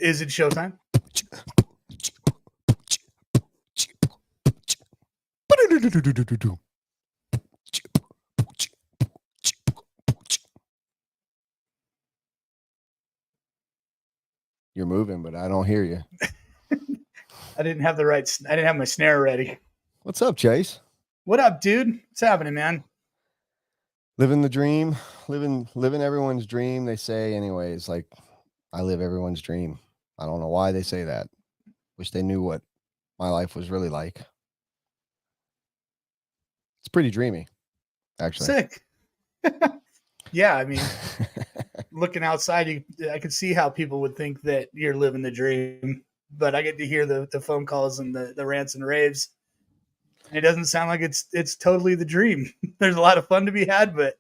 Is it showtime? You're moving, but I don't hear you. I didn't have my snare ready. What's up, Chase? What up, dude? What's happening, man? Living the dream, living everyone's dream. They say, anyways, like I live everyone's dream. I don't know why they say that. Wish they knew what my life was really like. It's pretty dreamy, actually. Sick. Yeah, I mean, looking outside, I could see how people would think that you're living the dream, but I get to hear the phone calls and the rants and raves. It doesn't sound like it's totally the dream. There's a lot of fun to be had, but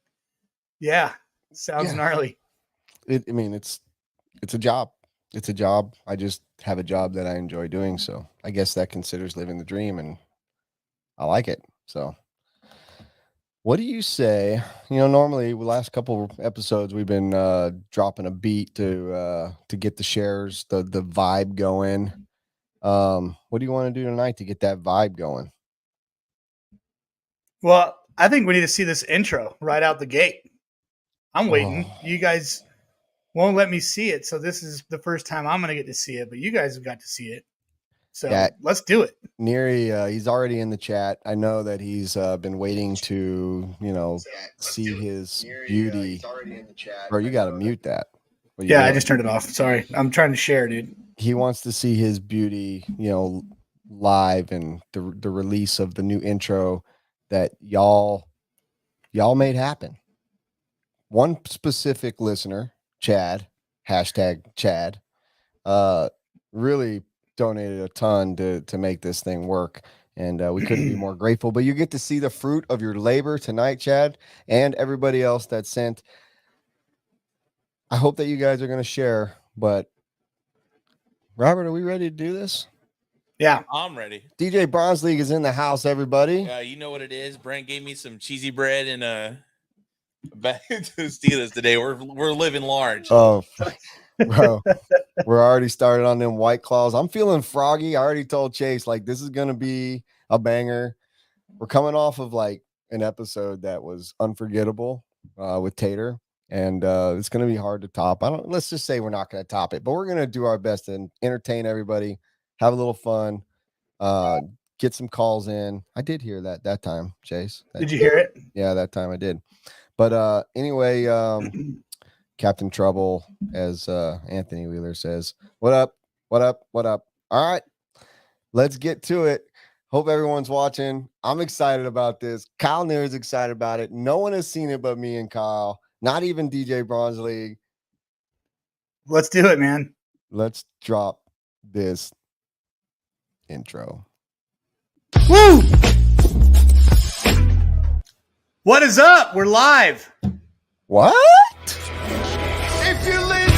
yeah, sounds gnarly. I mean, it's a job. It's a job. I just have a job that I enjoy doing. So I guess that considers living the dream, and I like it. So what do you say? Normally the last couple of episodes we've been dropping a beat to get the shares, the vibe going. What do you want to do tonight to get that vibe going? Well, I think we need to see this intro right out the gate. I'm waiting. You guys won't let me see it, so this is the first time I'm going to get to see it, but you guys have got to see it. So yeah, let's do it. Neri, he's already in the chat. I know that he's been waiting to, see his beauty. He's already in the chat. Bro, you got to mute that. Yeah, I just turned it off. Sorry. I'm trying to share, dude. He wants to see his beauty, live, and the release of the new intro that y'all made happen. One specific listener, Chad, #Chad, really donated a ton to make this thing work, and we couldn't be more grateful. But you get to see the fruit of your labor tonight, Chad, and everybody else that sent. I hope that you guys are going to share, but Robert, are we ready to do this? Yeah, I'm ready. DJ Bronze League is in the house, everybody. Yeah, you know what it is. Brent gave me some cheesy bread and a bag to Steelers today. We're living large. Oh, bro, we're already started on them White Claws. I'm feeling froggy. I already told Chase, like, this is going to be a banger. We're coming off of like an episode that was unforgettable with Tater, and it's going to be hard to top. Let's just say we're not going to top it, but we're going to do our best and entertain everybody, have a little fun, get some calls in. I did hear that time, Chase. Did you hear it? Yeah, that time I did. But anyway, Captain Trouble, as Anthony Wheeler says, what up? All right, let's get to it. Hope everyone's watching. I'm excited about this. Kyle Neer is excited about it. No one has seen it but me and Kyle, not even DJ Bronze League. Let's do it, man. Let's drop this intro. Woo! What is up? We're live. What? If you live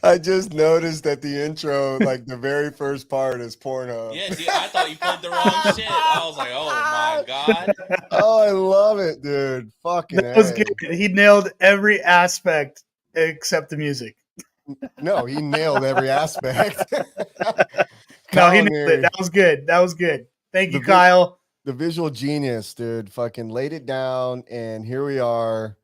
I just noticed that the intro, like the very first part, is Pornhub. Yeah, dude, I thought you played the wrong shit. I was like, oh my god. Oh, I love it, dude. Fucking that was good. He nailed every aspect except the music. No, he nailed every aspect. No, he nailed it. That was good. Thank you, Kyle. The visual genius, dude. Fucking laid it down, and here we are.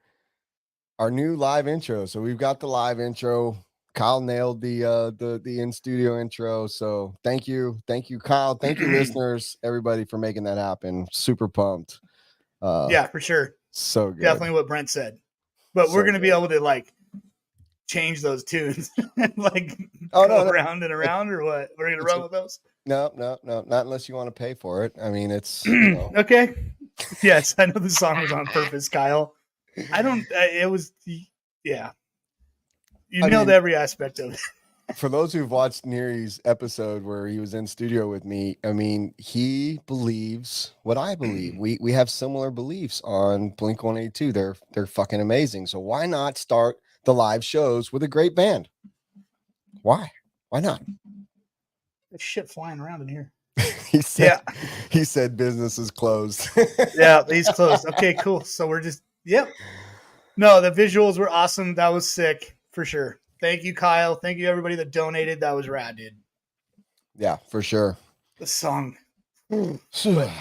Our new live intro. So we've got the live intro. Kyle nailed the in-studio intro. So thank you, Kyle. Thank you, listeners, everybody, for making that happen. Super pumped. Yeah, for sure. So good. Definitely what Brent said. But we're gonna be able to like change those tunes, like around and around, or what? We're gonna run with those. No, not unless you want to pay for it. I mean, it's okay. Yes, I know the song was on purpose, Kyle. It was, yeah. You nailed every aspect of it. For those who've watched Neri's episode where he was in studio with me, I mean, he believes what I believe. We have similar beliefs on Blink 182. They're fucking amazing. So why not start the live shows with a great band? Why? Why not? There's shit flying around in here. He said he said business is closed. Yeah, he's closed. Okay, cool. So we're just No, the visuals were awesome. That was sick for sure. Thank you, Kyle. Thank you, everybody that donated. That was rad, dude. Yeah, for sure. The song. But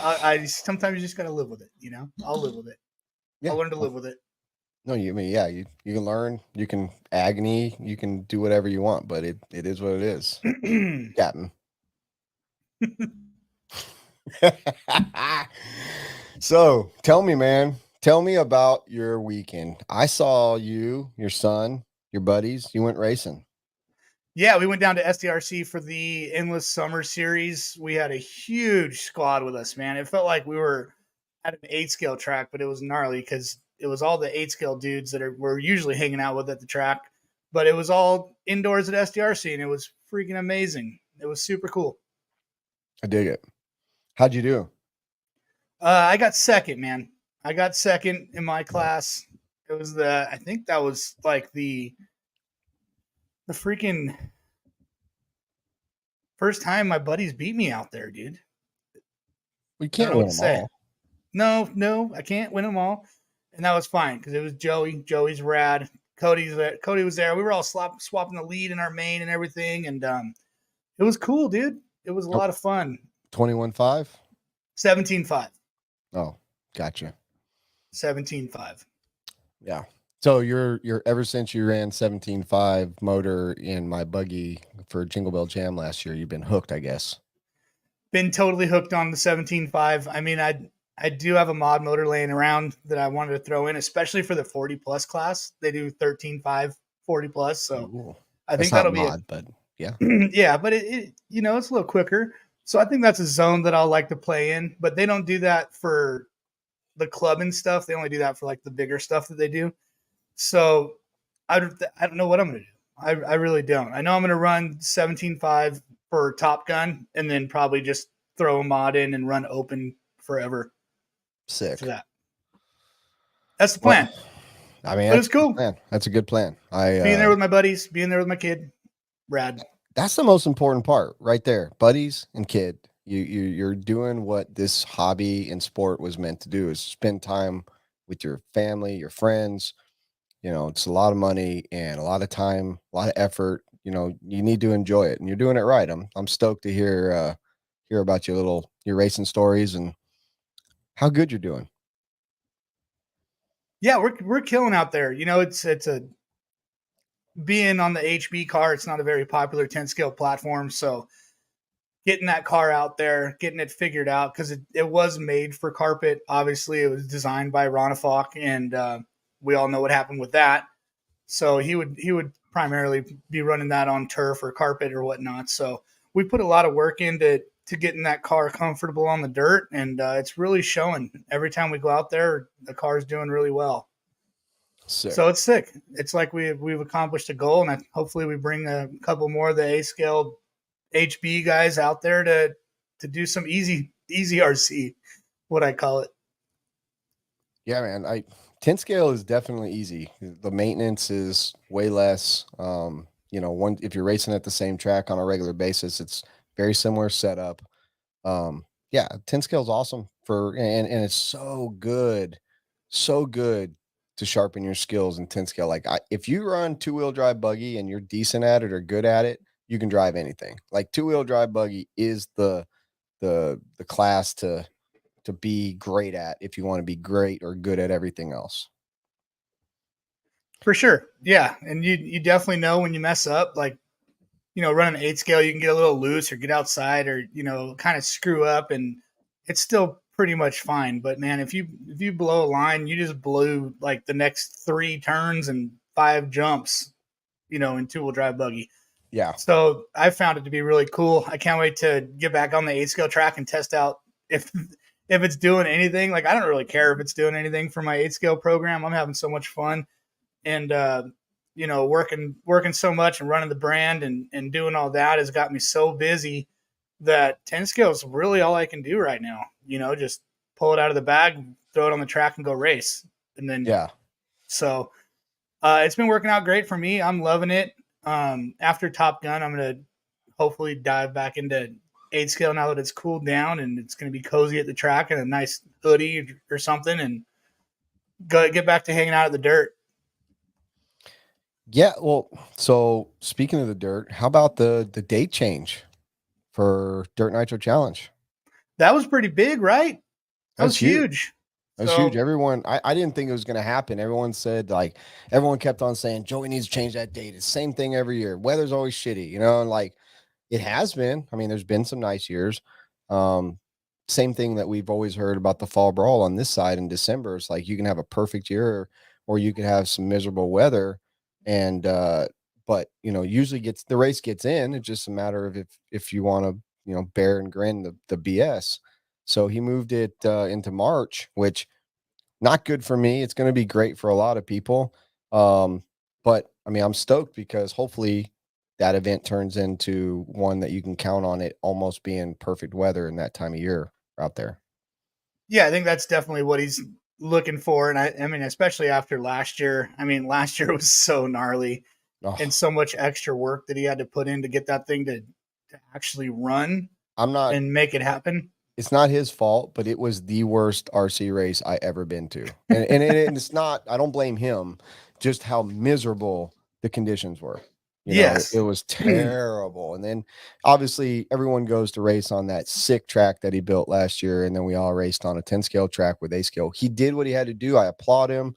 I sometimes you just gotta live with it, you know? I'll live with it. Yeah. I'll learn to live with it. No, you mean you can learn, you can agony, you can do whatever you want, but it is what it is. Captain. So tell me, man. Tell me about your weekend. I saw you, your son, your buddies. You went racing. Yeah, we went down to SDRC for the Endless Summer Series. We had a huge squad with us, man. It felt like we were at an 8-scale track, but it was gnarly because it was all the 8-scale dudes that we're usually hanging out with at the track. But it was all indoors at SDRC, and it was freaking amazing. It was super cool. I dig it. How'd you do? I got second, man. I got second in my class. It was I think that was like the freaking first time my buddies beat me out there, dude. We I can't don't know win what to them say. all. No, I can't win them all. And that was fine because it was Joey. Joey's rad. Cody was there. We were all swapping the lead in our main and everything. And it was cool, dude. It was a lot of fun. 21-5? 17-5. Oh, gotcha. 17-5. Yeah. So you're ever since you ran 17.5 motor in my buggy for Jingle Bell Jam last year, you've been hooked, I guess. Been totally hooked on the 17.5. I mean, I do have a mod motor laying around that I wanted to throw in, especially for the 40 plus class. They do 13.5 40 plus. So Ooh. I think That's that'll not be mod, but yeah. yeah, but it you know, it's a little quicker. So I think that's a zone that I'll like to play in, but they don't do that for the club and stuff. They only do that for like the bigger stuff that they do. So I don't know what I'm going to do. I really don't. I know I'm going to run 17.5 for Top Gun and then probably just throw a mod in and run open forever. Sick. For that. That's the plan. Well, I mean, but it's cool. That's a good plan. Being there with my buddies, being there with my kid, rad. That's the most important part right there. Buddies and kid. You're doing what this hobby and sport was meant to do, is spend time with your family, your friends. You know, it's a lot of money and a lot of time, a lot of effort. You know, you need to enjoy it, and you're doing it right. I'm stoked to hear about your racing stories and how good you're doing. Yeah, we're killing out there. You know, it's a being on the HB car. It's not a very popular 10 scale platform, so getting that car out there, getting it figured out, because it was made for carpet. Obviously, it was designed by Ronafalk, and we all know what happened with that. So he would primarily be running that on turf or carpet or whatnot. So we put a lot of work into getting that car comfortable on the dirt, and it's really showing. Every time we go out there, the car's doing really well. Sick. So it's sick. It's like we've accomplished a goal, and hopefully we bring a couple more of the A-scale HB guys out there to do some easy RC, what I call it. Yeah, man. 10 scale is definitely easy. The maintenance is way less. You know, if you're racing at the same track on a regular basis, it's very similar setup. Yeah, 10 scale is awesome and it's so good to sharpen your skills in 10 scale. Like if you run 2-wheel drive buggy and you're decent at it or good at it, you can drive anything. Like 2-wheel drive buggy is the class to be great at if you want to be great or good at everything else. For sure. Yeah. And you definitely know when you mess up, like, you know, running 8 scale, you can get a little loose or get outside or, you know, kind of screw up, and it's still pretty much fine. But man, if you blow a line, you just blew like the next 3 turns and 5 jumps, you know, in 2-wheel drive buggy. Yeah. So I found it to be really cool. I can't wait to get back on the 8 scale track and test out if it's doing anything. Like, I don't really care if it's doing anything for my 8 scale program. I'm having so much fun. And working so much and running the brand and doing all that has got me so busy that 10 scale is really all I can do right now. Just pull it out of the bag, throw it on the track and go race. And then, Yeah. so it's been working out great for me. I'm loving it. After Top Gun, I'm going to hopefully dive back into 8 scale now that it's cooled down and it's going to be cozy at the track and a nice hoodie or something and get back to hanging out at the dirt. Yeah. Well, so speaking of the dirt, how about the date change for Dirt Nitro Challenge? That was pretty big, right? That was huge. That's huge. Everyone, I didn't think it was going to happen. Everyone said, everyone kept on saying, Joey needs to change that date. It's the same thing every year. Weather's always shitty, and it has been. I mean, there's been some nice years. Same thing that we've always heard about the fall brawl on this side in December. It's like you can have a perfect year or you could have some miserable weather. And, but, usually the race gets in. It's just a matter of if you want to, bear and grin the BS. So he moved it into March, which not good for me. It's going to be great for a lot of people. But I mean, I'm stoked because hopefully that event turns into one that you can count on it almost being perfect weather in that time of year out there. Yeah, I think that's definitely what he's looking for. And I mean, especially after last year. I mean, last year was so gnarly and so much extra work that he had to put in to get that thing to actually run and make it happen. It's not his fault, but it was the worst RC race I ever been to. And it's not, I don't blame him, just how miserable the conditions were. Yes. It was terrible. And then obviously everyone goes to race on that sick track that he built last year. And then we all raced on a 10 scale track with 8 scale. He did what he had to do. I applaud him.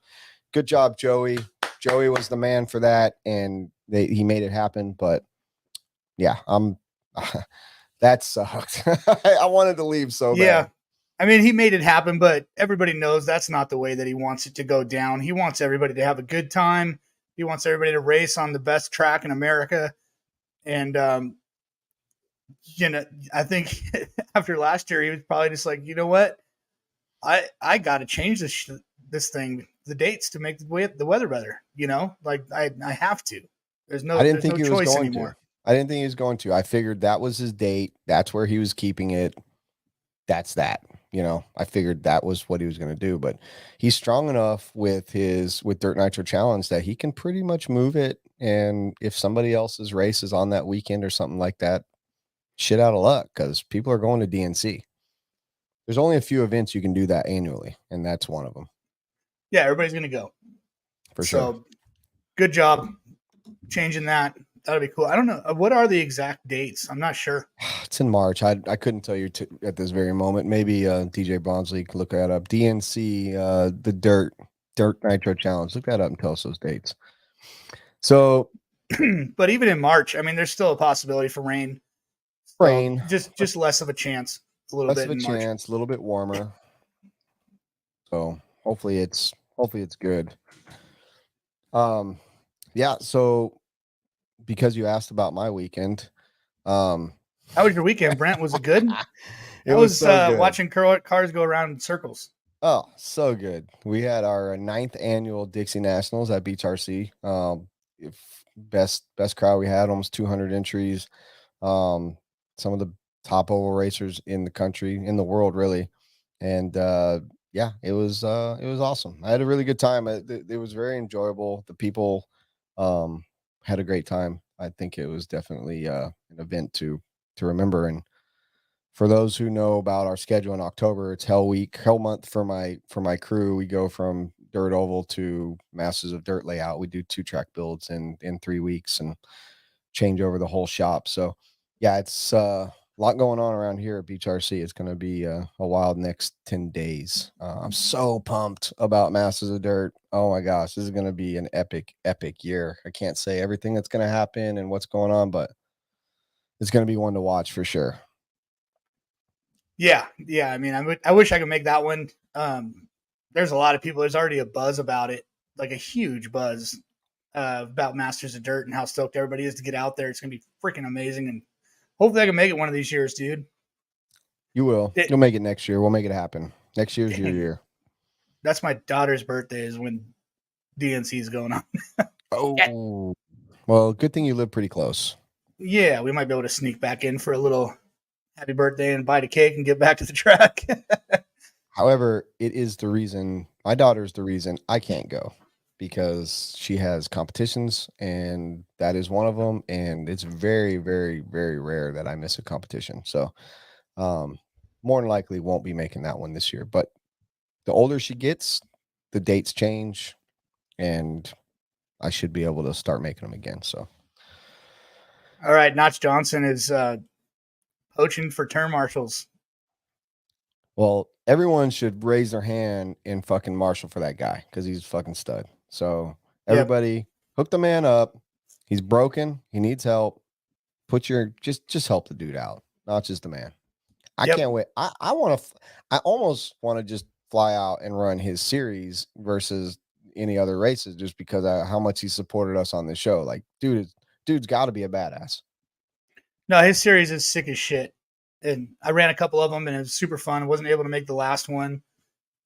Good job, Joey. Joey was the man for that. And he made it happen. But yeah, that sucked. I wanted to leave so bad. I mean, he made it happen, but everybody knows that's not the way that he wants it to go down. He wants everybody to have a good time. He wants everybody to race on the best track in America. And, I think after last year, he was probably just like, you know what? I got to change this thing, the dates to make the weather better. I have to. There's no choice anymore. I didn't think he was going to. I figured that was his date. That's where he was keeping it. That's that. I figured that was what he was going to do. But he's strong enough with Dirt Nitro Challenge that he can pretty much move it. And if somebody else's race is on that weekend or something like that, shit out of luck because people are going to DNC. There's only a few events you can do that annually, and that's one of them. Yeah, everybody's going to go. For sure. So good job changing that. That'll be cool. I don't know. What are the exact dates? I'm not sure. It's in March. I couldn't tell you at this very moment. Maybe DJ Bonsley can look that up. DNC, the Dirt Nitro Challenge. Look that up and tell us those dates. So, but even in March, I mean, there's still a possibility for rain. Rain. Just less of a chance. A little bit in March. Chance. A little bit warmer. So hopefully it's good. Yeah. So. Because you asked about my weekend. How was your weekend, Brent? Was it good? It was so good. Watching cars go around in circles. Oh, so good. We had our 9th annual Dixie Nationals at Beach RC. Best crowd we had, almost 200 entries. Some of the top oval racers in the country, in the world, really. And yeah, it was awesome. I had a really good time. It was very enjoyable. The people had a great time. I think it was definitely an event to remember. And for those who know about our schedule in October, it's hell month for my crew. We go from dirt oval to Masters of Dirt layout. We do 2 track builds in 3 weeks and change over the whole shop. So yeah, it's a lot going on around here at Beach RC. It's going to be a wild next 10 days. I'm so pumped about Masters of Dirt. Oh my gosh, this is going to be an epic year. I can't say everything that's going to happen and what's going on, but it's going to be one to watch for sure. Yeah. I mean, I wish I could make that one. There's a lot of people. There's already a buzz about it, like a huge buzz about Masters of Dirt and how stoked everybody is to get out there. It's going to be freaking amazing. And hopefully I can make it one of these years, dude. You will. You'll make it next year. We'll make it happen. Next year's your year. That's my daughter's birthday is when DNC is going on. Oh, well, good thing you live pretty close. Yeah, we might be able to sneak back in for a little happy birthday and bite a cake and get back to the track. However, it is the reason my daughter's the reason I can't go because she has competitions and that is one of them. And it's very, very, very rare that I miss a competition. So, more than likely won't be making that one this year. But the older she gets, the dates change and I should be able to start making them again. So, All right, Notch Johnson is poaching for term marshals. well, everyone should raise their hand and fucking marshal for that guy because he's a fucking stud. So everybody hook the man up. He's broken. He needs help. Put your just help the dude out, not just the man. I Yep. can't wait. I want to. I almost want to just fly out and run his series versus any other races, just because of how much he supported us on the show. Like, dude's got to be a badass. No, his series is sick as shit. And I ran a couple of them and it was super fun. I wasn't able to make the last one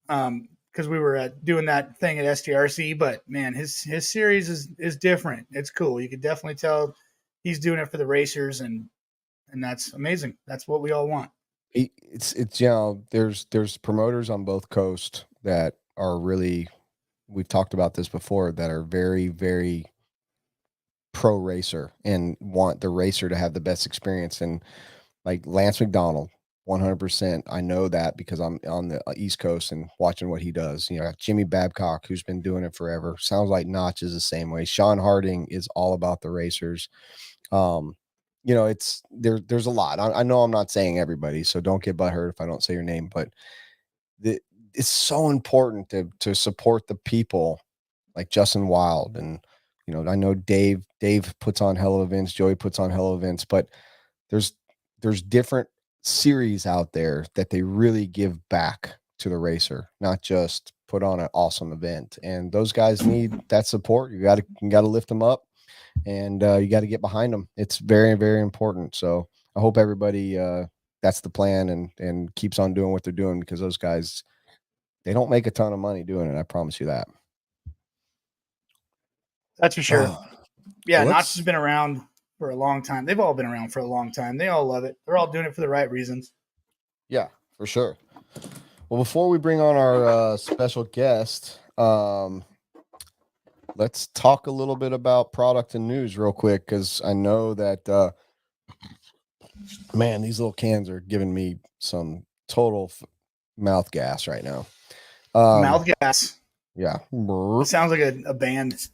because we were doing that thing at STRC. But man, his series is different. It's cool. You can definitely tell he's doing it for the racers, and that's amazing. That's what we all want. It's there's promoters on both coasts that are really, we've talked about this before, that are very, very pro racer and want the racer to have the best experience. And like Lance McDonald, 100%. I know that because I'm on the East Coast and watching what he does. Jimmy Babcock, who's been doing it forever. Sounds like Notch is the same way. Sean Harding is all about the racers. It's there's a lot. I know I'm not saying everybody, so don't get butthurt if I don't say your name, but it's so important to support the people like Justin Wild. And I know Dave puts on hell of events, Joey puts on hell of events, but there's different series out there that they really give back to the racer, not just put on an awesome event. And those guys need that support. You got to lift them up, and you got to get behind them. It's very, very important. So I hope everybody that's the plan and keeps on doing what they're doing, because those guys, they don't make a ton of money doing it. I promise you that. That's for sure. Yeah, so Notch has been around for a long time. They've all been around for a long time. They all love it. They're all doing it for the right reasons. Yeah, for sure. Well, before we bring on our special guest, let's talk a little bit about product and news real quick, because I know that, man, these little cans are giving me some total mouth gas right now. Mouth gas. Yeah. It sounds like a band.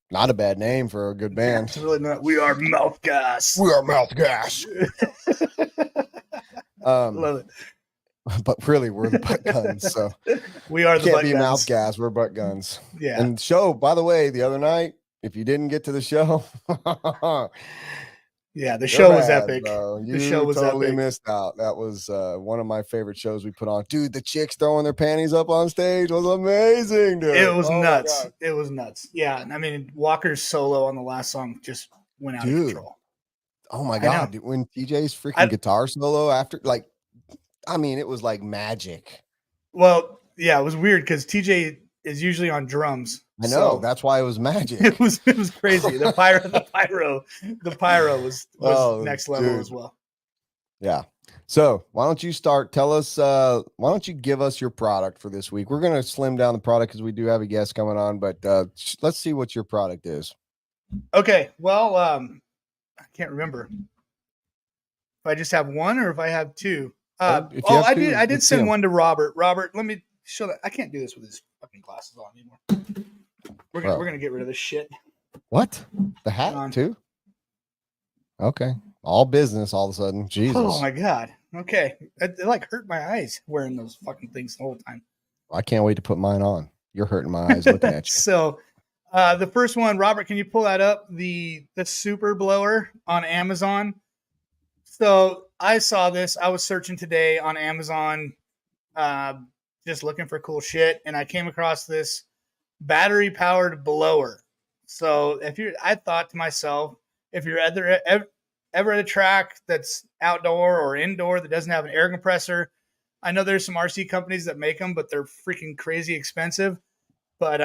Not a bad name for a good band. It's really not. We are Mouth Gas. We are Mouth Gas. Love it. But really, we're the butt guns. So we are the can't butt be guns. Mouth Gas. We're butt guns. Yeah. And show, by the way, the other night, if you didn't get to the show, yeah, the show was bad, epic. Bro. The show was totally epic. missed out. That was one of my favorite shows we put on. Dude, the chicks throwing their panties up on stage was amazing, dude. It was nuts. It was nuts. Yeah. I mean, Walker's solo on the last song just went out of control. Oh my God. Dude, when TJ's freaking guitar solo after, like, I mean, it was like magic. Well, yeah, it was weird because TJ is usually on drums. I know, so that's why it was magic. It was crazy. The pyro was next level as well. Yeah. So why don't you start? Tell us, why don't you give us your product for this week? We're going to slim down the product because we do have a guest coming on, but let's see what your product is. Okay. Well, I can't remember if I just have one or if I have two. I did send one to Robert. Robert, let me show that. I can't do this with his fucking glasses on anymore. We're gonna get rid of this shit. What? The hat too? Okay. All business all of a sudden. Jesus. Oh my God. Okay. It like hurt my eyes wearing those fucking things the whole time. I can't wait to put mine on. You're hurting my eyes looking at you. So the first one, Robert, can you pull that up? The super blower on Amazon. So I saw this. I was searching today on Amazon, just looking for cool shit, and I came across this battery-powered blower. So I thought to myself, if you're ever at a track that's outdoor or indoor that doesn't have an air compressor, I know there's some RC companies that make them, but they're freaking crazy expensive. But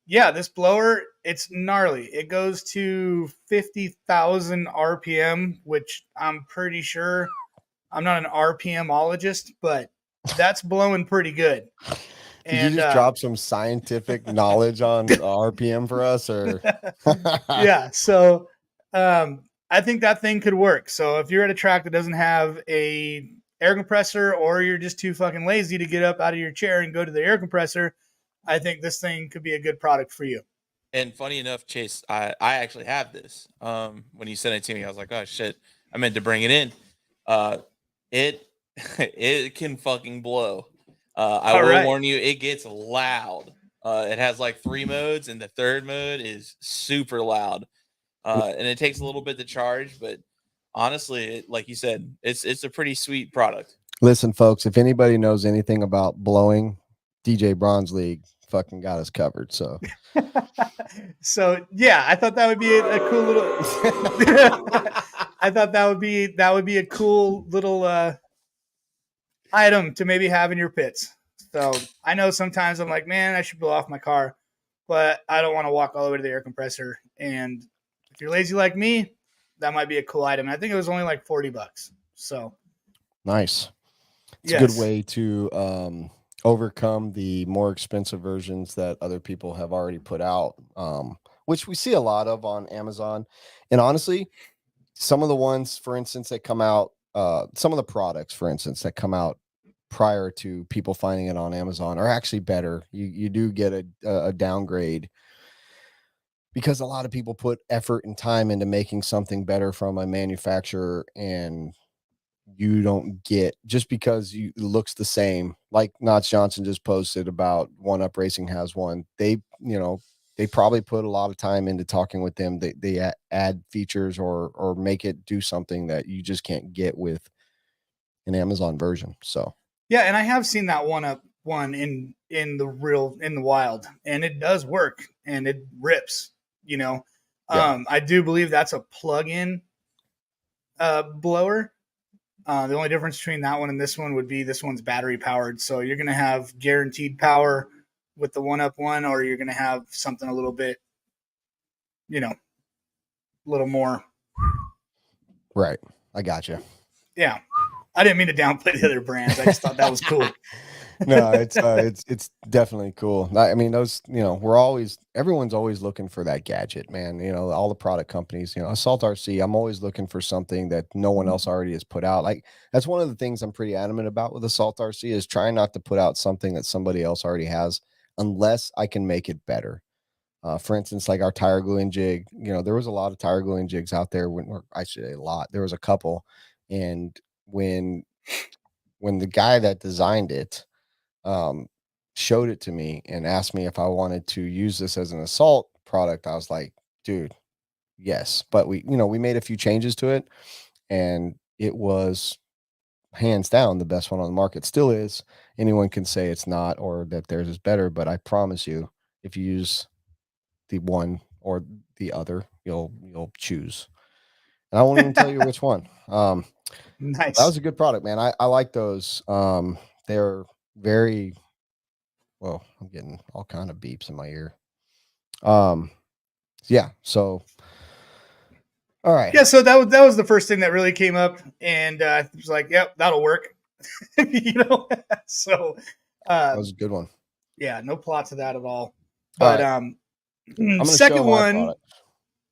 yeah, this blower, it's gnarly. It goes to 50,000 RPM, which I'm pretty sure, I'm not an RPMologist, but that's blowing pretty good. Did you just drop some scientific knowledge on RPM for us, or? Yeah, so I think that thing could work. So if you're at a track that doesn't have a air compressor, or you're just too fucking lazy to get up out of your chair and go to the air compressor, I think this thing could be a good product for you. And funny enough, Chase, I actually have this. When you sent it to me, I was like, oh shit, I meant to bring it in. It it can fucking blow. I All will right. warn you, it gets loud. It has like 3 modes, and the third mode is super loud. And it takes a little bit to charge, but honestly, like you said, it's a pretty sweet product. Listen, folks, if anybody knows anything about blowing, DJ Bronze League fucking got us covered. So, So yeah, I thought that would be a cool little. I thought that would be a cool little item to maybe have in your pits. So I know sometimes I'm like, man, I should blow off my car, but I don't want to walk all the way to the air compressor. And if you're lazy like me, that might be a cool item. I think it was only like $40. So nice. It's a yes. good way to overcome the more expensive versions that other people have already put out, which we see a lot of on Amazon. And honestly, some of the ones, for instance, that come out, some of the products, for instance, that come out prior to people finding it on Amazon are actually better. You do get a downgrade, because a lot of people put effort and time into making something better from a manufacturer, and you don't get, just because it looks the same. Like Notch Johnson just posted about One Up Racing has one. They probably put a lot of time into talking with them. They add features or make it do something that you just can't get with an Amazon version. So Yeah, and I have seen that One Up one in the wild, and it does work and it rips, you know. Yeah. I do believe that's a plug-in blower. The only difference between that one and this one would be this one's battery powered. So you're going to have guaranteed power with the One Up one, or you're going to have something a little bit, a little more. Right. I got you. Yeah. I didn't mean to downplay the other brands. I just thought that was cool. No, it's definitely cool. I mean, those, everyone's always looking for that gadget, man. All the product companies, Assault RC, I'm always looking for something that no one else already has put out. Like, that's one of the things I'm pretty adamant about with Assault RC, is trying not to put out something that somebody else already has, unless I can make it better. For instance, like our tire gluing jig, there was a lot of tire gluing jigs out there there was a couple. And when the guy that designed it, showed it to me and asked me if I wanted to use this as an assault product, I was like, dude, yes. But we made a few changes to it, and it was hands down the best one on the market. Still is. Anyone can say it's not, or that theirs is better, but I promise you, if you use the one or the other, you'll choose. And I won't even tell you which one. Nice. That was a good product, man. I like those. They're very, well, I'm getting all kind of beeps in my ear. Yeah. So, all right. Yeah. So that was the first thing that really came up, and I was like, "Yep, that'll work." So That was a good one. Yeah, no plot to that at all. But I'm gonna second show my one, product.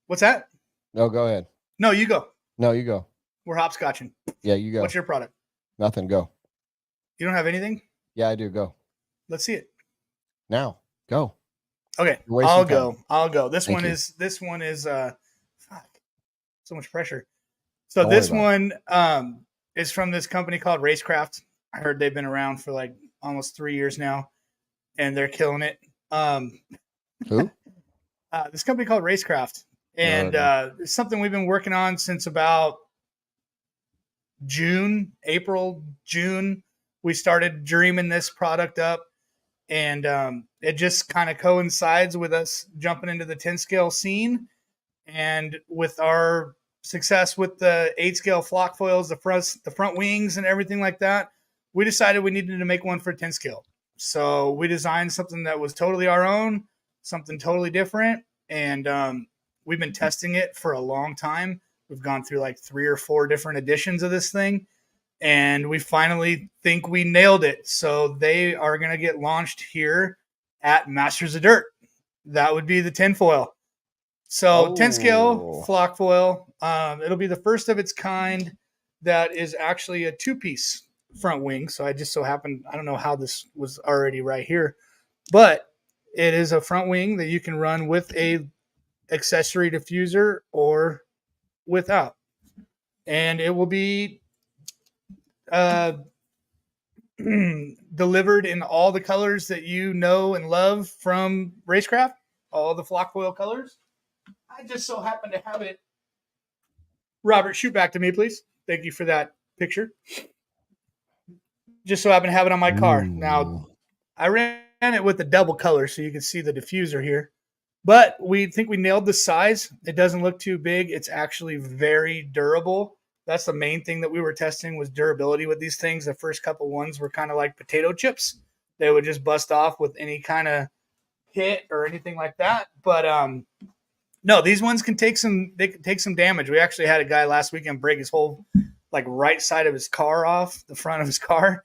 what's that? No, go ahead. No, you go. No, you go. We're hopscotching. Yeah, you go. What's your product? Nothing. Go. You don't have anything? Yeah, I do. Go. Let's see it. Now. Go. Okay, You're wasting I'll time. go. I'll go. This Thank one you. is fuck, so much pressure. So Don't this worry one is from this company called Racecraft. I heard they've been around for like almost 3 years now, and they're killing it. Who? This company called Racecraft, and it's something we've been working on since about April, June. We started dreaming this product up, and it just kind of coincides with us jumping into the 10 scale scene, and with our success with the 8 scale flock foils, the front wings and everything like that, we decided we needed to make one for 10 scale. So we designed something that was totally our own, something totally different. And we've been testing it for a long time. We've gone through like 3 or 4 different editions of this thing, and we finally think we nailed it. So they are going to get launched here at Masters of Dirt. That would be the tinfoil. So 10 scale flock foil. It'll be the first of its kind that is actually a 2-piece front wing. So I just so happened, I don't know how this was already right here, but it is a front wing that you can run with a accessory diffuser or without. And it will be delivered in all the colors that you know and love from Racecraft, all the flock foil colors. I just so happen to have it. Robert, shoot back to me, please. Thank you for that picture. Just so happen to have it on my car. Now, I ran it with the double color so you can see the diffuser here. But we think we nailed the size. It doesn't look too big. It's actually very durable. That's the main thing that we were testing was durability with these things. The first couple ones were kind of like potato chips. They would just bust off with any kind of hit or anything like that. But no, these ones can take some damage. We actually had a guy last weekend break his whole like right side of his car off, the front of his car,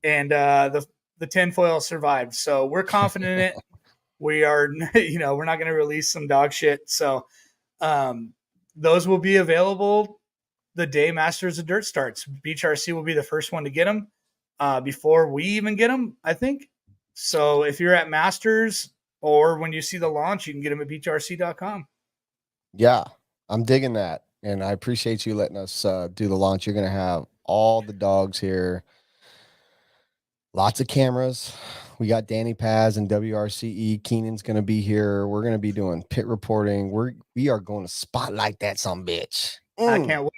and the tinfoil survived. So we're confident in it. We are, we're not going to release some dog shit. So those will be available the day Masters of Dirt starts. Beach RC will be the first one to get them before we even get them, I think. So if you're at Masters or when you see the launch, you can get them at beachrc.com. Yeah, I'm digging that. And I appreciate you letting us do the launch. You're going to have all the dogs here. Lots of cameras. We got Danny Paz and WRCE. Keenan's going to be here. We're going to be doing pit reporting. We are going to spotlight that some bitch. I can't wait.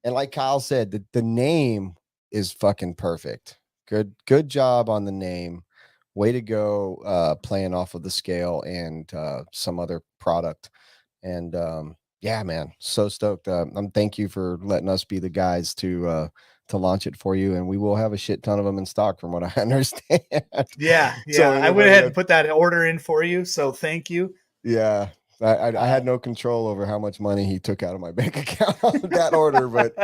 And like Kyle said, the name is fucking perfect. Good job on the name. Way to go playing off of the scale and some other product. And yeah, man, so stoked. Thank you for letting us be the guys to launch it for you, and we will have a shit ton of them in stock from what I understand. Yeah. So I went ahead and put that order in for you, so thank you. Yeah, I had no control over how much money he took out of my bank account on that order, but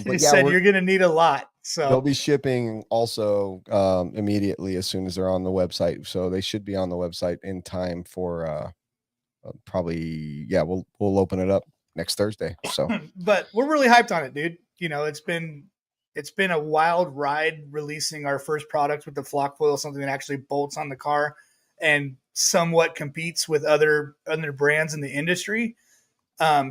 you said you're gonna need a lot, so they'll be shipping also immediately as soon as they're on the website. So they should be on the website in time for probably we'll open it up next Thursday. So but we're really hyped on it, dude. It's been a wild ride releasing our first product with the flock foil, something that actually bolts on the car and somewhat competes with other brands in the industry.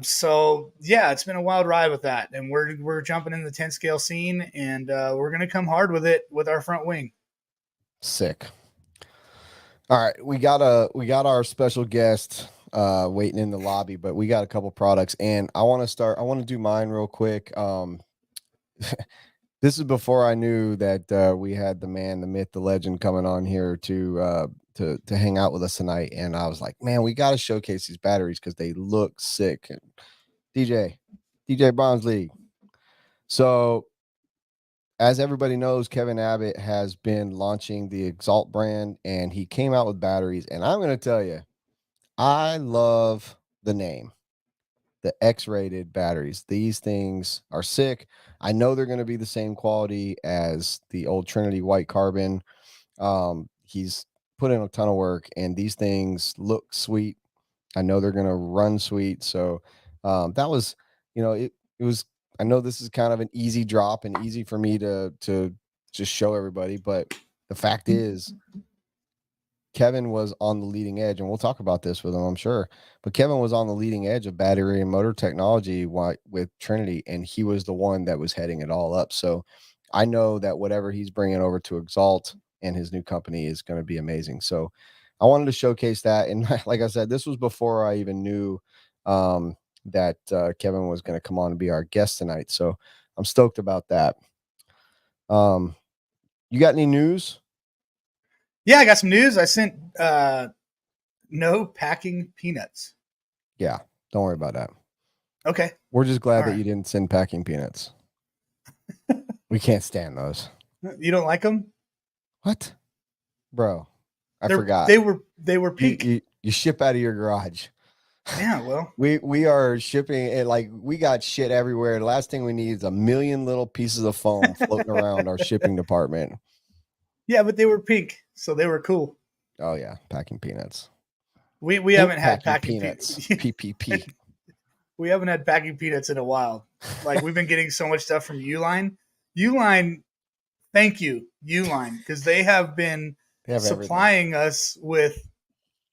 So yeah, it's been a wild ride with that, and we're jumping in the 10 scale scene, and we're gonna come hard with it with our front wing. Sick. All right, we got our special guest waiting in the lobby, but we got a couple products, and I want to do mine real quick. This is before I knew that we had the man, the myth, the legend coming on here to hang out with us tonight, and I was like, man, we got to showcase these batteries because they look sick. And DJ Bronze League. So as everybody knows, Kevin Abbott has been launching the Exalt brand, and he came out with batteries, and I'm going to tell you, I love the name. The X-rated batteries. These things are sick. I know they're going to be the same quality as the old Trinity white carbon. He's put in a ton of work, and these things look sweet. I know they're going to run sweet. So that was, it was, I know this is kind of an easy drop and easy for me to just show everybody, but the fact is, Kevin was on the leading edge, and we'll talk about this with him, I'm sure. But Kevin was on the leading edge of battery and motor technology with Trinity, and he was the one that was heading it all up. So I know that whatever he's bringing over to Exalt and his new company is going to be amazing. So I wanted to showcase that. And like I said, this was before I even knew that Kevin was going to come on and be our guest tonight. So I'm stoked about that. You got any news? Yeah, I got some news. I sent no packing peanuts. Yeah, don't worry about that. Okay. We're just glad that you didn't send packing peanuts. We can't stand those. You don't like them? What? Bro, I forgot. They were pink. You ship out of your garage. Yeah, well, We are shipping it like we got shit everywhere. The last thing we need is a million little pieces of foam floating around our shipping department. yeah, but they were pink, so they were cool. Oh yeah, packing peanuts. We haven't had packing peanuts. peanuts. PPP. We haven't had packing peanuts in a while. Like we've been getting so much stuff from Uline. Uline, thank you, Uline, because they have been supplying us with.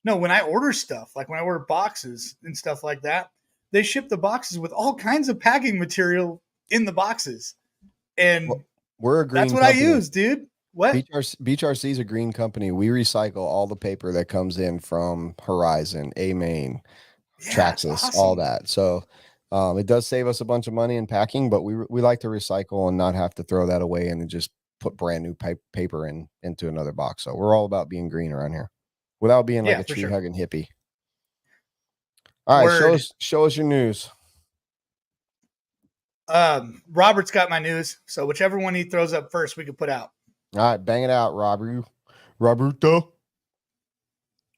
No, when I order stuff, like when I order boxes and stuff like that, they ship the boxes with all kinds of packing material in the boxes, and we're a green. That's what company. I use, dude. What? Beach RC is a green company. We recycle all the paper that comes in from Horizon, A-Main, Traxxas, awesome. All that. So it does save us a bunch of money in packing, but we like to recycle and not have to throw that away and just put brand new paper into another box. So we're all about being green around here without being like a tree hugging hippie. All right, show us your news. Robert's got my news, so whichever one he throws up first, we can put out. All right, bang it out, Roberto.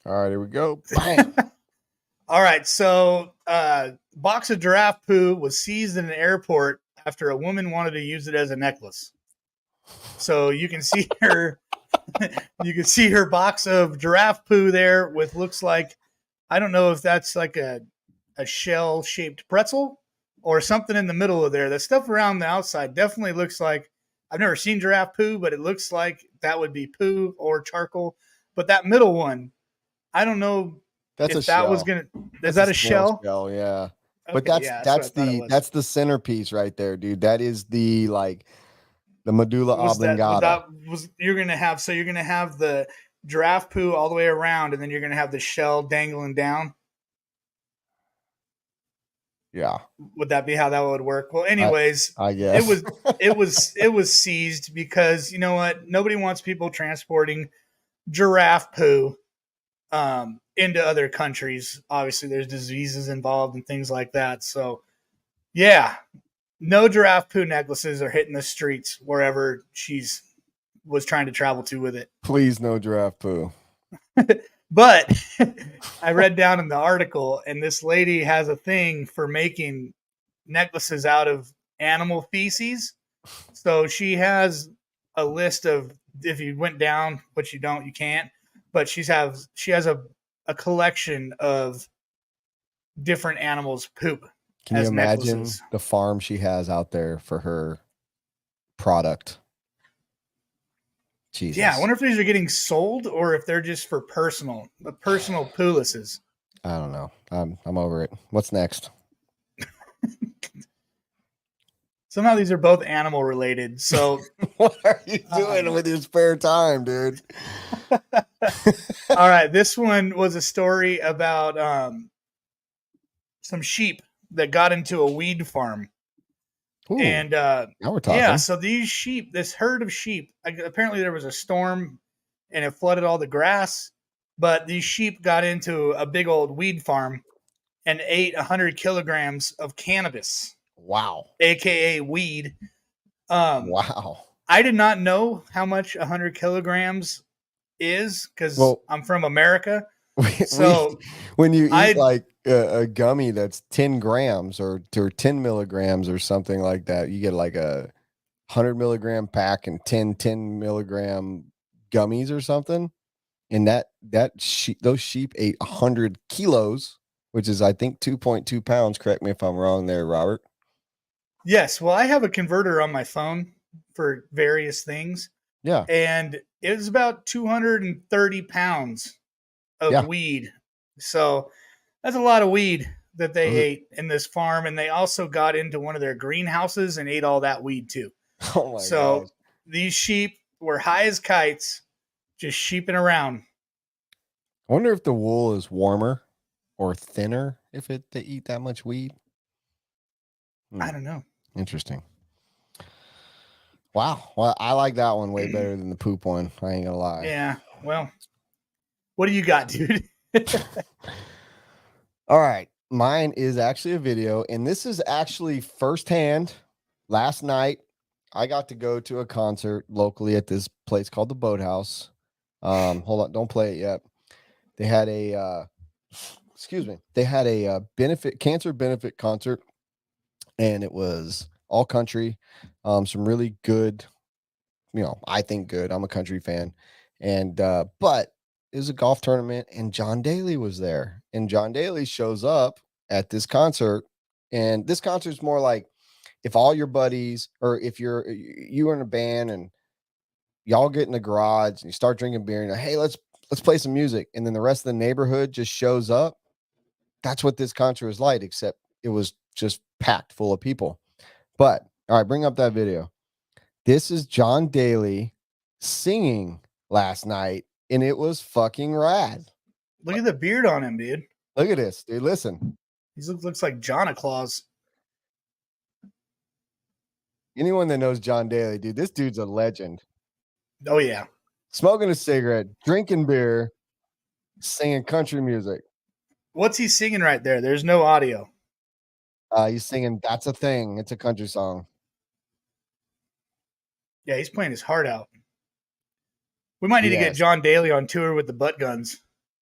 All right, here we go. Bang. All right, so box of giraffe poo was seized in an airport after a woman wanted to use it as a necklace. So you can see her, box of giraffe poo there with looks like, I don't know if that's like a shell-shaped pretzel or something in the middle of there. The stuff around the outside definitely looks like, I've never seen giraffe poo, but it looks like that would be poo or charcoal. But that middle one, I don't know if that was gonna. Is that a shell? Shell, yeah. Okay, but that's the centerpiece right there, dude. That is the medulla oblongata. You're gonna have the giraffe poo all the way around, and then you're gonna have the shell dangling down. Yeah. Would that be how that would work? Well, anyways, I guess it was seized because you know what? Nobody wants people transporting giraffe poo into other countries. Obviously, there's diseases involved and things like that. So, yeah, no giraffe poo necklaces are hitting the streets wherever was trying to travel to with it. Please, no giraffe poo. But I read down in the article, and this lady has a thing for making necklaces out of animal feces. So she has a list of, if you went down, which you don't, you can't. But she has a collection of different animals' poop. Can you imagine the farm she has out there for her product? Jesus. Yeah, I wonder if these are getting sold or if they're just for personal poolises. I don't know. I'm over it. What's next? Somehow these are both animal related. So what are you doing with your spare time, dude? All right, this one was a story about some sheep that got into a weed farm. Ooh, and now we're talking. Yeah, so this herd of sheep, apparently there was a storm and it flooded all the grass, but these sheep got into a big old weed farm and ate 100 kilograms of cannabis. Wow. AKA weed. Wow. I did not know how much 100 kilograms is because I'm from America. When you eat like a gummy that's 10 grams or 10 milligrams or something like that, you get like a 100 milligram pack and 10 milligram gummies or something. And those sheep ate 100 kilos, which is I think 2.2 pounds. Correct me if I'm wrong there, Robert. Yes. Well, I have a converter on my phone for various things. Yeah. And it was about 230 pounds of weed. So that's a lot of weed that they ate in this farm. And they also got into one of their greenhouses and ate all that weed too. Oh my God. These sheep were high as kites, just sheeping around. I wonder if the wool is warmer or thinner if they eat that much weed. I don't know. Interesting. Wow. Well, I like that one way better than the poop one. I ain't gonna lie. Yeah. Well, what do you got, dude? All right. Mine is actually a video, and this is actually firsthand. Last night, I got to go to a concert locally at this place called the Boathouse. Hold on, don't play it yet. They had a they had a cancer benefit concert, and it was all country. Some really good, I think good. I'm a country fan, and but it was a golf tournament, and John Daly was there, and John Daly shows up at this concert, and this concert's more like if all your buddies, or if you're in a band and y'all get in the garage and you start drinking beer and hey, let's play some music, and then the rest of the neighborhood just shows up. That's what this concert was like, except it was just packed full of people. But all right, bring up that video. This is John Daly singing last night, and it was fucking rad. Look at the beard on him, dude. Look at this, dude. Listen. He looks like John Claus. Anyone that knows John Daly, dude, this dude's a legend. Oh, yeah. Smoking a cigarette, drinking beer, singing country music. What's he singing right there? There's no audio. He's singing That's a Thing. It's a country song. Yeah, he's playing his heart out. We might need to get John Daly on tour with the Butt Guns.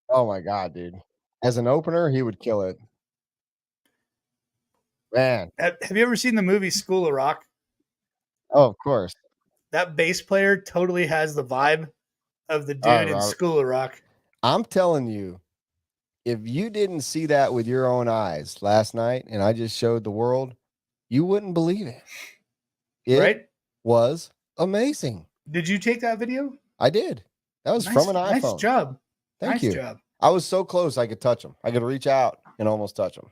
Oh, my God, dude. As an opener, he would kill it. Man. Have you ever seen the movie School of Rock? Oh, of course. That bass player totally has the vibe of the dude in School of Rock. I'm telling you, if you didn't see that with your own eyes last night and I just showed the world, you wouldn't believe it. It was amazing. Did you take that video? I did. That was from an iPhone. Nice job. Thank you. Job. I was so close I could touch him. I could reach out and almost touch him.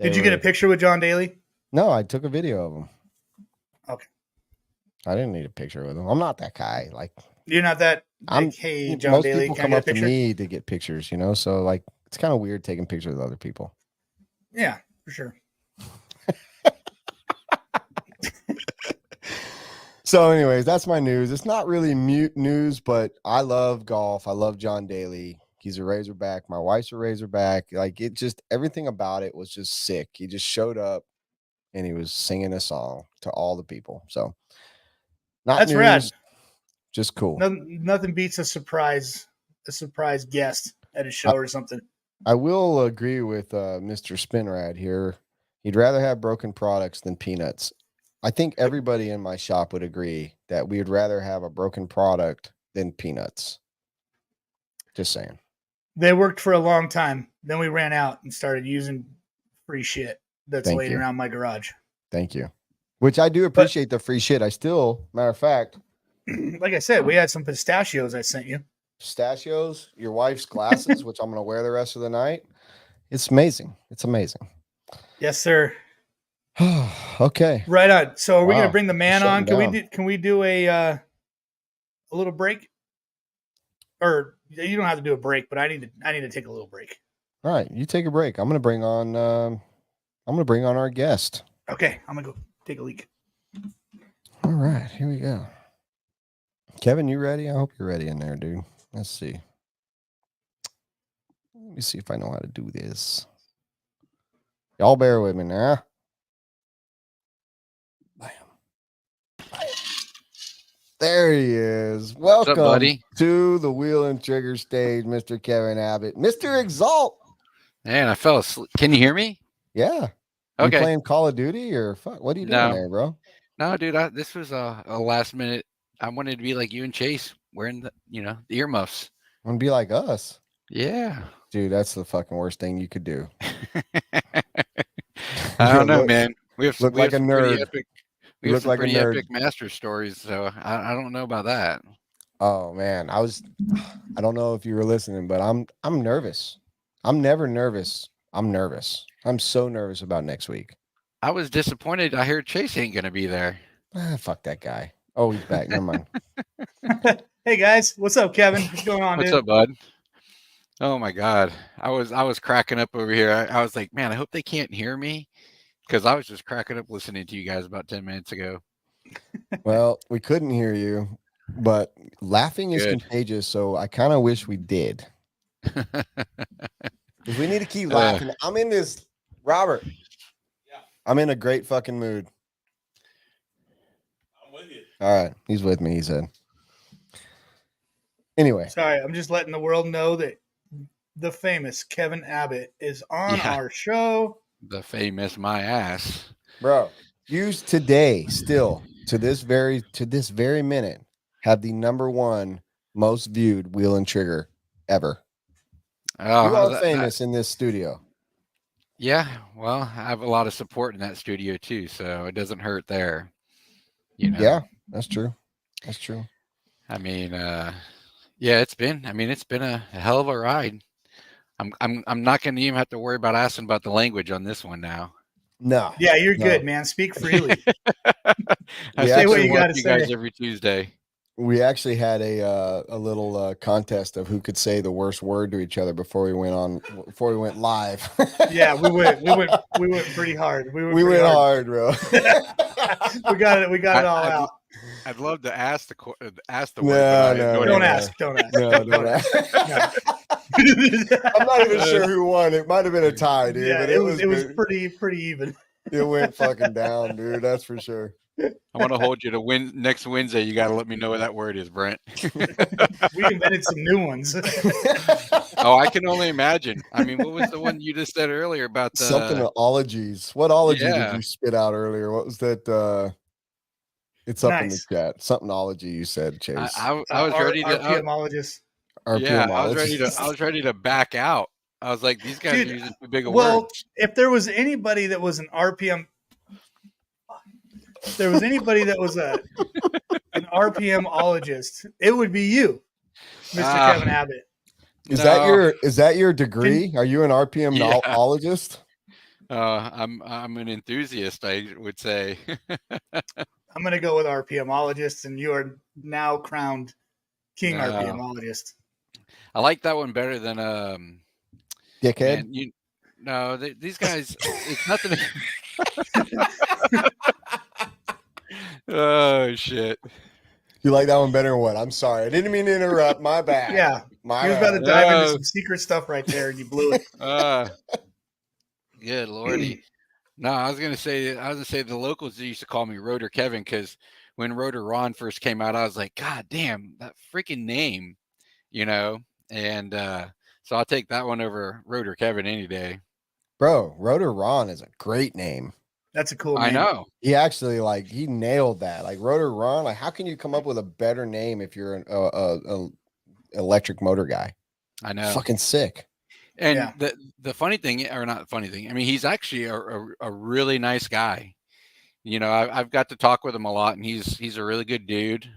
Did you get a picture with John Daly? No, I took a video of him. Okay. I didn't need a picture with him. I'm not that guy. Like, you're not that. Hey, John most Daly, people come up to me to get pictures, so like it's kind of weird taking pictures with other people. Yeah, for sure. So anyways, that's my news. It's not really mute news, but I love golf. I love John Daly. He's a Razorback. My wife's a Razorback. Like, it just, everything about it was just sick. He just showed up and he was singing a song to all the people. So that's news, rad. Just cool. Nothing beats a surprise guest at a show or something. I will agree with Mr. Spinrad here. He'd rather have broken products than peanuts. I think everybody in my shop would agree that we would rather have a broken product than peanuts. Just saying. They worked for a long time. Then we ran out and started using free shit that's laying around my garage. Thank you. Which I do appreciate the free shit. I still, matter of fact. Like I said, we had some pistachios I sent you. Pistachios, your wife's glasses, which I'm going to wear the rest of the night. It's amazing. It's amazing. Yes, sir. Okay. Right on. So are we going to bring the man on? Can we do a little break? Or you don't have to do a break, but I need to take a little break. All right, you take a break. I'm going to bring on our guest. Okay, I'm going to go take a leak. All right, here we go. Kevin, you ready? I hope you're ready in there, dude. Let's see. Let me see if I know how to do this. Y'all bear with me now. Bam. There he is. Welcome, up, buddy? To the Wheel and Trigger stage, Mr. Kevin Abbott. Mr. Exalt. Man, I fell asleep. Can you hear me? Yeah. Okay. You playing Call of Duty or fuck? What are you doing there, bro? No, dude. This was a last minute. I wanted to be like you and Chase, wearing the earmuffs. I want to be like us. Yeah. Dude, that's the fucking worst thing you could do. I don't know, man. We have look like a nerd. We have some pretty epic master stories, so I don't know about that. Oh man, I don't know if you were listening, but I'm nervous. I'm never nervous. I'm nervous. I'm so nervous about next week. I was disappointed. I heard Chase ain't gonna be there. Fuck that guy. Oh, he's back. Never mind. Hey guys, what's up, Kevin? What's going on? What's up, bud? Oh my God, I was cracking up over here. I was like, man, I hope they can't hear me, because I was just cracking up listening to you guys about 10 minutes ago. Well, we couldn't hear you, but laughing is contagious, so I kind of wish we did. Because we need to keep laughing. I'm in this, Robert. Yeah. I'm in a great fucking mood. I'm with you. All right, he's with me. He said. Anyway, Sorry, I'm just letting the world know that the famous Kevin Abbott is on Yeah. our show. The famous my ass. bro, use today still to this very minute have the #1 most viewed wheel and trigger ever. Oh, You are famous in this studio. yeah. Well, I have a lot of support in that studio too, so it doesn't hurt there. You know. Yeah, that's true. That's true. I mean, yeah, it's been a hell of a ride. I'm not going to even have to worry about asking about the language on this one now. No. Yeah, you're No. good, man. Speak freely. I Say what still you watch gotta you guys say. every Tuesday. We actually had a little contest of who could say the worst word to each other before we went live. Yeah, we went pretty hard. We went pretty hard, bro. we got it all out. I'd love to ask the word. No, But I no, don't Don't even- ask. Don't ask. No, don't ask. I'm not even sure who won. It might have been a tie, dude. Yeah, but it was good. pretty even. It went fucking down, dude. That's for sure. I want to hold you to win next Wednesday. You got to let me know what that word is, Brent. We invented some new ones. Oh, I can only imagine. I mean, what was the one you just said earlier about the Something of ologies. What ology did Yeah. you spit out earlier? What was that? It's up in the Nice. chat. Something ology you said, Chase. I was ready to RPMologist. yeah, I was RPMologist. ready to back out. I was like, these guys Dude, are using too big a Well, word. if there was anybody that was an RPM, if there was anybody that was an RPMologist, it would be you, Mr. Ah. Kevin Abbott. Is No. that your degree? Are you an Yeah. RPMologist? I'm an enthusiast, I would say. I'm gonna go with RPMologist, and you are now crowned King No. RPMologist. I like that one better than Dickhead. Man, these guys. It's nothing. Oh shit! You like that one better than what? I'm sorry. I didn't mean to interrupt. My bad. Yeah, My you was about to bad. dive into No. some secret stuff right there, and you blew it. Good lordy. No, I was gonna say the locals used to call me Rotor Kevin because when Rotor Ron first came out, I was like, God damn, that freaking name, you know. And so I'll take that one over Rotor Kevin any day. Bro, Rotor Ron is a great name. That's a cool name. I know. He actually he nailed that. Like Rotor Ron, like how can you come up with a better name if you're an electric motor guy? I know. Fucking sick. And Yeah. the funny thing, or not the funny thing, I mean, he's actually a really nice guy. You know, I've got to talk with him a lot, and he's a really good dude.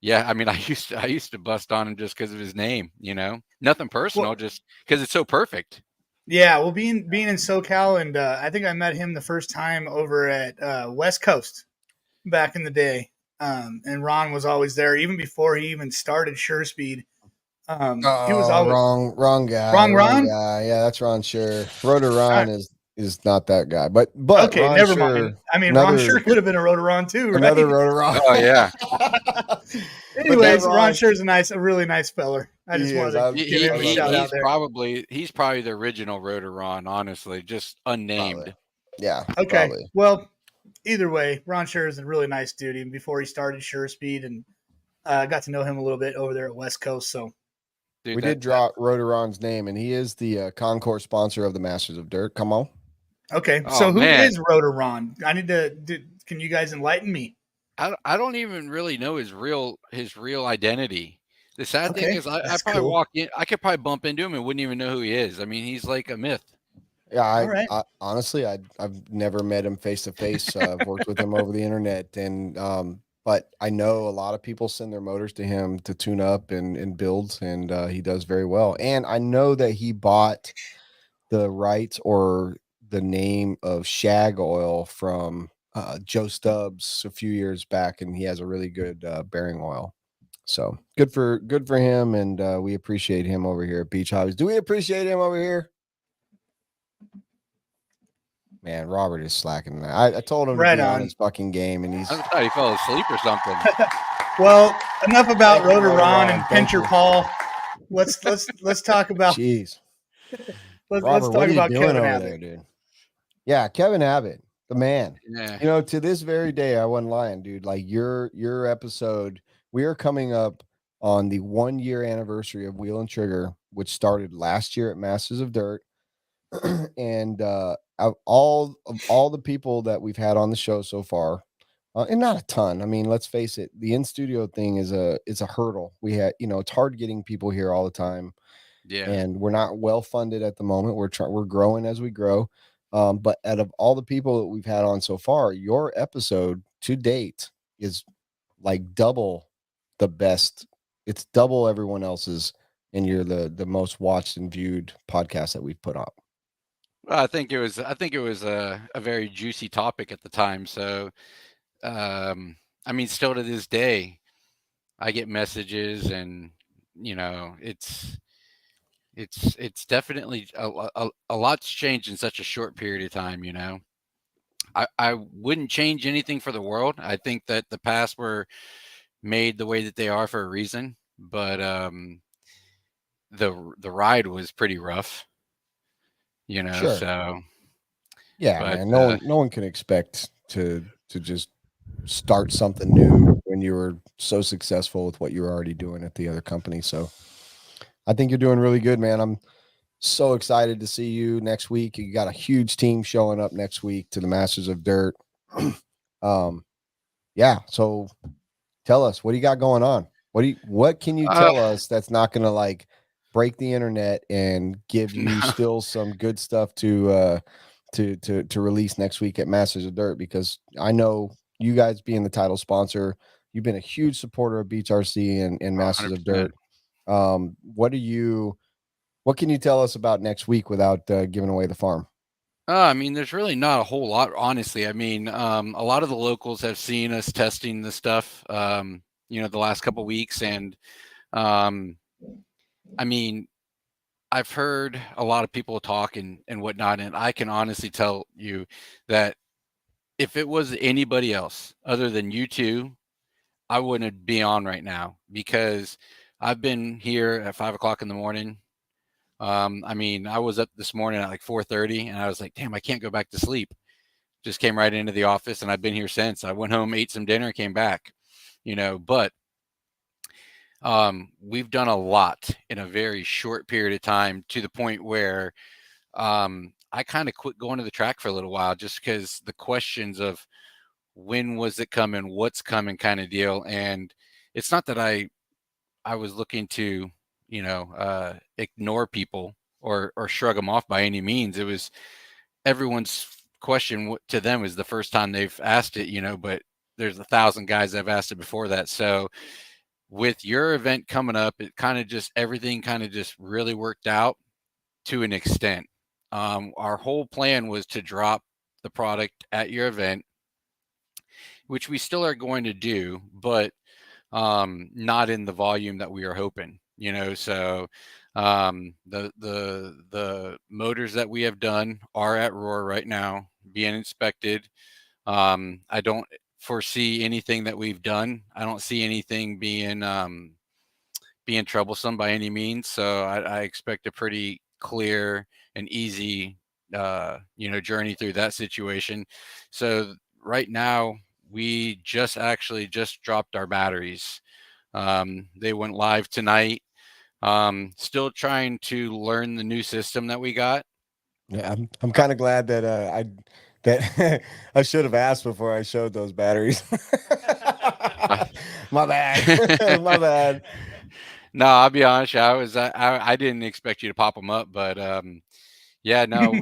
Yeah, I mean, I used to bust on him just because of his name. You know, nothing personal, just because it's so perfect. Yeah, well, being in SoCal, and I think I met him the first time over at West Coast back in the day. And Ron was always there, even before he even started Sure Speed. He was always wrong guy. Wrong Ron? guy. Yeah, that's Ron Sure. Rotor Ron is not that guy. But okay, Ron never Sure, mind. I mean, Ron Sure could have been a Rotor Ron too, right? Another Rotor Ron. Oh yeah. Anyways, Ron- Ron Sure's a really nice feller. I just He is. wanted to give him a shout out there. He's probably the original Rotor Ron, honestly, just unnamed. Probably. Yeah. Okay. Probably. Well, either way, Ron Sure is a really nice dude. Even before he started Sure Speed, and got to know him a little bit over there at West Coast. So Dude, We did drop Rotor Ron's name, and he is the Concours sponsor of the Masters of Dirt. Come on. okay. Oh, So who man. is Rotor Ron? I need to. Can you guys enlighten me? I don't even really know his real identity. The sad thing Okay, is, I that's probably cool. walk in, I could probably bump into him and wouldn't even know who he is. I mean, he's like a myth. Yeah, All right. I honestly, I've never met him face to face. I've worked with him over the internet, and but I know a lot of people send their motors to him to tune up and builds, and he does very well. And I know that he bought the rights or the name of shag oil from Joe Stubbs a few years back, and he has a really good bearing oil. So good for him, and we appreciate him over here at Beach Hobbies. Do we appreciate him over here? Man, Robert is slacking. I told him Right to be on on. his fucking game, and he's I thought he fell asleep or something. Well, enough about Thank you, Rotor Rotor Ron Ron. and Thank Pincher you. Paul. Let's talk about jeez. let's Robert, talk what are you about doing Kevin over Abbott. there, dude? Yeah, Kevin Abbott, the man. Yeah. You know, to this very day, I wasn't lying, dude. Like your episode we are coming up on the 1-year anniversary of Wheel and Trigger, which started last year at Masters of Dirt. And of all the people that we've had on the show so far, and not a ton. I mean, let's face it, the in studio thing is a hurdle. We had, it's hard getting people here all the time, Yeah. and we're not well funded at the moment. We're growing as we grow. But out of all the people that we've had on so far, your episode to date is like double the best. It's double everyone else's, and you're the most watched and viewed podcast that we've put up. Well, I think it was a very juicy topic at the time. So, I mean, still to this day, I get messages, and it's definitely a lot's changed in such a short period of time. I wouldn't change anything for the world. I think that the past were made the way that they are for a reason, but the ride was pretty rough. Sure. So Yeah, but man. No one can expect to just start something new when you were so successful with what you were already doing at the other company. So I think you're doing really good, man. I'm so excited to see you next week. You got a huge team showing up next week to the Masters of Dirt. Yeah. So tell us, what do you got going on? What can you tell us that's not going to like break the internet and give you still some good stuff to release next week at Masters of Dirt? Because I know you guys being the title sponsor, you've been a huge supporter of Beach RC and Masters 100%. of Dirt. What can you tell us about next week without giving away the farm? I mean, there's really not a whole lot, honestly. I mean, a lot of the locals have seen us testing the stuff, the last couple of weeks. And, I mean, I've heard a lot of people talk and whatnot, and I can honestly tell you that if it was anybody else other than you two, I wouldn't be on right now, because I've been here at 5:00 in the morning. I mean, I was up this morning at like 4:30, and I was like, damn, I can't go back to sleep. Just came right into the office, and I've been here since. I went home, ate some dinner, came back, but we've done a lot in a very short period of time, to the point where I kind of quit going to the track for a little while, just because the questions of when was it coming, what's coming kind of deal. And it's not that I was looking to, ignore people or shrug them off by any means. It was everyone's question to them is the first time they've asked it, but there's 1,000 guys that have asked it before that. So with your event coming up, it kind of just, everything kind of just really worked out to an extent. Our whole plan was to drop the product at your event, which we still are going to do, but not in the volume that we are hoping, so the motors that we have done are at Roar right now being inspected. I don't foresee anything that we've done. I don't see anything being troublesome by any means. So I expect a pretty clear and easy journey through that situation. So right now we just dropped our batteries. They went live tonight. Still trying to learn the new system that we got. Yeah, I'm kind of glad that I should have asked before I showed those batteries. My bad. My bad. No, I'll be honest. I didn't expect you to pop them up, but yeah, no.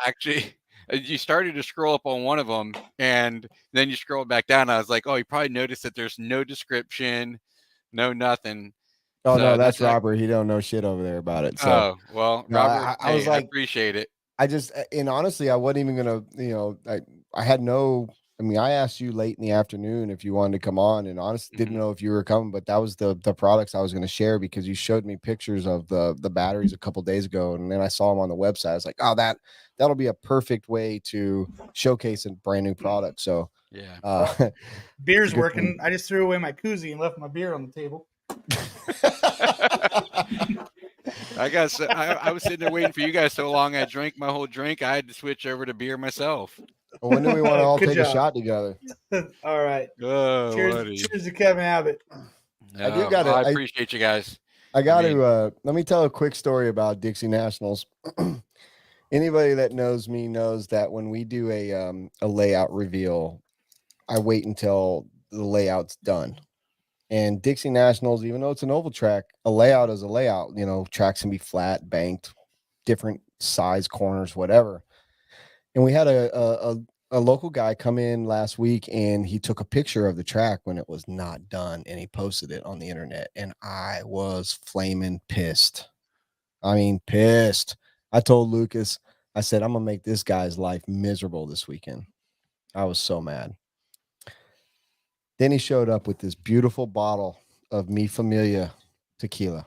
Actually, you started to scroll up on one of them, and then you scroll back down. I was like, oh, you probably noticed that there's no description, no nothing. Oh, So no, that's Robert. He don't know shit over there about it. So, oh, well, no, Robert, I was I like, appreciate it. and honestly, I wasn't even gonna, I had no. I mean, I asked you late in the afternoon if you wanted to come on, and honestly didn't know if you were coming, but that was the products I was going to share, because you showed me pictures of the batteries a couple days ago, and then I saw them on the website. I was like, oh, that'll be a perfect way to showcase a brand new product. So yeah, beer's working. I just threw away my koozie and left my beer on the table. I was sitting there waiting for you guys so long. I drank my whole drink. I had to switch over to beer myself. Well, when do we want to all Good take a job. shot together? All right. Oh, Cheers to Kevin Abbott. No, gotta- I appreciate you guys. I got mean- to let me tell a quick story about Dixie Nationals. Anybody that knows me knows that when we do a layout reveal, I wait until the layout's done. And Dixie Nationals, even though it's an oval track, a layout is a layout. You know, tracks can be flat, banked, different size corners, whatever. And we had a local guy come in last week, and he took a picture of the track when it was not done, and he posted it on the internet. And I was flaming pissed. I mean, pissed. I told Lucas, I said, I'm gonna make this guy's life miserable this weekend. I was so mad. Then he showed up with this beautiful bottle of Mi Familia tequila.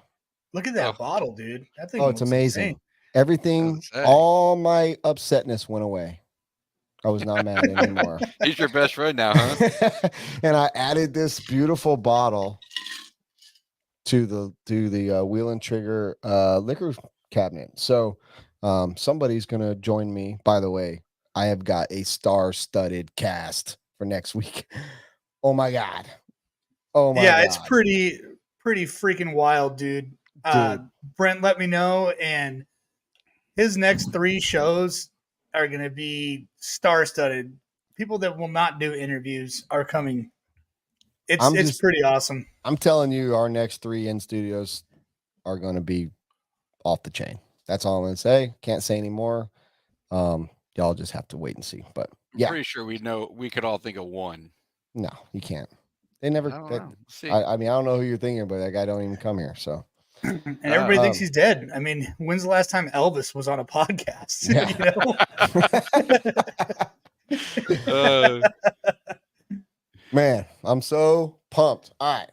Look at that Oh. bottle, dude. That thing Oh, it's looks amazing. insane. Everything, say. all my upsetness went away. I was not mad anymore. He's your best friend now, huh? And I added this beautiful bottle to the Wheel and Trigger liquor cabinet. So somebody's gonna join me. By the way, I have got a star-studded cast for next week. Oh my god. Oh my Yeah, god. it's pretty freaking wild, dude. Brent let me know, and his next 3 shows are going to be star-studded. People that will not do interviews are coming. It's pretty awesome. I'm telling you, our next 3 in studios are going to be off the chain. That's all I'm going to say. Can't say anymore. Y'all just have to wait and see. But yeah, Pretty sure we could all think of one. no, you can't. They never. I don't know. We'll see. I mean, I don't know who you're thinking, but that guy don't even come here. So, And everybody thinks he's dead. I mean, when's the last time Elvis was on a podcast? Yeah. You know? Man, I'm so pumped. All right.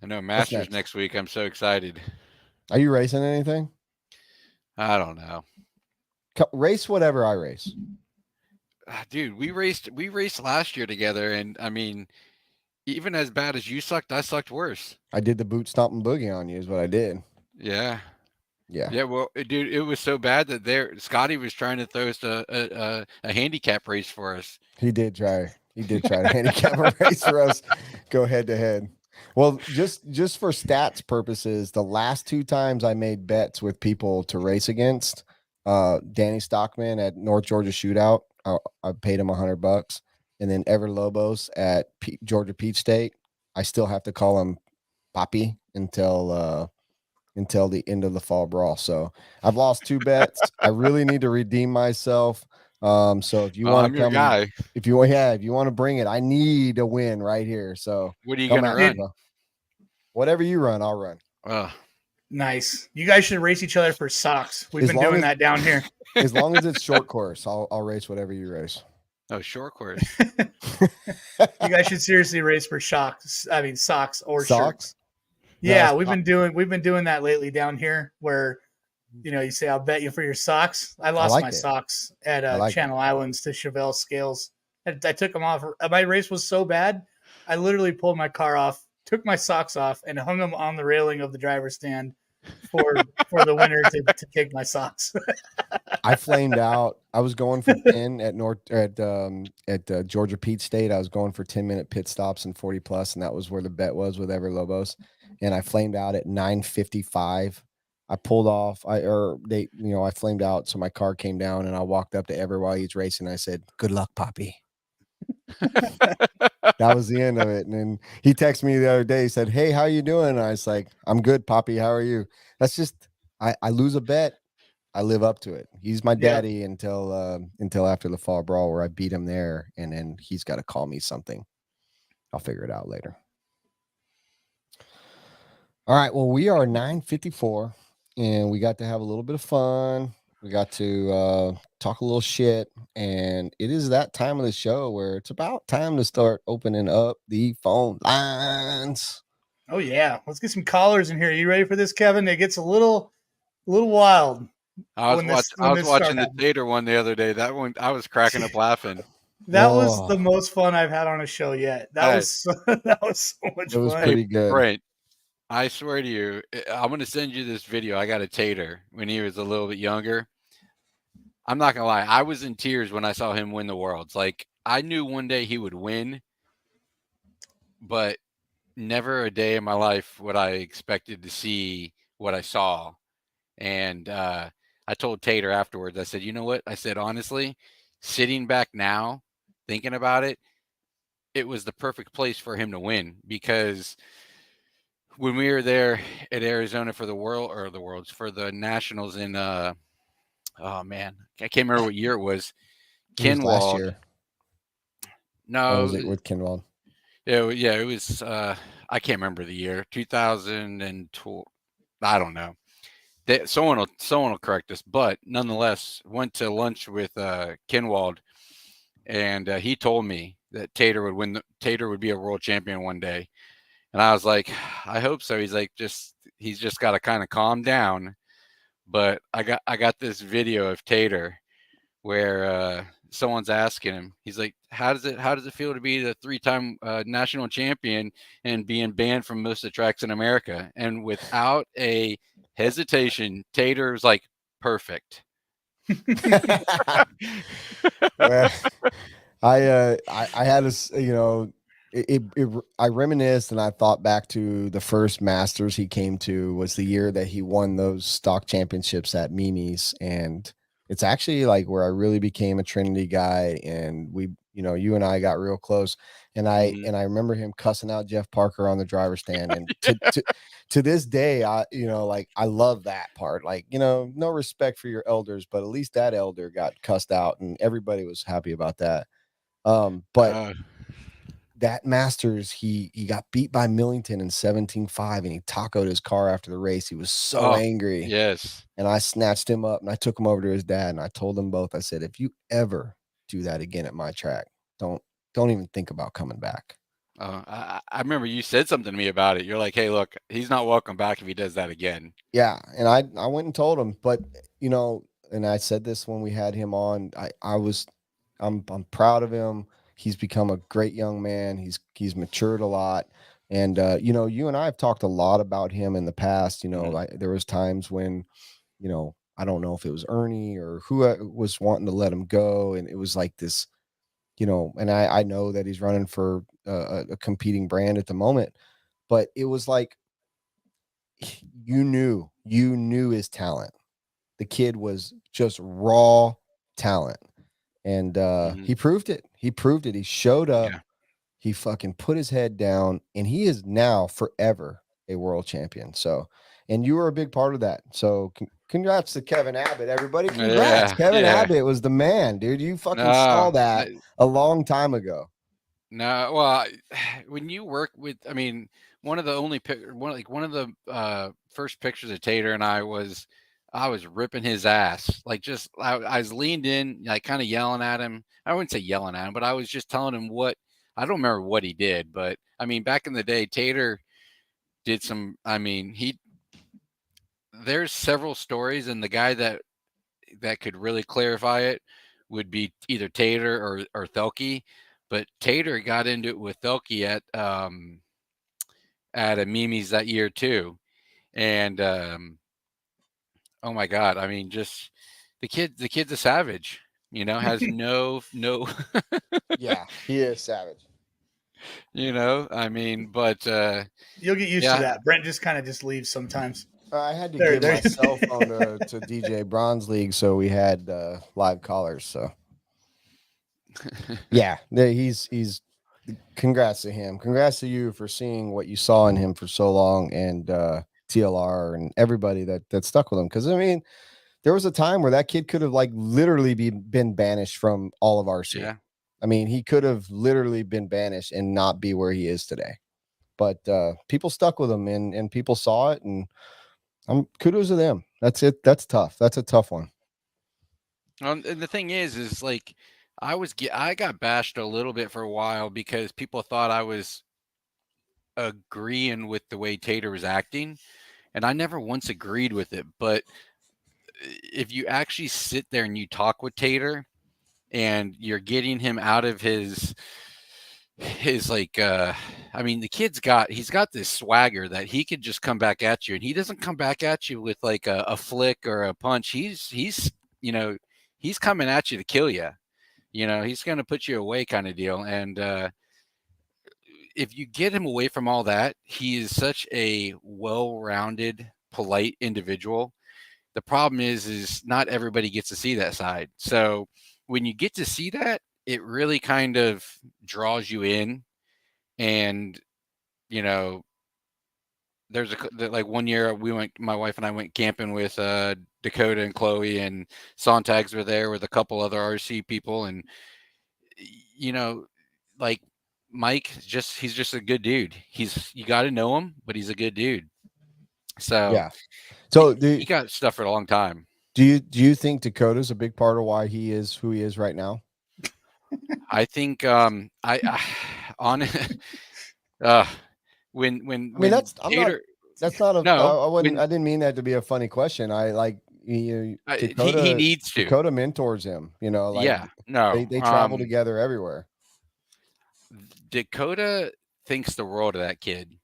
I know Masters next? next week. I'm so excited. Are you racing anything? I don't know. Race whatever I race. Dude, we raced last year together, and I mean, even as bad as you sucked, I sucked worse. I did the boot stomping boogie on you is what I did. Yeah. Yeah. Yeah, well, dude, it was so bad that Scotty was trying to throw us a handicap race for us. He did try to handicap a race for us, go head to head. Well, just for stats purposes, the last 2 times I made bets with people to race against, Danny Stockman at North Georgia Shootout, I paid him $100, and then Ever Lobos at Georgia Peach State, I still have to call him Poppy until the end of the fall brawl. So I've lost 2 bets. I really need to redeem myself. So if you want to come, guy. if you want to bring it, I need a win right here. So What are you gonna run? Whatever you run, I'll run. Nice. You guys should race each other for socks. We've As been long doing as- that down here. As long as it's short course, I'll race whatever you race. Oh, short course. You guys should seriously race for socks. I mean, socks or shirts. Socks? Yeah, No, we've been doing that lately down here, where you say I'll bet you for your socks. I lost like my it. socks at like Channel Islands to Chevelle Scales. I took them off. My race was so bad, I literally pulled my car off, took my socks off, and hung them on the railing of the driver's stand for the winner to take my socks. I flamed out. I was going for 10 at Georgia Peach State. I was going for 10-minute pit stops and 40 plus, and that was where the bet was with Ever Lobos. And I flamed out at 9:55. I pulled off. I flamed out, so my car came down, and I walked up to Ever while he's racing. I said, "Good luck, Poppy." That was the end of it. And then he texted me the other day. He said, "Hey, how you doing?" And I was like, "I'm good, Poppy. How are you?" That's just I lose a bet, I live up to it. He's my daddy until after the fall brawl where I beat him there, and then he's got to call me something. I'll figure it out later. All right. Well, we are 9:54, and we got to have a little bit of fun. We got to talk a little shit, and it is that time of the show where it's about time to start opening up the phone lines. Oh yeah, let's get some callers in here. You ready for this, Kevin? It gets a little wild. I was watching the Tater one the other day. That one, I was cracking up laughing. That was the most fun I've had on a show yet. That was so much fun. It was pretty good. Right. I swear to you, I'm going to send you this video. I got a Tater when he was a little bit younger. I'm not going to lie. I was in tears when I saw him win the Worlds. Like, I knew one day he would win, but never a day in my life would I expected to see what I saw. And I told Tater afterwards, I said, you know what? I said, honestly, sitting back now, thinking about it, it was the perfect place for him to win, because when we were there at Arizona for the nationals in oh man, I can't remember what year it was. It was last Kinwald. year. Or No, was it with Kinwald? yeah, it was. I can't remember the year. 2012. I don't know. Someone will correct us, but nonetheless, went to lunch with Kinwald, and he told me that Tater would win. Tater would be a world champion one day, and I was like, I hope so. He's like, he's just got to kind of calm down. But I got this video of Tater where someone's asking him. He's like, how does it feel to be the 3-time national champion and being banned from most of the tracks in America? And without a hesitation, Tater's like, perfect. Well, I had I reminisced and I thought back to the first Masters he came to was the year that he won those stock championships at Mimi's, and it's actually like where I really became a Trinity guy, and you and I got real close, and I remember him cussing out Jeff Parker on the driver's stand, and to this day, I love that part, like, no respect for your elders, but at least that elder got cussed out and everybody was happy about that. But that Masters, he got beat by Millington in 17.5 and he tacoed his car after the race. He was so angry. Yes. And I snatched him up and I took him over to his dad and I told them both, I said, if you ever do that again at my track, don't even think about coming back. I remember you said something to me about it. You're like, hey, look, he's not welcome back if he does that again. Yeah. And I went and told him, but and I said this when we had him on, I'm proud of him. He's become a great young man. He's matured a lot. And, you and I have talked a lot about him in the past. There was times when, I don't know if it was Ernie or who was wanting to let him go. And it was like this, and I know that he's running for a competing brand at the moment, but it was like, you knew his talent. The kid was just raw talent. And he proved it. He showed up. Yeah. He fucking put his head down, and he is now forever a world champion. So, and you were a big part of that. So congrats to Kevin Abbott, everybody. Congrats. Kevin Abbott was the man, dude. You fucking saw that a long time ago. No, well, when you work with, one of the first pictures of Tater and I was ripping his ass. Like, just, I was leaned in, like, kind of yelling at him. I wouldn't say yelling at him, but I was just telling him I don't remember what he did, but back in the day, Tater did some, there's several stories, and the guy that could really clarify it would be either Tater or Thelke. But Tater got into it with Thelke at a Mimi's that year too. And oh my God, just the kid's a savage, has no Yeah, he is savage. But you'll get used to that. Brent just leaves sometimes. I had to give my cell phone to DJ Bronze League, so we had live callers. So yeah, he's congrats to him. Congrats to you for seeing what you saw in him for so long, and TLR and everybody that stuck with him. Because there was a time where that kid could have literally been banished from all of RC. Yeah. He could have literally been banished and not be where he is today. But people stuck with him, and people saw it, and kudos to them. That's it. That's tough. That's a tough one. And the thing is like, I got bashed a little bit for a while because people thought I was agreeing with the way Tater was acting, and I never once agreed with it. But if you actually sit there and you talk with Tater, and you're getting him out of his like, the kid's he's got this swagger that he could just come back at you, and he doesn't come back at you with like a flick or a punch. He's coming at you to kill you. He's going to put you away kind of deal. And if you get him away from all that, he is such a well-rounded, polite individual. The problem is not everybody gets to see that side. So when you get to see that, it really kind of draws you in. And, you know, like one year my wife and I went camping with Dakota and Chloe, and Sontags were there with a couple other RC people. And, you know, like Mike, he's just a good dude. You got to know him, but he's a good dude. So Yeah. So he got stuff for a long time. Do you think Dakota's a big part of why he is who he is right now? I think when that's Tater, that's not a no, I didn't mean that to be a funny question. I like he Dakota. needs to. Dakota mentors him. You know, like Yeah, no, they travel together everywhere. Dakota thinks the world of that kid,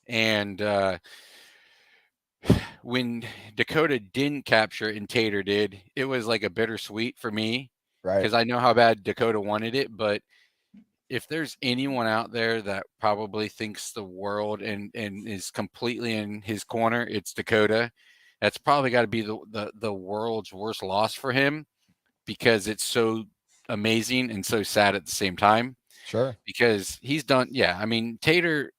and when Dakota didn't capture and Tater did, it was like a bittersweet for me, right? Because I know how bad Dakota wanted it. But if there's anyone out there that probably thinks the world and is completely in his corner, it's Dakota. That's probably got to be the world's worst loss for him, because it's so amazing and so sad at the same time. Sure. Because he's done. Yeah, I mean, Tater's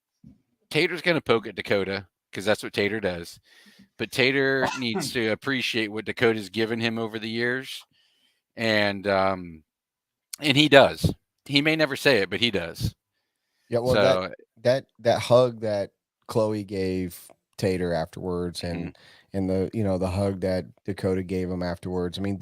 going to poke at Dakota because that's what Tater does. But Tater needs to appreciate what Dakota's given him over the years, and he does. He may never say it, but he does. Yeah, well, so, that hug that Chloe gave Tater afterwards, and the hug that Dakota gave him afterwards. I mean,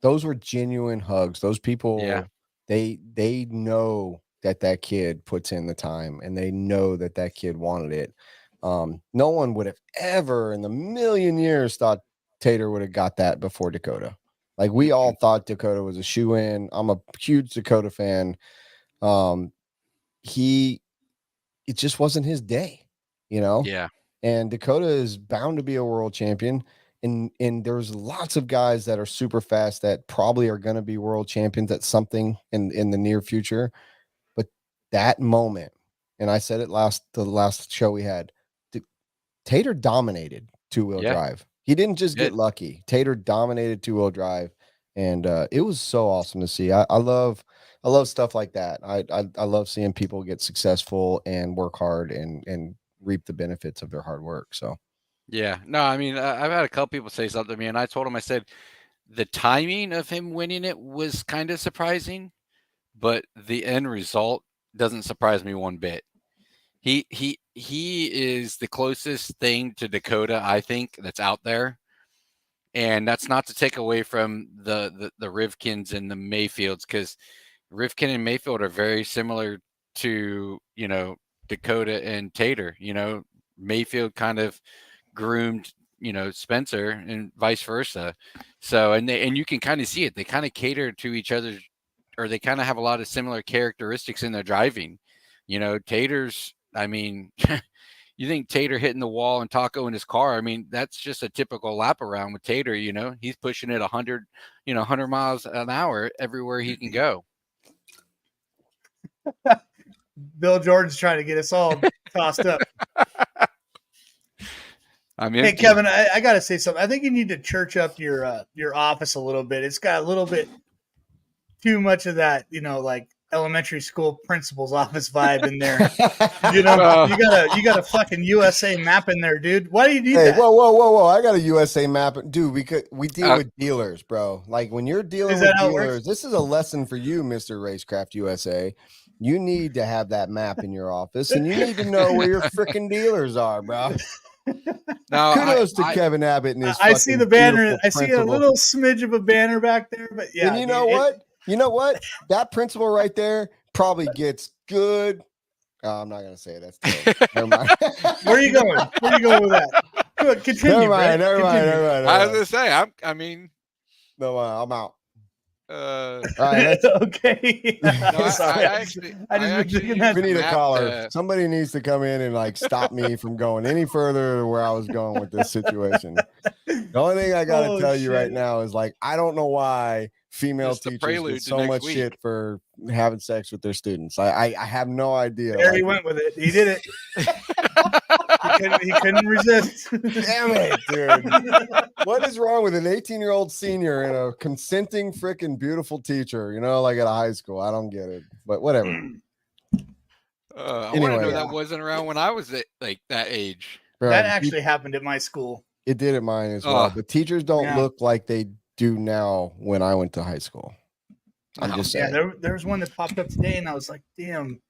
those were genuine hugs. Those people, yeah, they know that kid puts in the time, and they know that kid wanted it. No one would have ever in the million years thought Tater would have got that before Dakota. Like, we all thought Dakota was a shoe-in. I'm a huge Dakota fan. It just wasn't his day, you know? Yeah. And Dakota is bound to be a world champion. And there's lots of guys that are super fast that probably are going to be world champions at something in the near future. But that moment, and I said it the last show we had, Tater dominated two-wheel drive. He didn't just get lucky. Tater dominated two-wheel drive. And it was so awesome to see. I love stuff like that. I love seeing people get successful and work hard and reap the benefits of their hard work. So, yeah, no, I mean, I've had a couple people say something to me, and I told him, I said, the timing of him winning it was kind of surprising, but the end result doesn't surprise me one bit. He is the closest thing to Dakota, I think, that's out there. And that's not to take away from the Rivkins and the Mayfields, because Rivkin and Mayfield are very similar to, Dakota and Tater. Mayfield kind of groomed, Spencer, and vice versa. So, and you can kind of see it. They kind of cater to each other, or they kind of have a lot of similar characteristics in their driving. Tater's, I mean, you think Tater hitting the wall and Taco in his car, I mean, that's just a typical lap around with Tater. He's pushing it 100 miles an hour everywhere he can go. Bill Jordan's trying to get us all tossed up. Hey, Kevin, I got to say something. I think you need to church up your office a little bit. It's got a little bit too much of that, like elementary school principal's office vibe in there. You got a fucking USA map in there, dude. Why do you need that? Whoa! I got a USA map, dude. We deal with dealers, bro. Like, when you're dealing with dealers, this is a lesson for you, Mr. Racecraft USA. You need to have that map in your office, and you need to know where your freaking dealers are, bro. Now, kudos to Kevin Abbott and his. I see the banner. I see a little smidge of a banner back there, but yeah. And you know what? You know what? That principal right there probably gets good. Oh, I'm not gonna say it. That's terrible. Never mind. Where are you going? Where are you going with that? Good. Continue. Never mind. I was gonna say, I'm out. All right, okay. We need a caller. Somebody needs to come in and stop me from going any further where I was going with this situation. The only thing I gotta tell you right now is I don't know why female Just the teachers prelude get to so next much week. shit for having sex with their students. I have no idea. There he Like, went with it. He did it. He couldn't resist. damn it, dude. What is wrong with an 18-year-old senior and a consenting freaking beautiful teacher, like at a high school? I don't get it, but whatever. I want to know Anyway. that wasn't around when I was like that age. Bro, That actually happened at my school. it did at mine as well. Oh. But teachers don't Yeah. look like they do now when I went to high school. I'm No. just Yeah, saying. there was one that popped up today, and I was like, "Damn,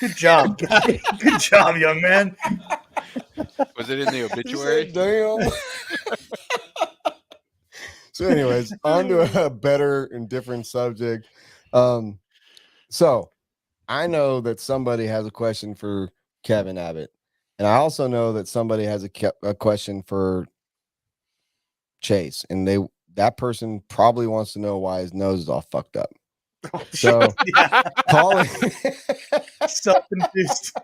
good job, guy. Good job, young man." Was it in the He obituary? said, damn. So, anyways, on to a better and different subject. So I know that somebody has a question for Kevin Abbott, and I also know that somebody has a question for Chase, and that person probably wants to know why his nose is all fucked up. So Yeah, call in. self-induced,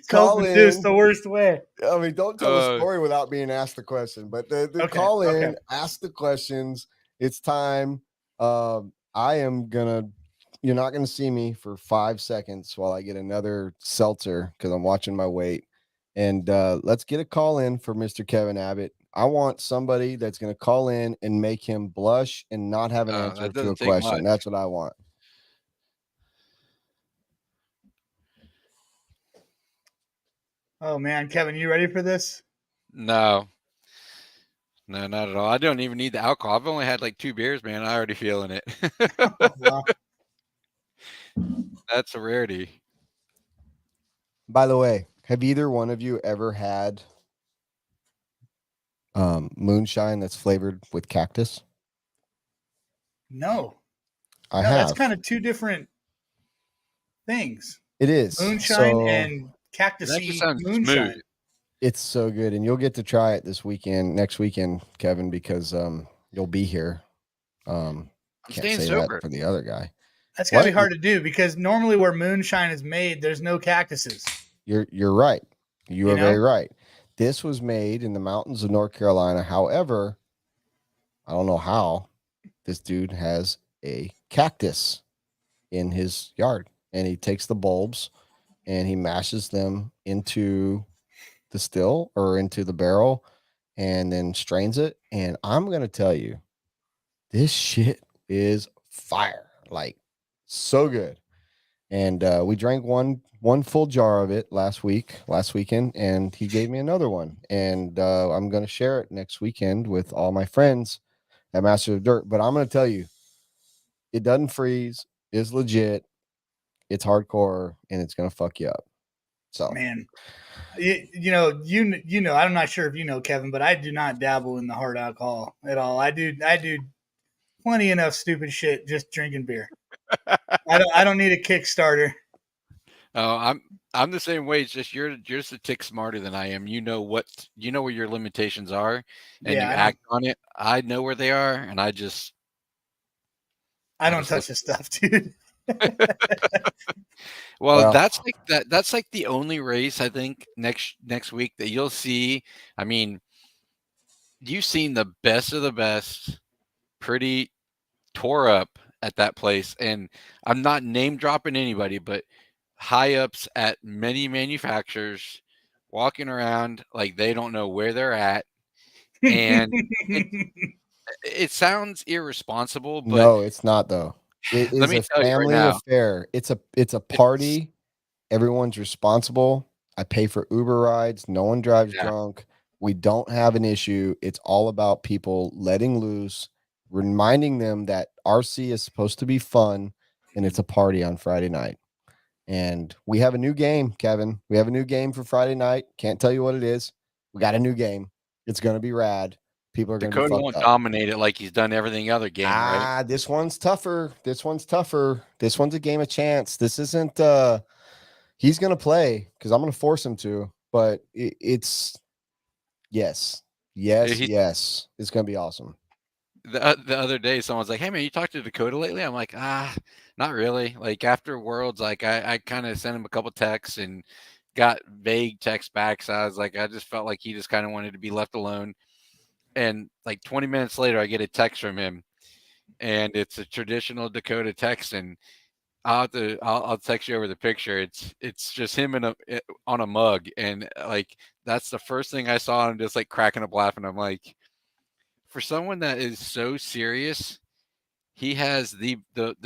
Call self-induced in. the worst way. I mean, don't tell the story without being asked the question. But the Okay, call in, okay. ask the questions. It's time. You're not gonna see me for 5 seconds while I get another seltzer because I'm watching my weight. And let's get a call in for Mr. Kevin Abbott. I want somebody that's gonna call in and make him blush and not have an answer that to a doesn't take question. much. That's what I want. Oh man, Kevin, you ready for this? No, not at all. I don't even need the alcohol. I've only had like 2 beers, man. I'm already feeling it. Oh, wow. That's a rarity. By the way, have either one of you ever had moonshine that's flavored with cactus? No, I no, have. that's kind of two different things. It is Moonshine so, and cactus That actually sounds moonshine. smooth. it's so good, and you'll get to try it next weekend, Kevin, because you'll be here. I'm Can't staying say sober. that for the other guy. That's gotta be What? hard to do because normally where moonshine is made, there's no cactuses. You're right. You You are very know? right. This was made in the mountains of North Carolina. However, I don't know how this dude has a cactus in his yard, and he takes the bulbs and he mashes them into the still or into the barrel and then strains it. And I'm going to tell you, this shit is fire. Like, so good. And we drank one full jar of it last weekend, and he gave me another one. And I'm going to share it next weekend with all my friends at Master of Dirt. But I'm going to tell you, it doesn't freeze. It's legit. It's hardcore, and it's going to fuck you up. So, Man, you know, I'm not sure if you know, Kevin, but I do not dabble in the hard alcohol at all. I do plenty enough stupid shit just drinking beer. I don't need a Kickstarter. Oh, I'm the same way. It's just you're just a tick smarter than I am. You know where your limitations are, and Yeah, you I act on it. I know where they are, and I don't just touch this stuff, dude. well, Well. that's like that. That's like the only race I think next week that you'll see. I mean, you've seen the best of the best, pretty tore up at that place, and I'm not name dropping anybody, but high ups at many manufacturers walking around like they don't know where they're at, and it sounds irresponsible, but No, it's not though. It let is me a tell you right family now, affair. It's a party. Everyone's responsible. I pay for Uber rides. No one drives Yeah. drunk. We don't have an issue. It's all about people letting loose, reminding them that RC is supposed to be fun, and it's a party on Friday night. And we have a new game, Kevin. We have a new game for Friday night. Can't tell you what it is. We got a new game. It's going to be rad. People are going to be Dakota fucked won't up. dominate it like he's done everything other game, right? This one's tougher. This one's a game of chance. This isn't he's gonna play because I'm gonna force him to, but it's yes. It's gonna be awesome. The other day, someone's like, "Hey man, you talked to Dakota lately?" I'm like, not really. Like after Worlds, like I kind of sent him a couple texts and got vague texts back. So I was like, I just felt like he just kind of wanted to be left alone. And like 20 minutes later, I get a text from him. and it's a traditional Dakota Texan. I'll text you over the picture. It's just him on a mug, and like that's the first thing I saw. And I'm just like cracking up laughing. I'm like, for someone that is so serious, he has the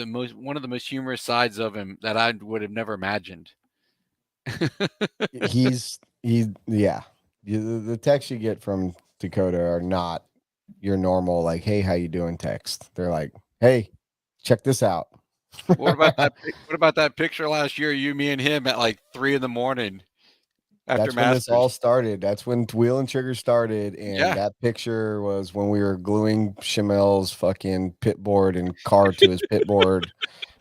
most one of the most humorous sides of him that I would have never imagined. Yeah. The texts you get from Dakota are not your normal like, "Hey, how you doing?" text. They're like, "Hey, check this out." What about that? What about that picture last year? You, me, and him at like 3 a.m. after That's when this all Masters. started. That's when Wheel and Trigger started, and Yeah. that picture was when we were gluing Chamel's fucking pit board and car to his pit board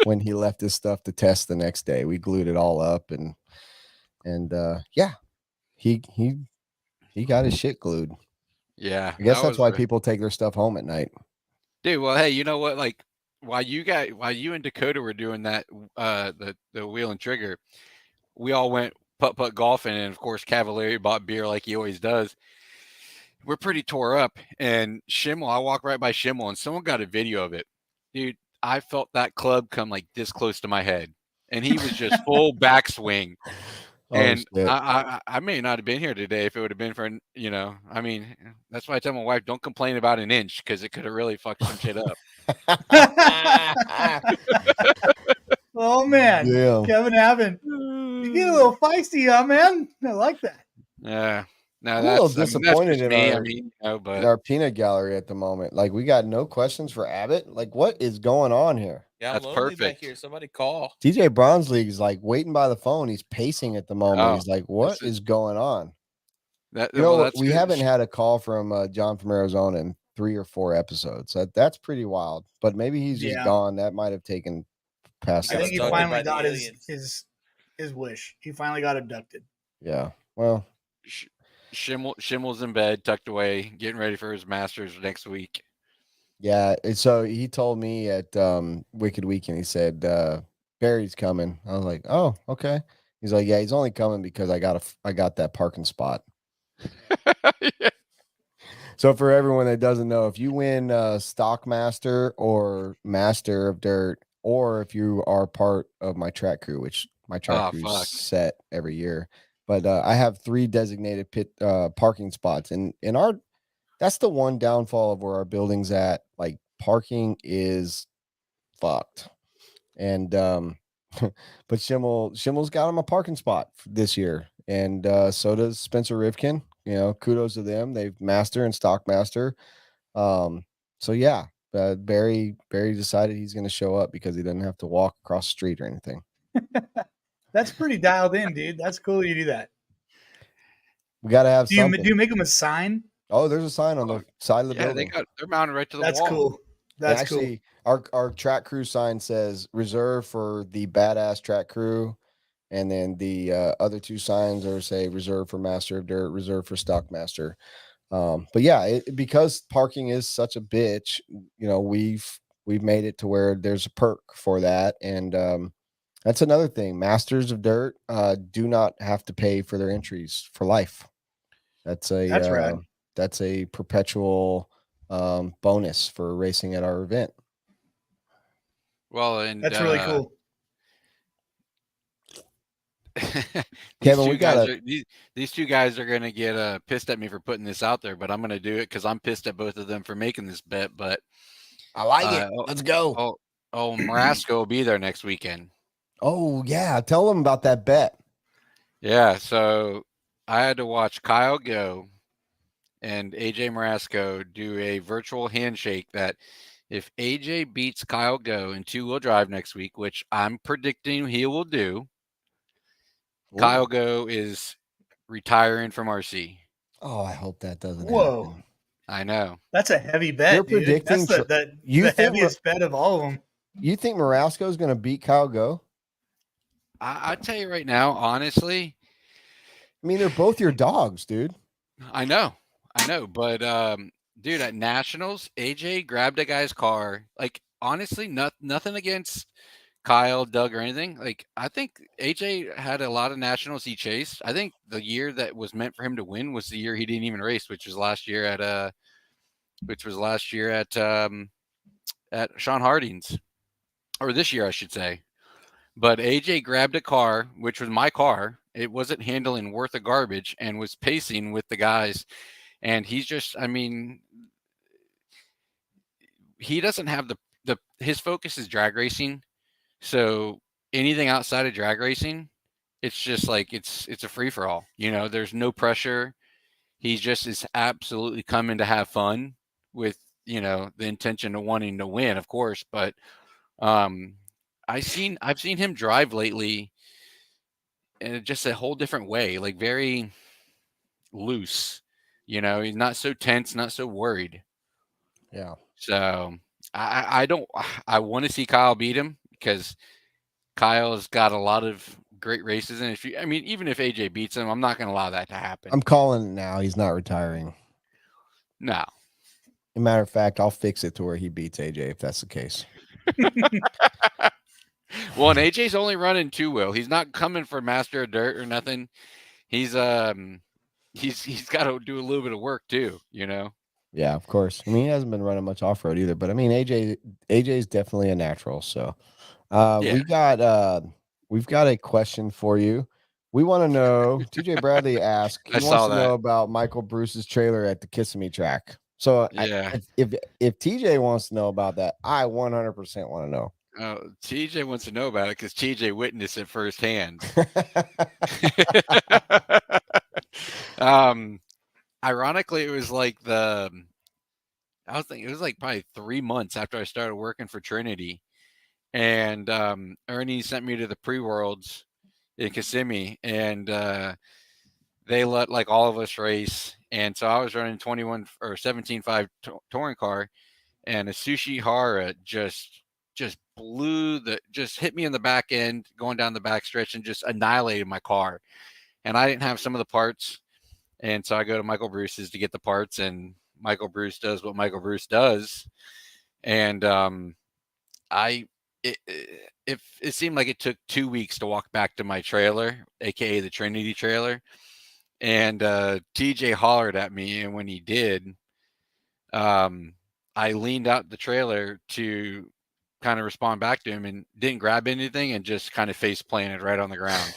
when he left his stuff to test the next day. We glued it all up, and yeah, he got his shit glued. Yeah, I guess that that's was why people take their stuff home at night. dude. Well, hey, you know what? Like, while you and Dakota were doing that, the Wheel and Trigger, we all went putt golfing, and of course, Cavalieri bought beer like he always does. We're pretty tore up, and Schimmel, I walked right by Schimmel, and someone got a video of it, dude. I felt that club come like this close to my head, and he was just full backswing. Oh And shit! I may not have been here today if it would have been for, I mean, that's why I tell my wife, don't complain about an inch, because it could have really fucked some shit up. Oh man, Damn. Kevin Abbott, you get a little feisty, huh, man? I like that. Yeah. No, I'm a little that's disappointed just in me. I our mean, in but our peanut gallery at the moment. Like, we got no questions for Abbott. Like, what is going on here? Yeah, I'm that's lonely back perfect. here. Somebody call. TJ Bronzeleague is like waiting by the phone. He's pacing at the moment. Oh, He's like, "What this is going on?" well, that's We good. haven't had a call from John from Arizona in 3 or 4 episodes. That's pretty wild. But maybe he's just Yeah. gone. That might have taken past He I got that think he abducted time. finally by the got aliens. his wish. He finally got abducted. Yeah. Well, Schimmel's in bed, tucked away, getting ready for his Masters next week. yeah. And so he told me at Wicked Weekend, he said Barry's coming. I was like, "Oh, okay." He's like, "Yeah, he's only coming because I got that parking spot." Yeah. So for everyone that doesn't know, if you win Stock Master or Master of Dirt, or if you are part of my track crew, which my track Oh, crew's fuck. set every year, but I have 3 designated pit parking spots, and in our that's the one downfall of where our building's at. Like, parking is fucked, and but Schimmel's got him a parking spot this year, and so does Spencer Rivkin. Kudos to them. They've master and stock master. So yeah, Barry decided he's going to show up because he doesn't have to walk across the street or anything. That's pretty dialed in, dude. That's cool you do that. We got to have Do you something. make him a sign? Oh, there's a sign on the side of the Yeah, building. they're mounted right to the That's wall. cool. And That's cool. actually, our track crew sign says reserved for the badass track crew. And then the other 2 signs are say reserved for master of dirt, reserved for stock master. But yeah, because parking is such a bitch, we've made it to where there's a perk for that. And that's another thing. Masters of dirt do not have to pay for their entries for life. That's rad. That's a perpetual bonus for racing at our event. Well, and That's really cool. Kevin, we these 2 guys are going to get pissed at me for putting this out there, but I'm going to do it because I'm pissed at both of them for making this bet. But I like it. Let's go. Marasco will be there next weekend. Oh yeah, tell them about that bet. Yeah, so I had to watch Kyle go and AJ Marasco do a virtual handshake that if AJ beats Kyle Go in 2-wheel drive next week, which I'm predicting he will do, Kyle Go is retiring from RC. Oh, I hope that doesn't Whoa. happen. I know. That's a heavy bet. You're dude. predicting That's the heaviest bet of all of them. You think Marasco is going to beat Kyle Go? I tell you right now, honestly. I mean, they're both your dogs, dude. I know. But, dude, at Nationals, AJ grabbed a guy's car. Like, honestly, nothing against Kyle, Doug, or anything. Like, I think AJ had a lot of Nationals he chased. I think the year that was meant for him to win was the year he didn't even race, which was last year at at Sean Harding's, or this year, I should say. But AJ grabbed a car, which was my car. It wasn't handling worth of garbage and was pacing with the guys. And he's just, I mean, he doesn't have his focus is drag racing. So anything outside of drag racing, it's just like it's a free for all. There's no pressure. He just is absolutely coming to have fun with the intention of wanting to win, of course. But I've seen him drive lately in just a whole different way, like very loose. He's not so tense, not so worried. Yeah. So I want to see Kyle beat him because Kyle's got a lot of great races. And even if AJ beats him, I'm not going to allow that to happen. I'm calling it now. He's not retiring. No. As a matter of fact, I'll fix it to where he beats AJ if that's the case. Well, and AJ's only running 2-wheel. He's not coming for Master of Dirt or nothing. He's got to do a little bit of work too, Yeah, of course. I mean, he hasn't been running much off road either, but I mean, AJ's definitely a natural. So, we've got a question for you. We want to know. TJ Bradley asked. He wants to know about Michael Bruce's trailer at the Kissimmee track. So, yeah, if TJ wants to know about that, I 100% want to know. TJ wants to know about it because TJ witnessed it firsthand. Ironically, it was like it was like probably 3 months after I started working for Trinity, and Ernie sent me to the pre-worlds in Kissimmee, and they let like all of us race, and so I was running 21 or 17.5 touring car, and a Sushi Hara just hit me in the back end going down the back stretch and just annihilated my car. And I didn't have some of the parts. And so I go to Michael Bruce's to get the parts, and Michael Bruce does what Michael Bruce does. And it seemed like it took 2 weeks to walk back to my trailer, aka the Trinity trailer. And TJ hollered at me, and when he did, I leaned out the trailer to kind of respond back to him, and didn't grab anything, and just kind of face planted right on the ground.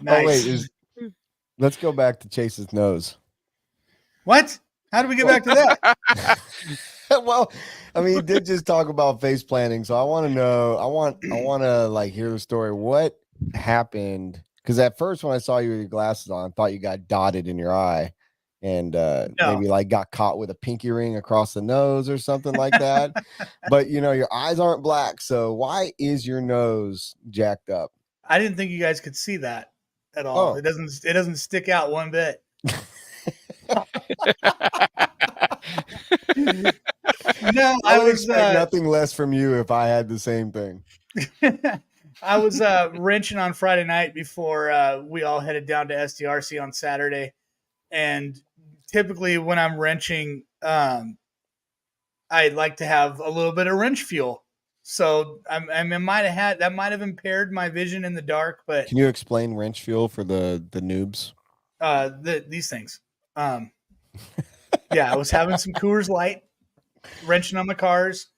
Nice. Oh wait, let's go back to Chase's nose. What? How do we get back to that? Well, I mean, he did just talk about face planting, so I want to know. I want to like hear the story. What happened? Because at first, when I saw you with your glasses on, I thought you got dotted in your eye, and maybe like got caught with a pinky ring across the nose or something like that. But your eyes aren't black, so why is your nose jacked up? I didn't think you guys could see that at all. Oh. It doesn't stick out one bit. No, I would expect nothing less from you if I had the same thing. I was wrenching on Friday night before we all headed down to SDRC on Saturday, and typically when I'm wrenching, I like to have a little bit of wrench fuel. So I might have impaired my vision in the dark. But can you explain wrench fuel for the noobs? These things. Yeah, I was having some Coors Light, wrenching on my cars,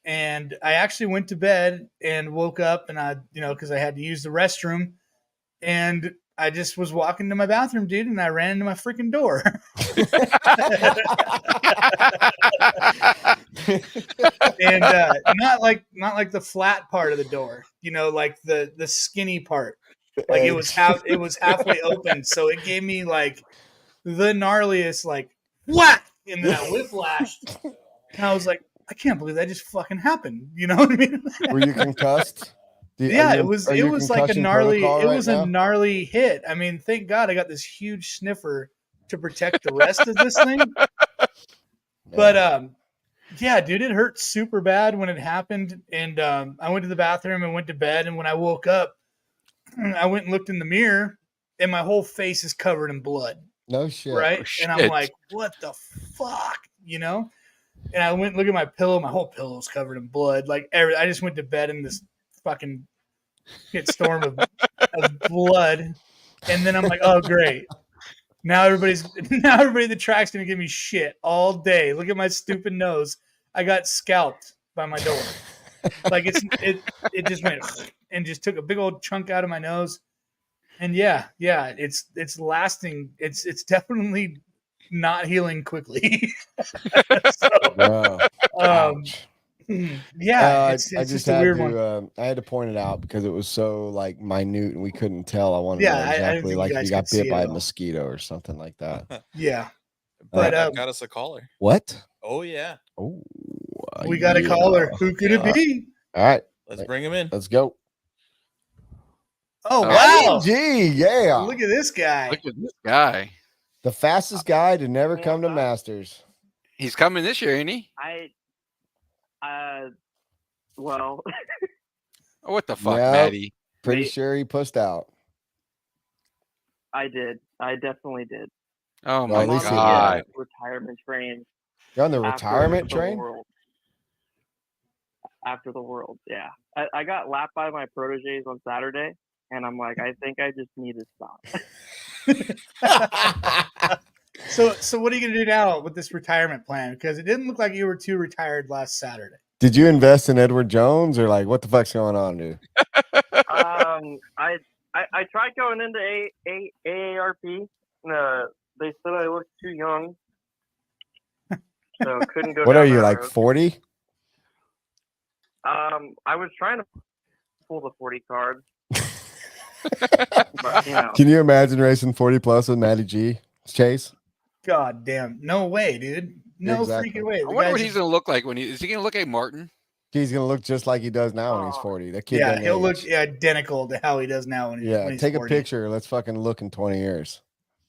and I actually went to bed and woke up, and because I had to use the restroom, and I just was walking to my bathroom, dude, and I ran into my freaking door. And not like the flat part of the door, like the skinny part. Like it was halfway open, so it gave me like the gnarliest like whack, and then I whiplashed, and I was like, I can't believe that just fucking happened. You know what I mean? Were you concussed? Yeah, it was like a gnarly hit. I mean, thank God I got this huge sniffer to protect the rest of this thing. But yeah, dude, it hurt super bad when it happened. And I went to the bathroom and went to bed. And when I woke up, I went and looked in the mirror, and my whole face is covered in blood. No shit. Right? Oh, and I'm like, what the fuck? And I went and looked at my pillow. My whole pillow was covered in blood. Like I just went to bed in this fucking storm of blood. And then I'm like, oh great. Now everybody at the track's gonna give me shit all day. Look at my stupid nose. I got scalped by my door. Like it just went and just took a big old chunk out of my nose. And yeah, it's lasting. It's definitely not healing quickly. So, Bro, ouch. yeah, I it's just just a had weird to. one. I had to point it out because it was so like minute and we couldn't tell. I wanted Yeah, to know I didn't exactly think like you if you guys got could see bit it by at a all. mosquito or something like that. Yeah, Brent but got us a caller. What? Oh yeah, Oh, we got a caller. Who could it be? All right, let's bring him in. let's go. Oh Matty wow! G, yeah. Look at this guy. Look at this guy. The fastest guy to never Yeah, come to guys. Masters. He's coming this year, ain't he? Well, Oh, what the fuck, Nope. Matty? Pretty Mate. sure he pushed out. I did. I definitely did. Oh Well, my at least he god. Retirement train. You're on the after retirement the train? World. After the World, yeah. I got lapped by my proteges on Saturday, and I'm like, I think I just need to stop. So what are you gonna do now with this retirement plan? Because it didn't look like you were too retired last Saturday. Did you invest in Edward Jones or like what the fuck's going on, dude? I tried going into AARP. They said I looked too young, so couldn't go. What down are you that like road. 40? I was trying to pull the 40 card, but you know. Can you imagine racing 40 plus with Matty G? Chase? God damn, no way, dude. No Exactly. freaking way. I The wonder guy's what he's gonna look like when is he gonna look like Martin? He's gonna look just like he does now when he's Oh. 40. That kid yeah, doesn't he'll look age. identical to how he does now when Yeah, he's take 40. a picture. Let's fucking look in 20 years.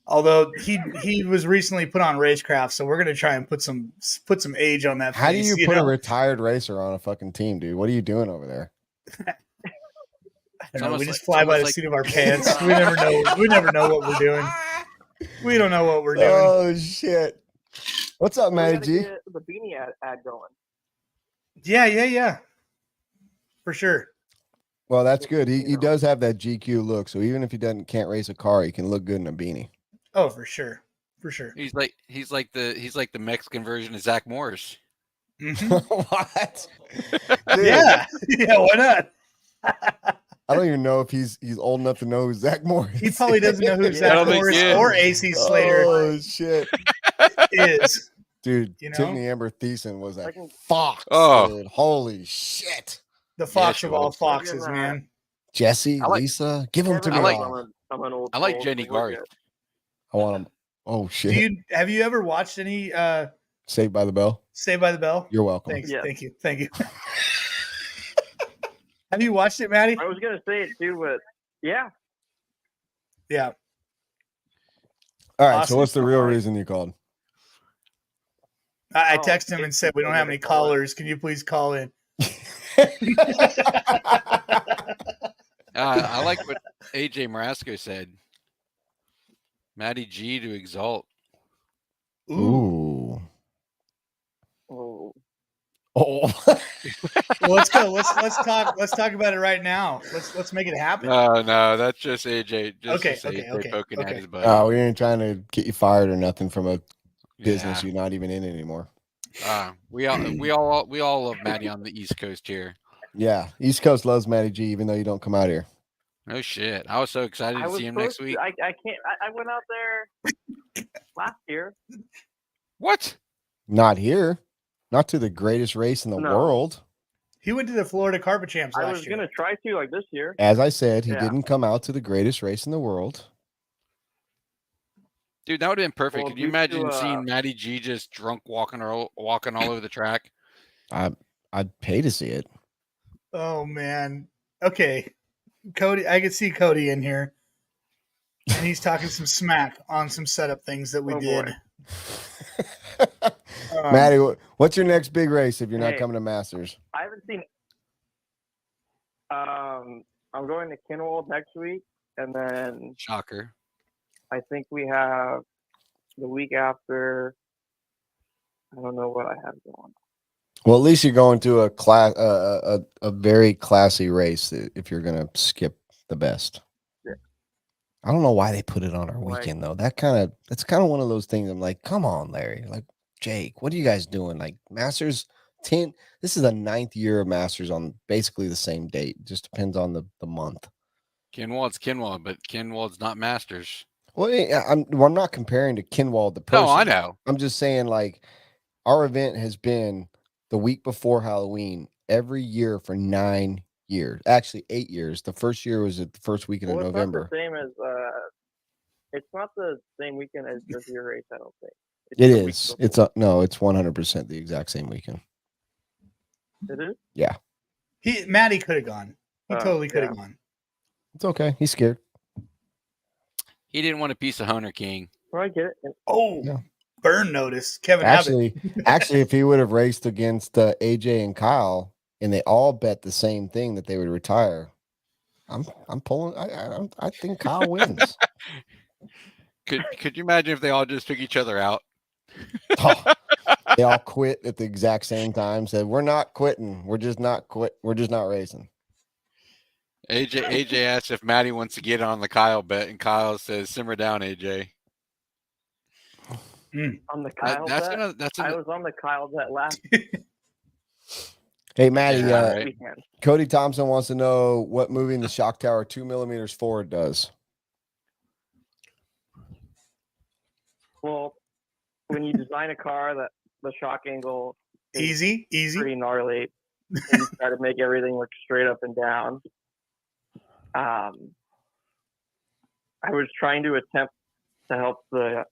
Although he was recently put on Racecraft, so we're gonna try and put some age on that. How do face, you put a know? retired racer on a fucking team, dude? What are you doing over there? I don't know. We It's just fly by the almost seat of our pants. We never know. We never know what we're doing. We don't know what we're doing. Oh shit! What's up, We Matty gotta G? get the beanie ad going. Yeah. For sure. Well, that's good. He does have that GQ look, so even if he can't race a car, he can look good in a beanie. Oh, for sure. For sure. He's like the Mexican version of Zach Morris. Mhm. What? Dude, Yeah. Yeah. Why not? I don't even know if he's old enough to know who Zach Morris. He probably doesn't know who Yeah, I Zach don't think Morris he is. or AC Slater Oh shit, is. dude! You know? Tiffany Amber Thiessen was a I can- fox. Oh. Dude. Holy shit! The fox she of all was. foxes, man. Jesse, I like- Lisa, give them to Kevin me I like- all. I'm an old. I like soul, Jenny so we're Garth. good. I want them. Oh shit! Have you ever watched any Saved by the Bell. Saved by the Bell? You're welcome. Thanks. Yeah. Thank you. Have you watched it, Maddie? I was gonna say it too, but yeah. Yeah. All right. Awesome. So what's the real All right. reason you called? I Oh, texted him and said, "We don't have any callers. Can you please call in?" I like what AJ Marasco said. Matty G to exalt. Ooh. Oh, Oh. Well, let's go. Let's talk. Let's talk about it right now. Let's make it happen. No, that's just AJ. Just Okay, AJ poking at okay. his buddy. Oh, we ain't trying to get you fired or nothing from a business Yeah. you're not even in anymore. We all love Matty on the East Coast here. Yeah, East Coast loves Matty G, even though you don't come out here. No shit. I was so excited I to was see him next supposed week. to- I can't. I went out there last year. What? Not here. Not to the greatest race in the No. world. He went to the Florida Carpet Champs I last was year. gonna try to like this year. As I said, he Yeah. didn't come out to the greatest race in the world. Dude, that would have been perfect. Well, Could you due to, imagine seeing Matty G just drunk walking all over the track? I'd pay to see it. Oh man. Okay, Cody. I could see Cody in here, and he's talking some smack on some setup things that we Oh, did. boy. Matty, what's your next big race if you're not Hey. coming to Masters? I haven't seen. I'm going to Kinwald next week, and then Shocker. I think we have the week after. I don't know what I have going. Well, at least you're going to a very classy race if you're gonna skip the best. Yeah. I don't know why they put it on our Right. weekend though. That's kind of one of those things. I'm like, come on, Larry. Like, Jake, what are you guys doing? Like, Masters This is the 9th year of Masters on basically the same date. It just depends on the month. Kinwald's Kinwald, but Kinwald's not Masters. Well, I'm not comparing to Kinwald the person. No, I know. I'm just saying, like, our event has been the week before Halloween every year for 9 years. Actually, 8 years. The first year was at the first weekend Well, of it's November. not the same as it's not the same weekend as your race. I don't think It the week is. before. It's 100% the exact same weekend. It is. Yeah, Matty could have gone. He Oh, totally could have yeah. gone. it's okay. He's scared. He didn't want a piece of Hunter King. Well, I get it. And Oh, Yeah. burn notice. Kevin Abbott. Actually, if he would have raced against AJ and Kyle, and they all bet the same thing that they would retire, I'm pulling. I think Kyle wins. Could you imagine if they all just took each other out? Oh, they all quit at the exact same time. Said, "We're not quitting. We're just not quit. We're just not racing." AJ asks if Maddie wants to get on the Kyle bet, and Kyle says, "Simmer down, AJ." on the Kyle bet, I was on the Kyle bet last Hey, Maddie. Yeah, right. weekend. Cody Thompson wants to know what moving the shock tower 2 millimeters forward does. Well, when you design a car that the shock angle is Easy. pretty gnarly, and you try to make everything look straight up and down. I was trying to attempt to help the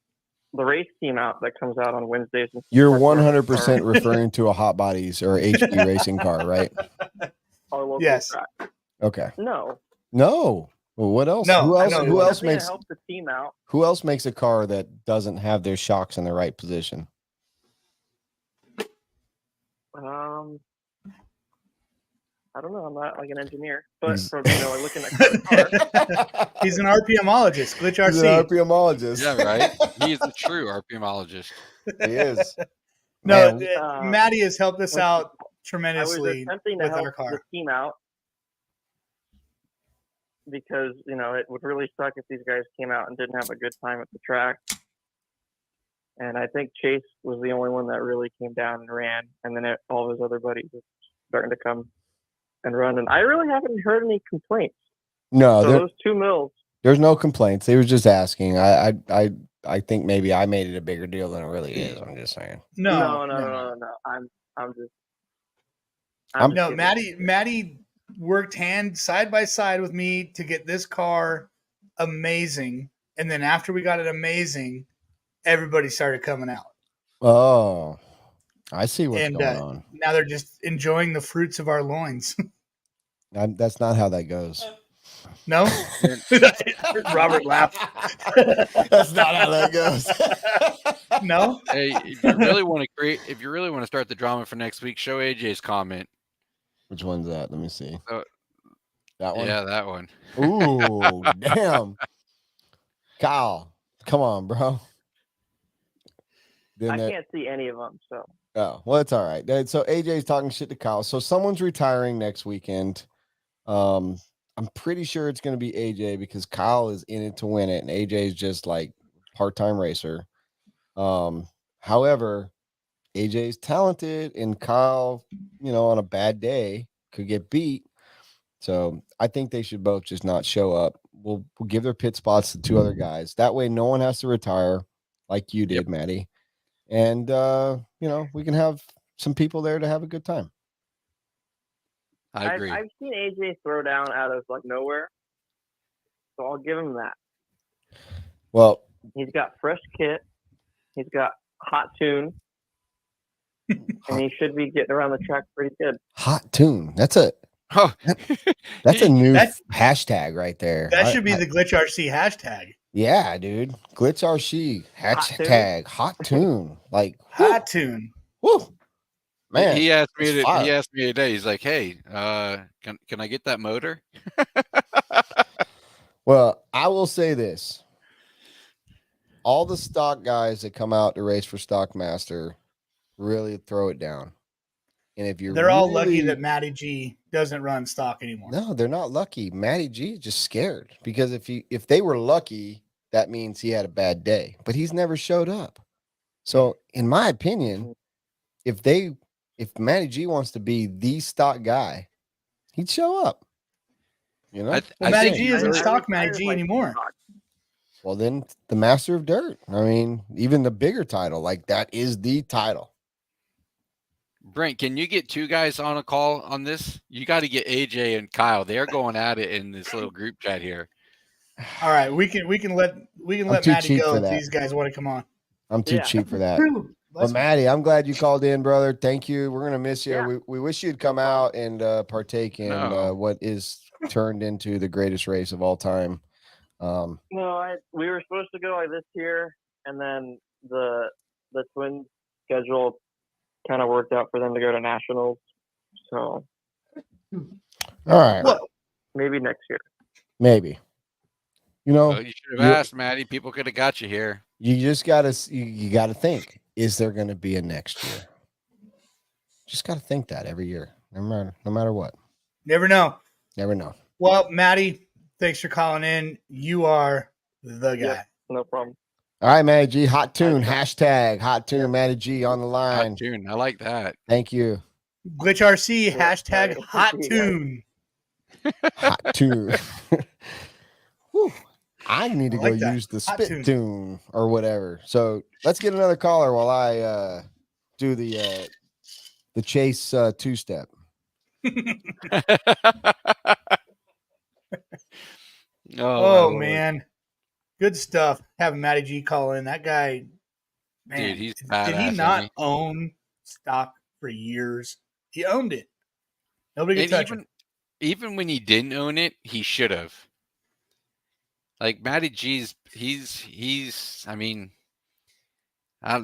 race team out that comes out on Wednesdays. And You're supports our- 100% referring to a Hot Bodies or HB racing car, right? our local Yes. track. Okay. No. No. Well, what else? No, who I else? know. Who else Something to makes? help the team out? Who else makes a car that doesn't have their shocks in the right position? I don't know. I'm not like an engineer, but He's- from looking at the car, He's an RPMologist. Glitch He's an RC. RPMologist. Yeah, right. He is a true RPMologist. He is. No, Man, Matty has helped us out I was tremendously attempting to with our help car. the team out because it would really suck if these guys came out and didn't have a good time at the track. And I think Chase was the only one that really came down and ran, and then all of his other buddies were starting to come and run. And I really haven't heard any complaints. no, So those 2 mils, there's no complaints. They were just asking. I think maybe I made it a bigger deal than it really is. I'm just saying. no. I'm No, kidding. Matty worked side by side with me to get this car amazing, and then after we got it amazing, everybody started coming out, Oh, I see what's and going on. now they're just enjoying the fruits of our loins. That's not how that goes. No, Robert laughed. That's not how that goes. No, Hey, if you really want to start the drama for next week, show AJ's comment. Which one's that? Let me see. Oh, That one? Yeah, that one. Ooh, damn. Kyle, come on, bro. I can't see any of them. So Oh, well, it's all right. So AJ's talking shit to Kyle. So someone's retiring next weekend. I'm pretty sure it's going to be AJ because Kyle is in it to win it, and AJ's just like part-time racer. However, AJ's talented, and Kyle, on a bad day could get beat. So I think they should both just not show up. We'll give their pit spots to 2 other guys. That way, no one has to retire like you did, Maddie. And we can have some people there to have a good time. I agree. I've seen AJ throw down out of like nowhere, so I'll give him that. Well, He's got fresh kit, he's got hot tune, and he should be getting around the track pretty good. hot tune. That's a Oh, new That's- hashtag right there. that should be the Glitch RC hashtag. Yeah, dude. Glitch RC hashtag hot tune. Like Hot tune. whoo. Man, he asked me. it's fire. He asked me today. He's like, "Hey, can I get that motor?" Well, I will say this. All the stock guys that come out to race for Stockmaster really throw it down. And if you're They're all lucky really- that Matty G doesn't run stock anymore. No, they're not lucky. Matty G is just scared because if they were lucky, that means he had a bad day. But he's never showed up. So, in my opinion, if they if Matty G wants to be the stock guy, he'd show up. You know, Well, Matty think. G isn't I stock Matty retired G my anymore. stock. Well, then the Master of Dirt. I mean, even the bigger title, like that is the title. Brent, can you get two guys on a call on this? You got to get AJ and Kyle. They're going at it in this little group chat here. All right, we can let too Matty cheap go for if that. these guys want to come on. I'm too Yeah. cheap for that. True. But Matty, I'm glad you called in, brother. Thank you. We're gonna miss you. Yeah. We wish you'd come out and partake in No. what is turned into the greatest race of all time. No, we were supposed to go this year, and then the Twins schedule kind of worked out for them to go to nationals. So All right, Well, maybe next year. maybe. You know, Well, you should have asked, Matty. People could have got you here. you just gotta you gotta think: is there going to be a next year? Just gotta think that every year, no matter what. never know. Never know. Well, Matty, thanks for calling in. You are the guy. Yep. No problem. All right, Matty G, hot tune, Okay. hashtag hot tune, Matty G on the line. Hot tune. I like that. Thank you. Glitch RC Yeah, hashtag right. hot See you guys. tune. Hot tune. Whew. I need to I like go that. use the Hot spit tune. tune or whatever. So let's get another caller while I do the Chase two-step. Oh, my man. Good stuff. Having Matty G call in. That guy, man. Dude, he's did badass, he isn't not he? own stock for years? He owned it. Nobody could And touch him. even when he didn't own it, he should have. Like Matty G's, he's. I mean,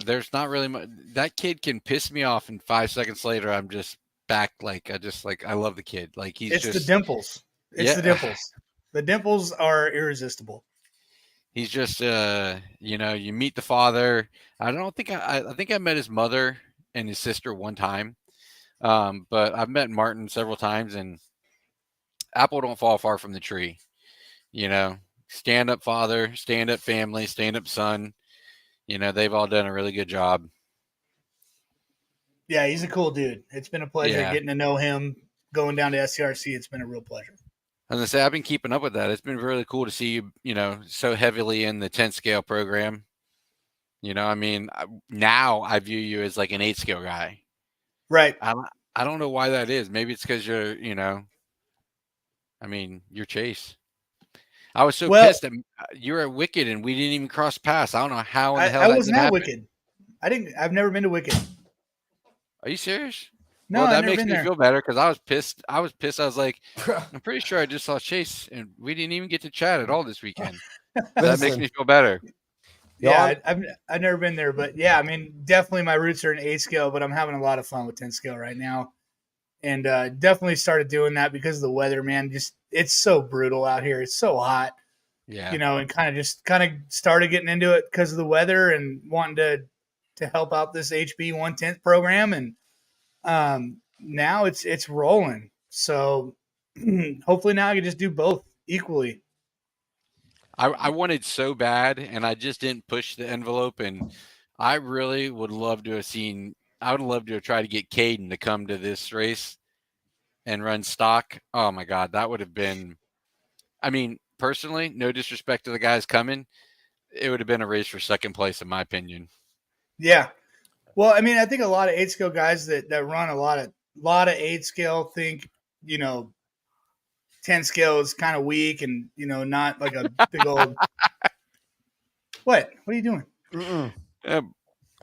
there's not really much. That kid can piss me off, and 5 seconds later, I'm just back. I love the kid. Like he's It's just the dimples. It's Yeah. the dimples. The dimples are irresistible. he's just you meet the father. I don't think I think I met his mother and his sister one time, but I've met Martin several times, and apple don't fall far from the tree. Stand up father, stand up family, stand up son. They've all done a really good job. Yeah, he's a cool dude. It's been a pleasure Yeah. getting to know him. Going down to SCRC, it's been a real pleasure. As I say, I've been keeping up with that. It's been really cool to see you, so heavily in the 10 scale program. Now I view you as like an 8 scale guy. Right. I don't know why that is. Maybe it's because you're, you're Chase. I was so Well- pissed that you were at Wicked and we didn't even cross paths. I don't know how in the hell I that was didn't not happen. Wicked. I've never been to Wicked. Are you serious? No, Well, I've that never makes been me there. feel better because I was pissed. I was like, I'm pretty sure I just saw Chase and we didn't even get to chat at all this weekend. That makes Listen, me feel better. Yeah, I've never been there, but yeah, I mean, definitely my roots are in 8 scale, but I'm having a lot of fun with 10 scale right now, and definitely started doing that because of the weather, man. Just it's so brutal out here. It's so hot, Yeah. and kind of started getting into it because of the weather and wanting to help out this HB 110th program, and now it's rolling. So hopefully now I can just do both equally. I wanted so bad and I just didn't push the envelope, and I really would love to have I would love to have tried to get Caden to come to this race and run stock. Oh my God, that would have been, personally, no disrespect to the guys coming, it would have been a race for second place in my opinion. Yeah. Well, I mean, I think a lot of 8 scale guys that run a lot of 8 scale think, 10 scale is kind of weak and, not like a big old. What are you doing? Yeah,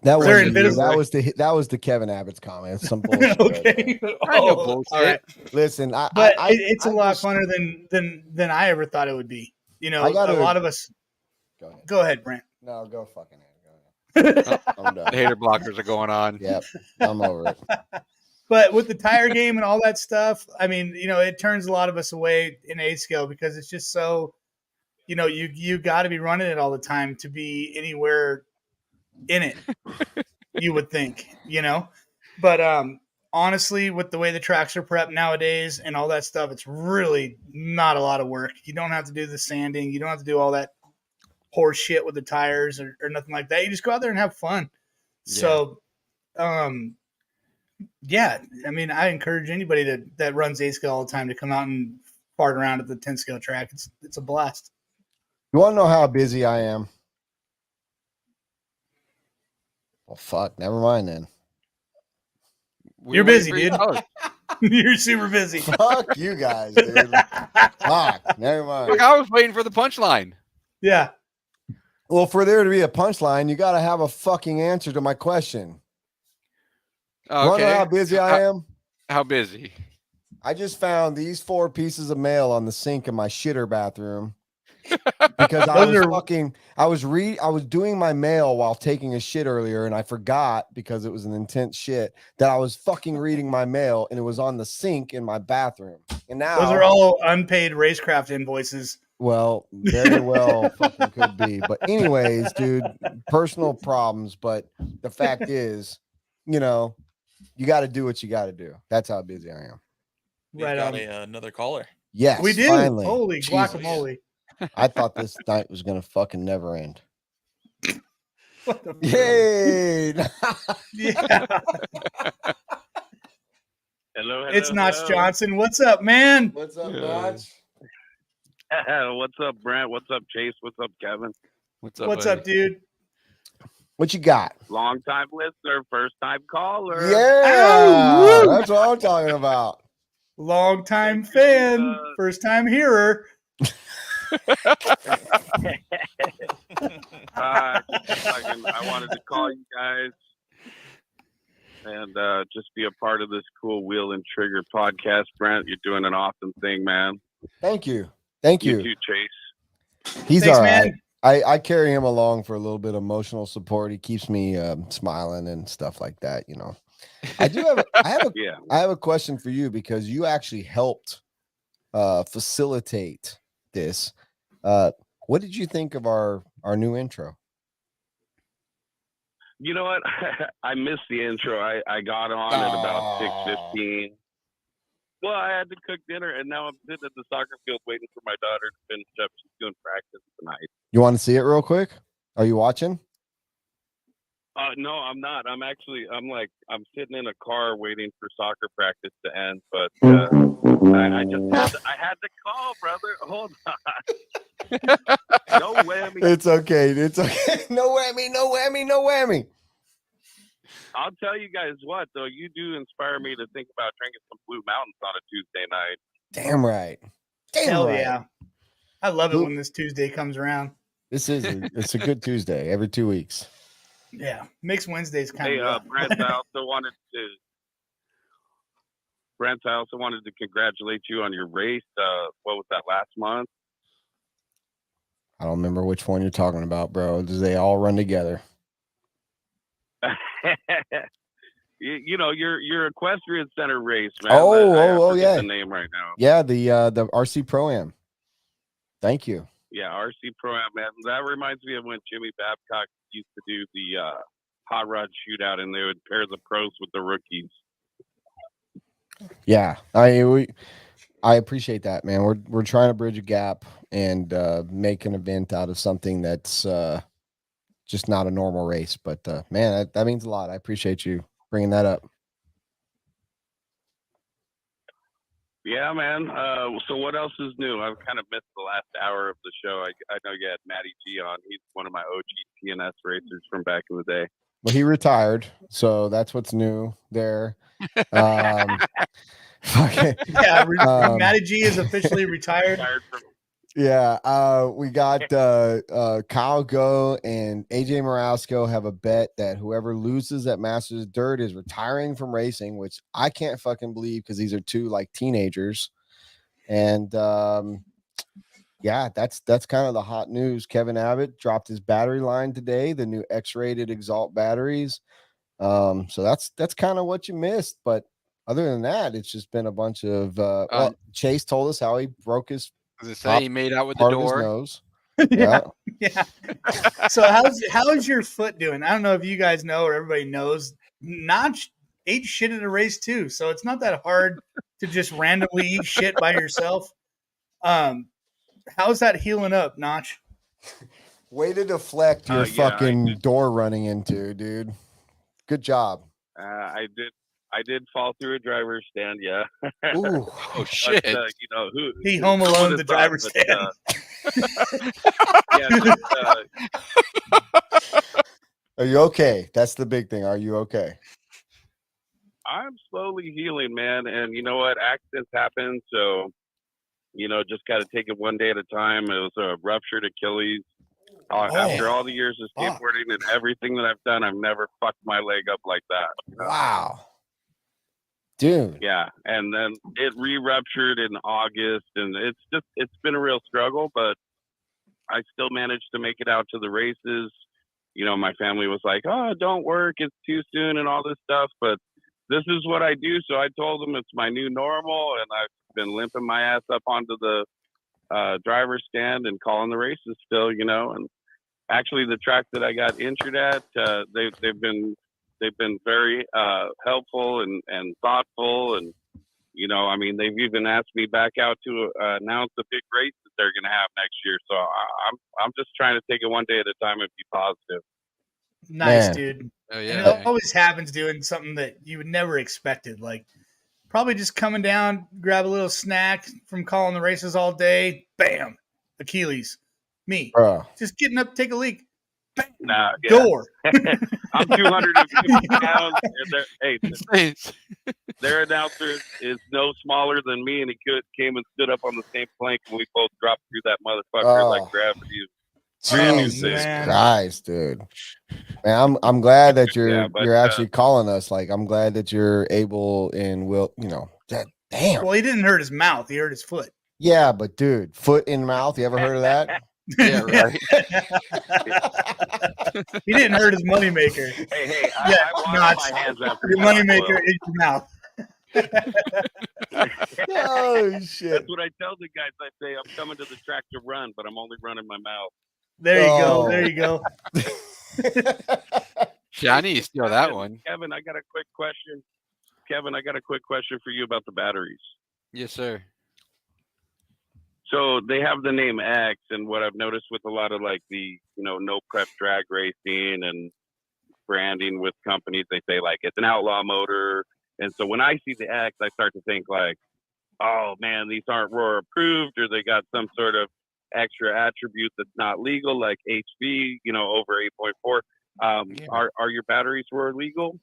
that Is there wasn't you. invisible- That was the Kevin Abbott's comment. Some bullshit. Okay. I know Oh, bullshit. all right. Listen, But I it's a lot funner than I ever thought it would be. A lot of us. Go ahead. Go ahead, Brent. No, go fucking ahead. Go ahead. I'm The done. hater blockers are going on. Yep, I'm over it. But with the tire game and all that stuff, I mean, it turns a lot of us away in 8 scale because it's just so, you got to be running it all the time to be anywhere in it. You would think, but honestly, with the way the tracks are prepped nowadays and all that stuff, it's really not a lot of work. You don't have to do the sanding. You don't have to do all that horse shit with the tires or nothing like that. You just go out there and have fun. Yeah. So, Yeah, I mean, I encourage anybody that runs 8 scale all the time to come out and fart around at the 10 scale track. It's a blast. You want to know how busy I am? Well, fuck. Never mind then. You're waiting busy, for you to dude. tell us. You're super busy. Fuck you guys, dude. Fuck. Never mind. Look, I was waiting for the punchline. Yeah. Well, for there to be a punchline, you got to have a fucking answer to my question. Want to know how busy I am? How busy? I just found these 4 pieces of mail on the sink in my shitter bathroom because I was doing my mail while taking a shit earlier, and I forgot, because it was an intense shit, that I was fucking reading my mail, and it was on the sink in my bathroom. And now Those are all unpaid Racecraft invoices. well, very well fucking could be. But anyways, dude, personal problems. But the fact is, you know, you got to do what you got to do. That's how busy I am. We've Right got on. another caller. Yes, We do. finally. Holy Jesus. guacamole. I thought this night was gonna fucking never end. What the fuck? Yay! Yeah. Hello, It's Notch Johnson. What's up, man? What's up, Yeah. Notch? What's up, Brent? What's up, Chase? What's up, Kevin? What's up? What's buddy? up, dude? What you got? Long time listener, first time caller. Yeah, that's what I'm talking about. Long time Thank you, fan, first time hearer. I wanted to call you guys and just be a part of this cool Wheel and Trigger podcast. Brent, you're doing an awesome thing, man. Thank you. Thank You you. too, Chase. He's Thanks, all right. man. I carry him along for a little bit of emotional support. He keeps me smiling and stuff like that. You know, I have a question for you, because you actually helped facilitate this. What did you think of our new intro? You know what? I missed the intro. I got on at about 6:15. Well, I had to cook dinner, and now I'm sitting at the soccer field waiting for my daughter to finish up. She's doing practice tonight. You want to see it real quick? Are you watching? No, I'm not. I'm sitting in a car waiting for soccer practice to end, but I had to call, brother. Hold on. No whammy. It's okay. It's okay. No whammy, no whammy, no whammy. I'll tell you guys what, though. You do inspire me to think about drinking some Blue Mountains on a Tuesday night. Damn right. Damn Hell right. yeah. I love it Blue- when this Tuesday comes around. It's a good Tuesday every 2 weeks. Yeah. Makes Wednesdays kind Hey, of Brent, I also wanted to congratulate you on your race. What was that, last month? I don't remember which one you're talking about, bro. They all run together. you know your equestrian center race, man. Oh, I forget yeah. the name right now. Yeah, the RC Pro-Am. Thank you. Yeah, RC Pro-Am, man. That reminds me of when Jimmy Babcock used to do the hot rod shootout, and they would pair the pros with the rookies. Yeah, I appreciate that, man. We're trying to bridge a gap and make an event out of something that's just not a normal race. But man, that means a lot. I appreciate you bringing that up. Yeah, man. So what else is new? I've kind of missed the last hour of the show. I know you had Matty G on. He's one of my OG TNS racers from back in the day. Well, he retired, so that's what's new there. Fucking, yeah. Matty G is officially retired. yeah, we got Kyle Go and AJ Morasco have a bet that whoever loses at Masters of Dirt is retiring from racing, which I can't fucking believe, because these are two like teenagers. And yeah, that's kind of the hot news. Kevin Abbott dropped his battery line today, the new X-rated Exalt batteries. So that's kind of what you missed. But other than that, it's just been a bunch of well, Chase told us how he broke his he made out with the part of his door. nose. Yeah. Yeah. So how's your foot doing? I don't know if you guys know or everybody knows. Notch ate shit at a race too, so it's not that hard to just randomly eat shit by yourself. How's that healing up, Notch? Way to deflect your yeah, fucking door running into, dude. Good job. I I did fall through a driver's stand. Yeah. Ooh. Oh shit! But, you know, He who home would alone have the thought, driver's but, stand. yeah, just, Are you okay? That's the big thing. Are you okay? I'm slowly healing, man. And you know what? Accidents happen. So, you know, just got to take it one day at a time. It was a ruptured Achilles. After all the years of fuck. skateboarding and everything that I've done, I've never fucked my leg up like that. Wow. Dude. Yeah. And then it re-ruptured in August. And it's been a real struggle, but I still managed to make it out to the races. You know, my family was like, oh, don't work. It's too soon and all this stuff. But this is what I do. So I told them it's my new normal. And I've been limping my ass up onto the driver's stand and calling the races still, you know. And actually the track that I got injured at, they've been very helpful and thoughtful. And, you know, I mean, they've even asked me back out to announce a big race that they're going to have next year. So I'm just trying to take it one day at a time and be positive. Nice, Man. dude. Oh And yeah. it always happens doing something that you would never expected. Like probably just coming down, grab a little snack from calling the races all day. Bam, Achilles. Me. Bro. Just getting up, take a leak. Bam, Nah, yeah. door. I'm 250 pounds. And Hey, their announcer is no smaller than me, and he came and stood up on the same plank, and we both dropped through that motherfucker like gravity. Jesus man. Christ, dude. Man, I'm glad that you're Yeah, but, you're actually calling us. Like, I'm glad that you're able and will, you know, that damn. Well, he didn't hurt his mouth. He hurt his foot. Yeah, but dude, foot in mouth. You ever heard of that? yeah, right. He didn't hurt his moneymaker. Hey, Yeah, I wash nuts. my hands after Your shot moneymaker oil. is your mouth. Oh shit. That's what I tell the guys. I say, I'm coming to the track to run, but I'm only running my mouth. There you Oh. go. There you go. Yeah, I need to steal that one. Kevin, I got a quick question. Kevin, I got a quick question for you about the batteries. Yes, sir. So they have the name X, and what I've noticed with a lot of like the, you know, no prep drag racing and branding with companies, they say like it's an outlaw motor. And so when I see the X, I start to think like, oh man, these aren't Roar approved, or they got some sort of extra attribute that's not legal, like HV, you know, over 8.4. Yeah. Are your batteries Roar legal?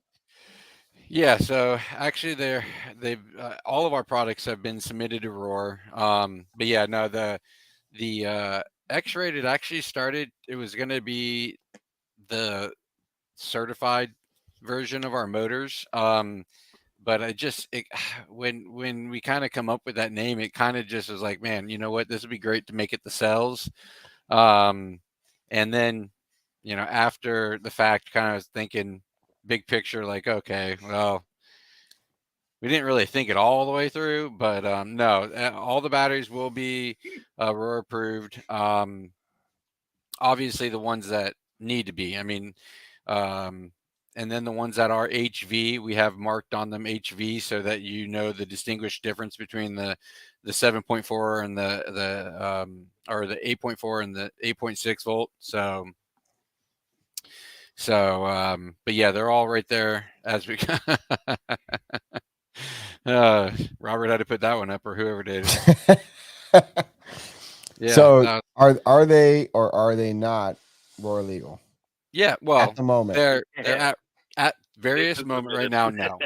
Yeah, so actually, they've all of our products have been submitted to Roar. But yeah, no, the X-rated actually started. It was going to be the certified version of our motors. But when we kind of come up with that name, it kind of just was like, man, you know what, this would be great to make it the cells. And then, you know, after the fact, kind of was thinking big picture, like, okay, well, we didn't really think it all the way through, but no, all the batteries will be Roar approved. Obviously, the ones that need to be. I mean, and then the ones that are HV, we have marked on them HV so that you know the distinguished difference between the 7.4 and the 8.4 and the 8.6 volt. So, but yeah, they're all right there as we. Robert had to put that one up, or whoever did. Yeah. So are they or are they not Roar legal Yeah. Well, at the moment? they're at various moment right now. No,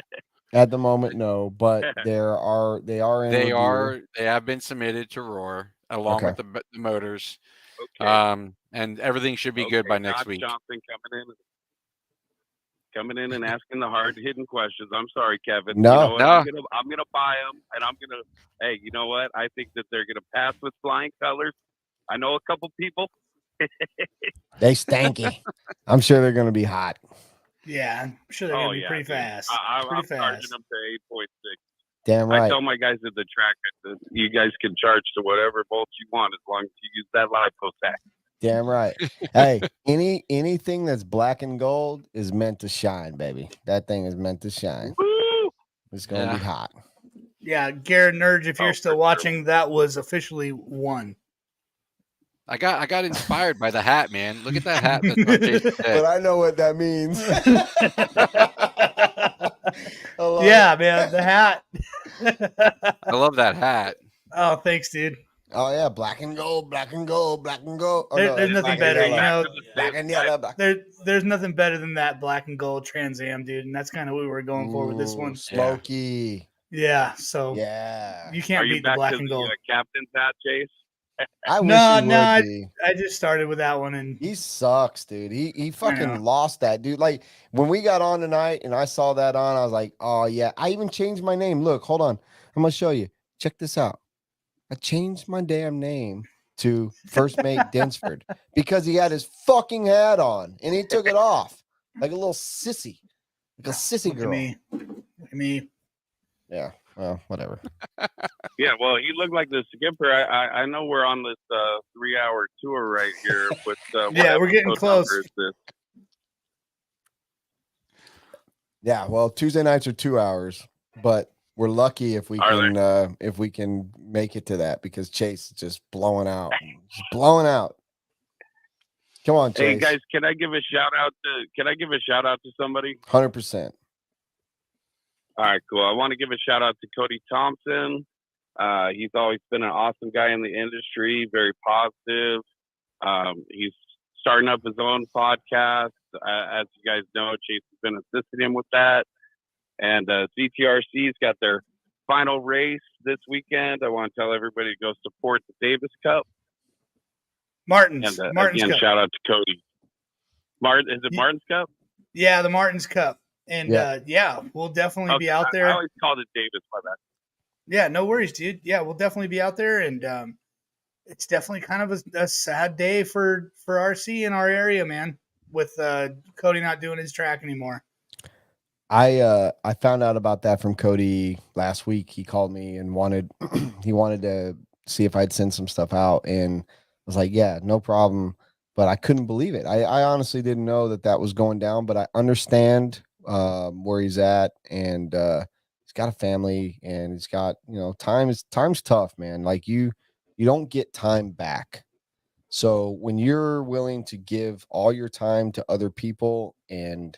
At the moment, no. But they are in review. They have been submitted to Roar along Okay. with the motors. Okay. And everything should be good by next Josh week. Johnson coming in and asking the hard hidden questions. I'm sorry, Kevin. No. You know what? No. I'm gonna buy them, and I'm gonna. Hey, you know what? I think that they're gonna pass with flying colors. I know a couple people. They stanky. I'm sure they're going to be hot. Yeah, I'm sure they're gonna be pretty dude. fast. I'm Pretty charging fast. them to 8.6. Damn I right. tell my guys at the track that you guys can charge to whatever volts you want as long as you use that LiPo stack. Damn right. Hey, anything that's black and gold is meant to shine, baby. That thing is meant to shine. Woo! It's going to be hot. Yeah, Garrett Nerge, if you're Oh, still for sure. watching, that was officially won. I got inspired by the hat, man. Look at that hat that's on Jason's But head. I know what that means. Yeah, man, the hat. I love that hat. Oh, thanks, dude. Oh yeah, black and gold, black and gold, black and gold. Oh, There's that's nothing black and better, you yellow. know. Black and yellow. Black. There's nothing better than that black and gold Trans Am, dude, and that's kind of what we were going for with this Ooh, one. Smoky. Yeah, so Yeah. you Are can't you beat the back black to and the gold. captain's hat, Chase? I wish No, he no, would be. I just started with that one, and He sucks, dude. He know. fucking lost that, dude. Like when we got on tonight and I saw that on, I was like, oh yeah. I even changed my name. Look, hold on. I'm gonna show you. Check this out. I changed my damn name to First Mate Densford because he had his fucking hat on and he took it off like a little sissy, like a sissy look at girl. me. Look at me. Yeah. Well, whatever. Yeah, well, he looked like the skipper. I know we're on this 3-hour tour right here with what Yeah, we're getting episode close. number is this? Yeah. Well, Tuesday nights are 2 hours, but we're lucky if we can make it to that because Chase is just blowing out. Just blowing out. Come on, Chase. Hey guys, can I give a shout out to somebody? 100%. All right, cool. I want to give a shout out to Cody Thompson. He's always been an awesome guy in the industry, very positive. He's starting up his own podcast. As you guys know, Chase has been assisting him with that. And CTRC's got their final race this weekend. I want to tell everybody to go support the Davis Cup. Martin's And Martin's again, Cup. shout out to Cody. Is it Martin's Cup? Yeah, the Martin's Cup. And Yeah. We'll definitely be out there. I always called it Davis, my bad. Yeah, no worries, dude. Yeah, we'll definitely be out there, and it's definitely kind of a sad day for RC in our area, man, with Cody not doing his track anymore. I found out about that from Cody last week. He called me and wanted to see if I'd send some stuff out, and I was like, yeah, no problem. But I couldn't believe it. I honestly didn't know that was going down, but I understand where he's at, and he's got a family, and he's got, time's tough, man. Like you don't get time back. So when you're willing to give all your time to other people and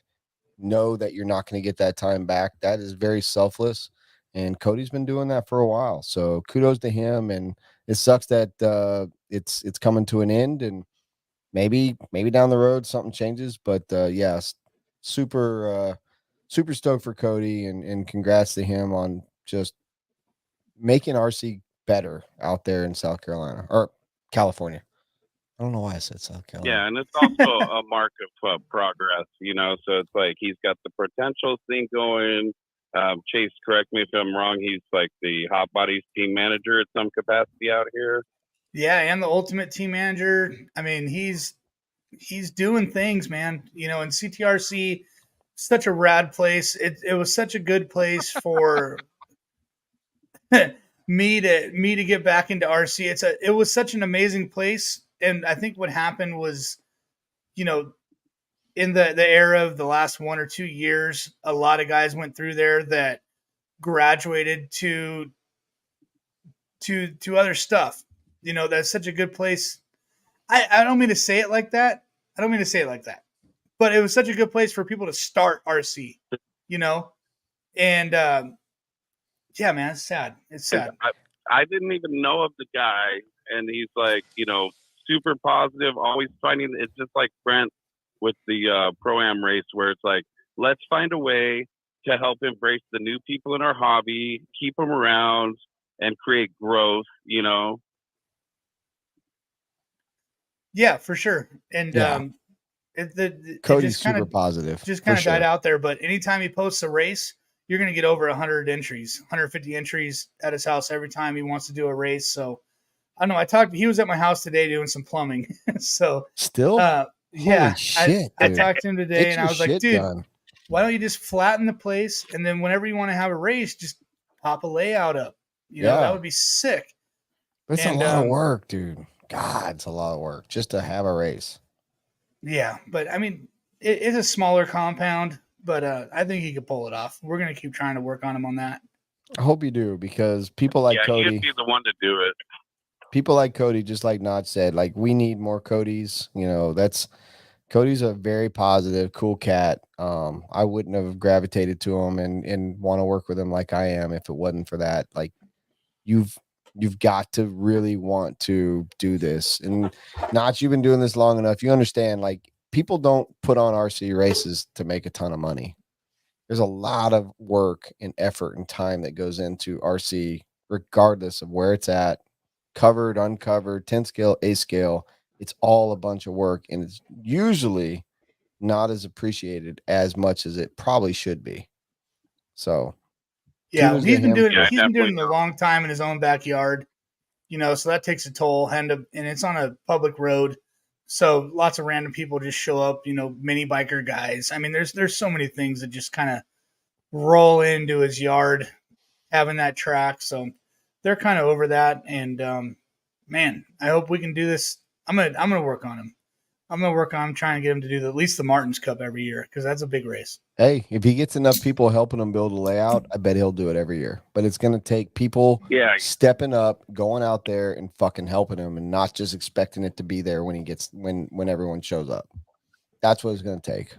know that you're not going to get that time back, that is very selfless. And Cody's been doing that for a while. So kudos to him. And it sucks that it's coming to an end, and maybe down the road something changes. But yes, super stoked for Cody, and congrats to him on just making RC better out there in South Carolina or California. I don't know why I said South Carolina. Yeah, and it's also a mark of progress, so it's like he's got the potential thing going. Chase, correct me if I'm wrong, he's like the Hot Bodies team manager at some capacity out here. Yeah, and the ultimate team manager. I mean, he's doing things, man. And CTRC, such a rad place. It was such a good place for me to get back into RC. It was such an amazing place. And I think what happened was, in the era of the last 1 or 2 years, a lot of guys went through there that graduated to other stuff. That's such a good place. I don't mean to say it like that. But it was such a good place for people to start RC, and yeah, man, it's sad. It's sad. I didn't even know of the guy, and he's like, super positive, always finding. It's just like Brent with the Pro-Am race, where it's like, let's find a way to help embrace the new people in our hobby, keep them around, and create growth. Yeah, for sure. And Cody's super positive. Just kind of died out there. But anytime he posts a race, you're going to get over 100 entries, 150 entries at his house every time he wants to do a race. So I don't know. He was at my house today doing some plumbing. So still, yeah, shit, I talked to him today, and I was like, dude, done. Why don't you just flatten the place, and then whenever you want to have a race, just pop a layout up. That would be sick. But it's a lot of work, dude. God, it's a lot of work just to have a race. Yeah, but I mean, it's a smaller compound, but I think he could pull it off. We're gonna keep trying to work on him on that. I hope you do, because people like Cody, he'd be the one to do it. People like Cody, just like Nod said, like we need more Codys. Cody's a very positive, cool cat. I wouldn't have gravitated to him and want to work with him like I am if it wasn't for that. Like you've got to really want to do this. And not you've been doing this long enough. You understand, like people don't put on RC races to make a ton of money. There's a lot of work and effort and time that goes into RC, regardless of where it's at, covered, uncovered, 10 scale, A scale. It's all a bunch of work, and it's usually not as appreciated as much as it probably should be. So, Yeah, kudos he's to been him. doing Yeah, he's been doing it definitely a long time in his own backyard, so that takes a toll. And it's on a public road, so lots of random people just show up. Mini biker guys. I mean, there's so many things that just kind of roll into his yard, having that track. So they're kind of over that. And man, I hope we can do this. I'm gonna work on him. I'm gonna work on trying to get him to do at least the Martins Cup every year because that's a big race. Hey, if he gets enough people helping him build a layout, I bet he'll do it every year. But it's going to take people stepping up, going out there and fucking helping him, and not just expecting it to be there when when everyone shows up. That's what it's going to take.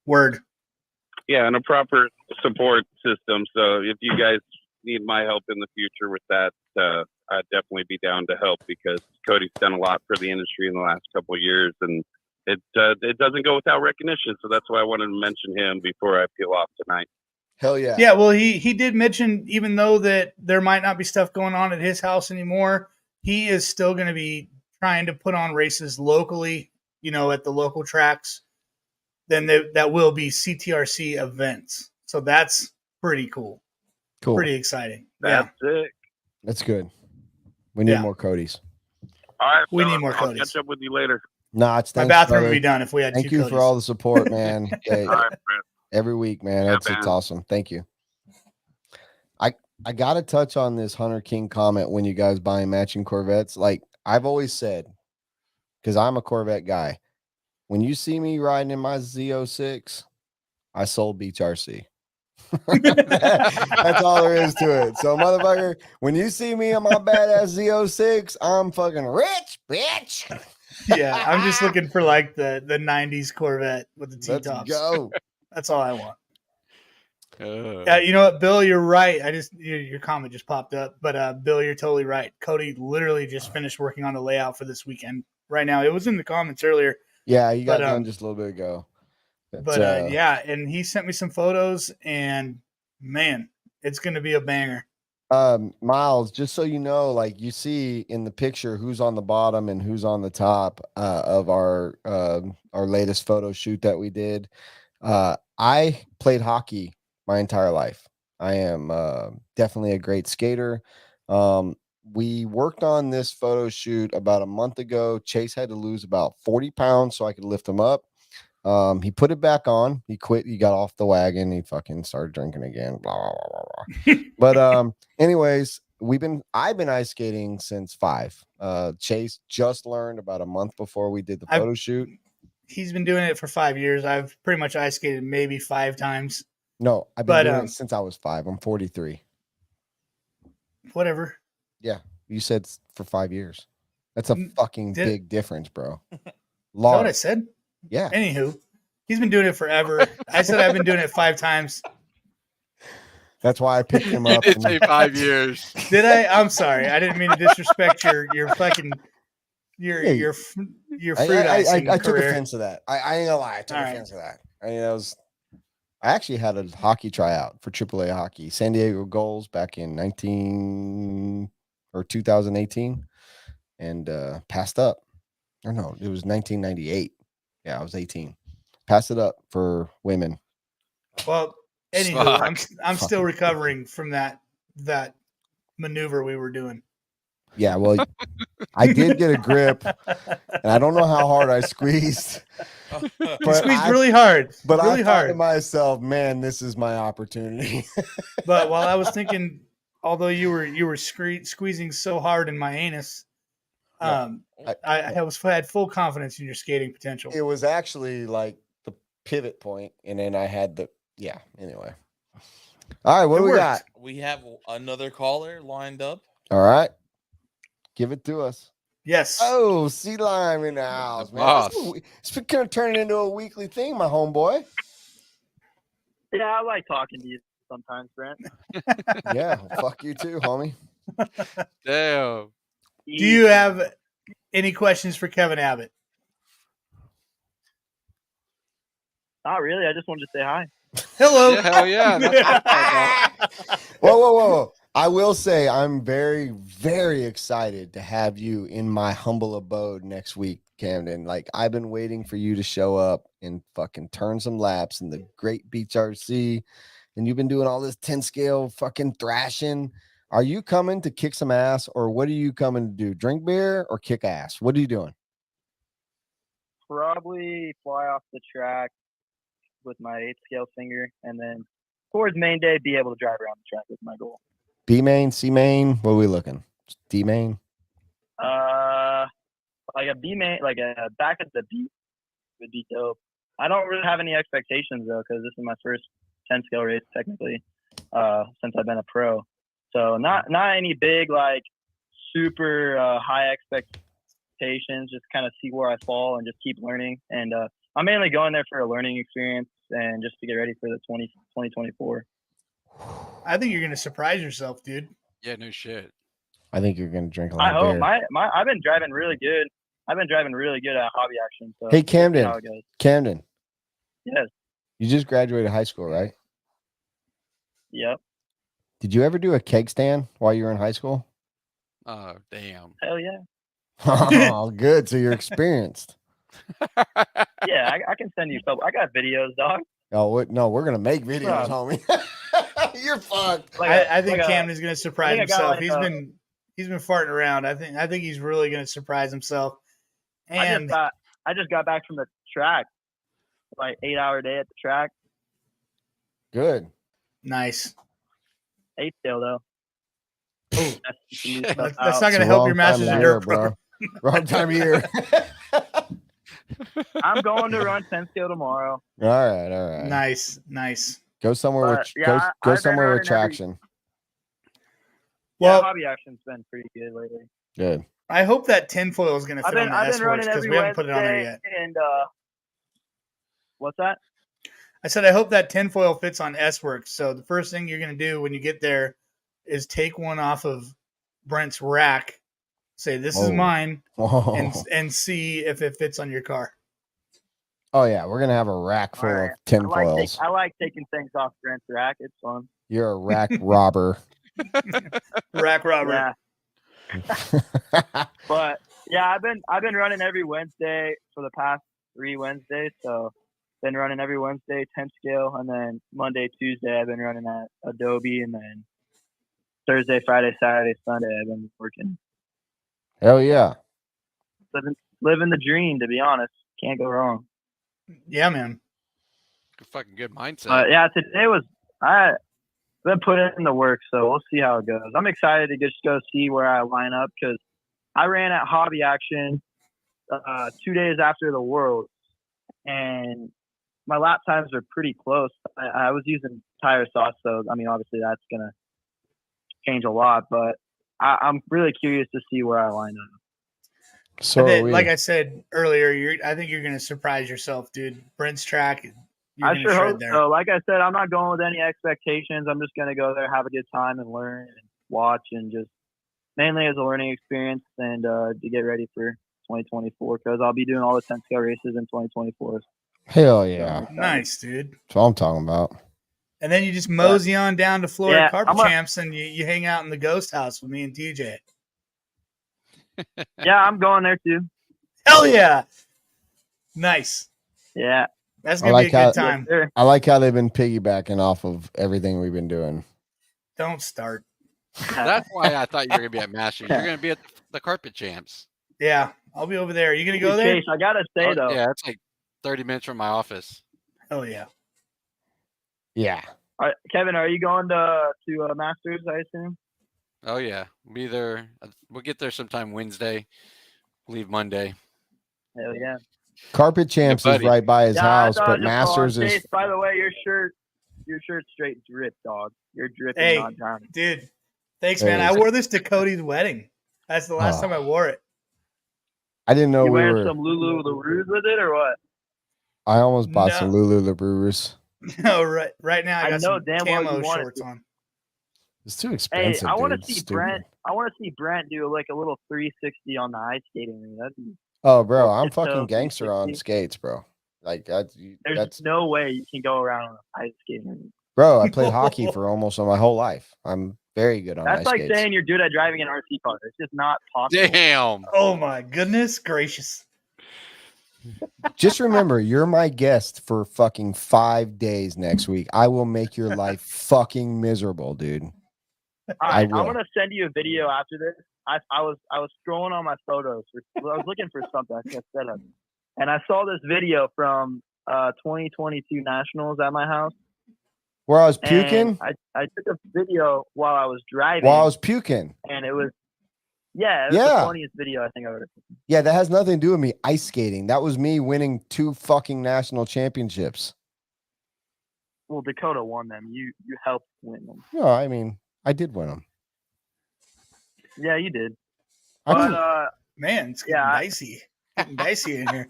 Word. Yeah, and a proper support system. So if you guys need my help in the future with that, I'd definitely be down to help because Cody's done a lot for the industry in the last couple of years, and it doesn't go without recognition. So that's why I wanted to mention him before I peel off tonight. Hell yeah. Yeah, well, he did mention, even though that there might not be stuff going on at his house anymore, he is still going to be trying to put on races locally, at the local tracks. Then that will be CTRC events. So that's pretty cool. Cool. Pretty exciting. That's it. That's good. We need more Codys. All right, We fellas, need more I'll Codys. catch up with you later. Nah, my bathroom would be done if we had Thank two you Codys. for all the support, man. Hey, All right, Brent. every week, man. Yeah, It's man. awesome. Thank you. I got to touch on this Hunter King comment when you guys buying matching Corvettes. Like I've always said, because I'm a Corvette guy, when you see me riding in my Z06, I sold Beach RC. That's all there is to it. So, motherfucker, when you see me in my badass Z06, I'm fucking rich, bitch. Yeah, I'm just looking for like the 90s Corvette with the Let's T-tops. go. That's all I want. Uh, Yeah, you know what, Bill, you're right. Your comment just popped up, but Bill, you're totally right. Cody literally just finished working on the layout for this weekend. Right now, it was in the comments earlier. Yeah, you got done just a little bit ago. But yeah, and he sent me some photos, and man, it's going to be a banger. Miles, just so you know, like you see in the picture who's on the bottom and who's on the top of our latest photo shoot that we did. I played hockey my entire life. I am definitely a great skater. We worked on this photo shoot about a month ago. Chase had to lose about 40 pounds so I could lift him up. He put it back on. He quit. He got off the wagon. He fucking started drinking again. Blah, blah, blah, blah. But anyways, I've been ice skating since 5. Chase just learned about a month before we did the photo shoot. He's been doing it for 5 years. I've pretty much ice skated maybe 5 times. No, I've been doing it since I was 5. I'm 43. Whatever. Yeah, you said for 5 years. That's a fucking big difference, bro. Is that what I said? Yeah. Anywho, he's been doing it forever. I said I've been doing it 5 times. That's why I picked him you up. did say 5 years. Did I? I'm sorry. I didn't mean to disrespect your fucking your fruit icing I took career. offense to that. I ain't gonna lie. I took offense to that. I mean, I actually had a hockey tryout for AAA hockey, San Diego Gulls back in 2018, and passed up. Or no, it was 1998. Yeah, I was 18. Passed it up for women. Well, anywho, I'm still recovering from that maneuver we were doing. Yeah, well, I did get a grip, and I don't know how hard I squeezed. You squeezed really hard. But really I thought hard to myself, man, this is my opportunity. But while I was thinking, although you were squeezing so hard in my anus, I had full confidence in your skating potential. It was actually like the pivot point, and then I had anyway. All right, what do we got? We have another caller lined up. All right. Give it to us. Yes. Oh, sea lime in the house, man. boss. It's going to turn it into a weekly thing, my homeboy. Yeah, I like talking to you sometimes, Brent. Yeah, fuck you too, homie. Damn. Do you have any questions for Kevin Abbott? Not really. I just wanted to say hi. Hello. Yeah, hell yeah. That's what I'm talking about. Whoa. I will say I'm very, very excited to have you in my humble abode next week, Camden. Like, I've been waiting for you to show up and fucking turn some laps in the great Beach RC. And you've been doing all this 10 scale fucking thrashing. Are you coming to kick some ass, or what are you coming to do? Drink beer or kick ass? What are you doing? Probably fly off the track with my 8-scale finger, and then towards main day, be able to drive around the track with my goal. B main, C main? What are we looking? D main? Like a B main, like a back at the beat would be dope. I don't really have any expectations though, because this is my first 10 scale race technically, since I've been a pro. So not any big like super high expectations. Just kind of see where I fall and just keep learning. And I'm mainly going there for a learning experience and just to get ready for the 2024. I think you're going to surprise yourself, dude. Yeah, no shit. I think you're going to drink a lot I of hope beer. I've been driving really good. I've been driving really good at hobby action. So Hey, we'll see how it goes. Camden. Yes. You just graduated high school, right? Yep. Did you ever do a keg stand while you were in high school? Oh, damn. Hell yeah. Oh, good. So you're experienced. Yeah, I can send you a couple. I got videos, dog. Oh, no, we're going to make videos, Bro. homie. You're fucked. I think Camden's going to surprise I got, himself. like, He's been farting around. I think he's really going to surprise himself. And I just got back from the track, like 8-hour day at the track. Good. nice. 8-scale though. That's not It's going the to help wrong your Masters time of of year, Dirt program. Wrong time of year. I'm going to run 10 scale tomorrow. All right. Nice. Go somewhere But, with yeah, go I've been somewhere with running every- traction. Well, Yeah, hobby action's been pretty good lately. Good. I hope that tinfoil is going to I've fit on been the S-Works running because every we haven't put it on there Wednesday, yet. and what's that? I said I hope that tinfoil fits on S-Works. So the first thing you're going to do when you get there is take one off of Brent's rack, say this is Oh. mine, Oh. and see if it fits on your car. Oh yeah, we're gonna have a rack full Alright. of tinfoils. I like taking things off Brent's rack. It's fun. You're a rack robber. Rack robber. Yeah, but yeah, I've been running every Wednesday for the past 3 Wednesdays. So been running every Wednesday 10 scale, and then Monday, Tuesday I've been running at Adobe, and then Thursday, Friday, Saturday, Sunday I've been working. Hell yeah. Living the dream, to be honest. Can't go wrong. Yeah, man. Fucking good mindset. Yeah, today was I've been putting in the work, so we'll see how it goes. I'm excited to just go see where I line up because I ran at hobby action 2 days after the Worlds, and my lap times are pretty close. I was using tire sauce, so I mean, obviously that's gonna change a lot, but I'm really curious to see where I line up. So are we. Like I said earlier, I think you're going to surprise yourself, dude. Brent's track. I sure hope so. Like I said, I'm not going with any expectations. I'm just going to go there, have a good time, and learn and watch, and just mainly as a learning experience and to get ready for 2024 because I'll be doing all the 10 scale races in 2024. Hell yeah. Nice, dude. That's what I'm talking about. And then you just mosey on down to Florida Yeah, Carpet Champs and you hang out in the ghost house with me and TJ. Yeah, I'm going there too. Hell yeah. Nice. Yeah. That's going to be a good time. Yes, sir. I like how they've been piggybacking off of everything we've been doing. Don't start. That's why I thought you were going to be at Masters. You're going to be at the Carpet Champs. Yeah, I'll be over there. Are you going to go there? Chase, I got to say, though. Yeah, it's like 30 minutes from my office. Hell yeah. Yeah. Kevin, are you going to Masters, I assume? Oh, yeah. We'll be there. We'll get there sometime Wednesday. Leave Monday. Hell yeah. Carpet Champs Yeah, is buddy. right by his house, I but just Masters saw on is. Chase, by the way, your shirt's straight drip, dog. You're dripping, Hey, not drowning. dude. Thanks, Hey. man. I wore this to Cody's wedding. That's the last time I wore it. I didn't know You we wearing were. some Lulu LaRue's with it or what? I almost bought some No. Lulu LeBrewers. No, right now I I got know some damn well camo you want it shorts to. on. It's too Hey, expensive, I want dude. to see Stupid. Brent. I want to see Brent do like a little 360 on the ice skating ring. That'd be Oh, bro, little I'm tiptoe fucking gangster on 360. skates, bro. Like There's that's no way you can go around on an ice skating ring. bro. I played hockey for almost my whole life. I'm very good on That's ice like skates. saying you're good at driving an RC car. It's just not possible. Damn. Oh my goodness gracious! Just remember, you're my guest for fucking 5 days next week. I will make your life fucking miserable, dude. All I right, will. I'm gonna send you a video after this. I was scrolling on my photos. I was looking for something. I think I set up, and I saw this video from 2022 Nationals at my house. Where I was And puking? I took a video while I was driving, While I was puking. and it was the funniest video I think I've ever seen. Yeah, that has nothing to do with me ice skating. That was me winning 2 fucking national championships. Well, Dakota won them. You helped win them. No, I mean, I did win them. Yeah, you did. I But didn't- Man, it's getting Yeah, dicey. Getting dicey in here.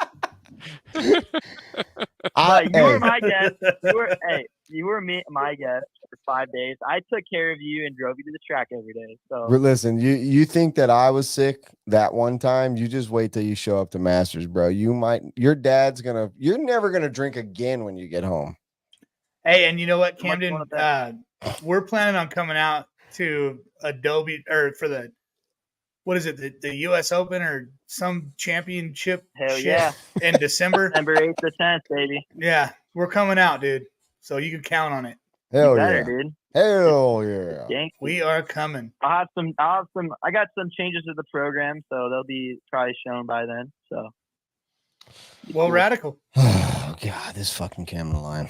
but you were hey, my guest. You were my guest for 5 days. I took care of you and drove you to the track every day. So listen, you think that I was sick that one time? You just wait till you show up to Masters, bro. Your dad's you're never gonna drink again when you get home. Hey, and you know what, How much you Camden? want We're planning on coming out to Adobe or for the what is it, the U.S. Open or some championship hell shit yeah, in December. December 8th to 10th, baby. Yeah, we're coming out, dude. So you can count on it. Hell You better, yeah. dude. Hell yeah. Dang. We are coming. I got some changes to the program, so they'll be probably shown by then. So Well, cool. radical. Oh god, this fucking camera line.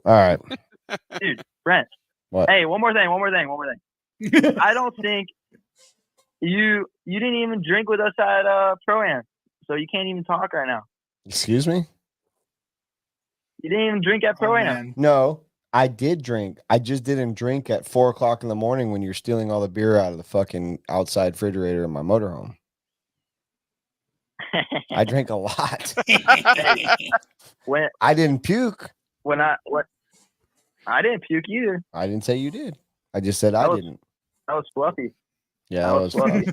All right. Dude, Brent. What? Hey, one more thing. I don't think you didn't even drink with us at Pro-Am, so you can't even talk right now. Excuse me? You didn't even drink at Oh, Pro-Am. man. No, I did drink. I just didn't drink at 4:00 in the morning when you're stealing all the beer out of the fucking outside refrigerator in my motorhome. I drank a lot. when I didn't puke. I didn't puke either. I didn't say you did. I just said I That was- didn't. That was fluffy. Yeah, that that was was fluffy.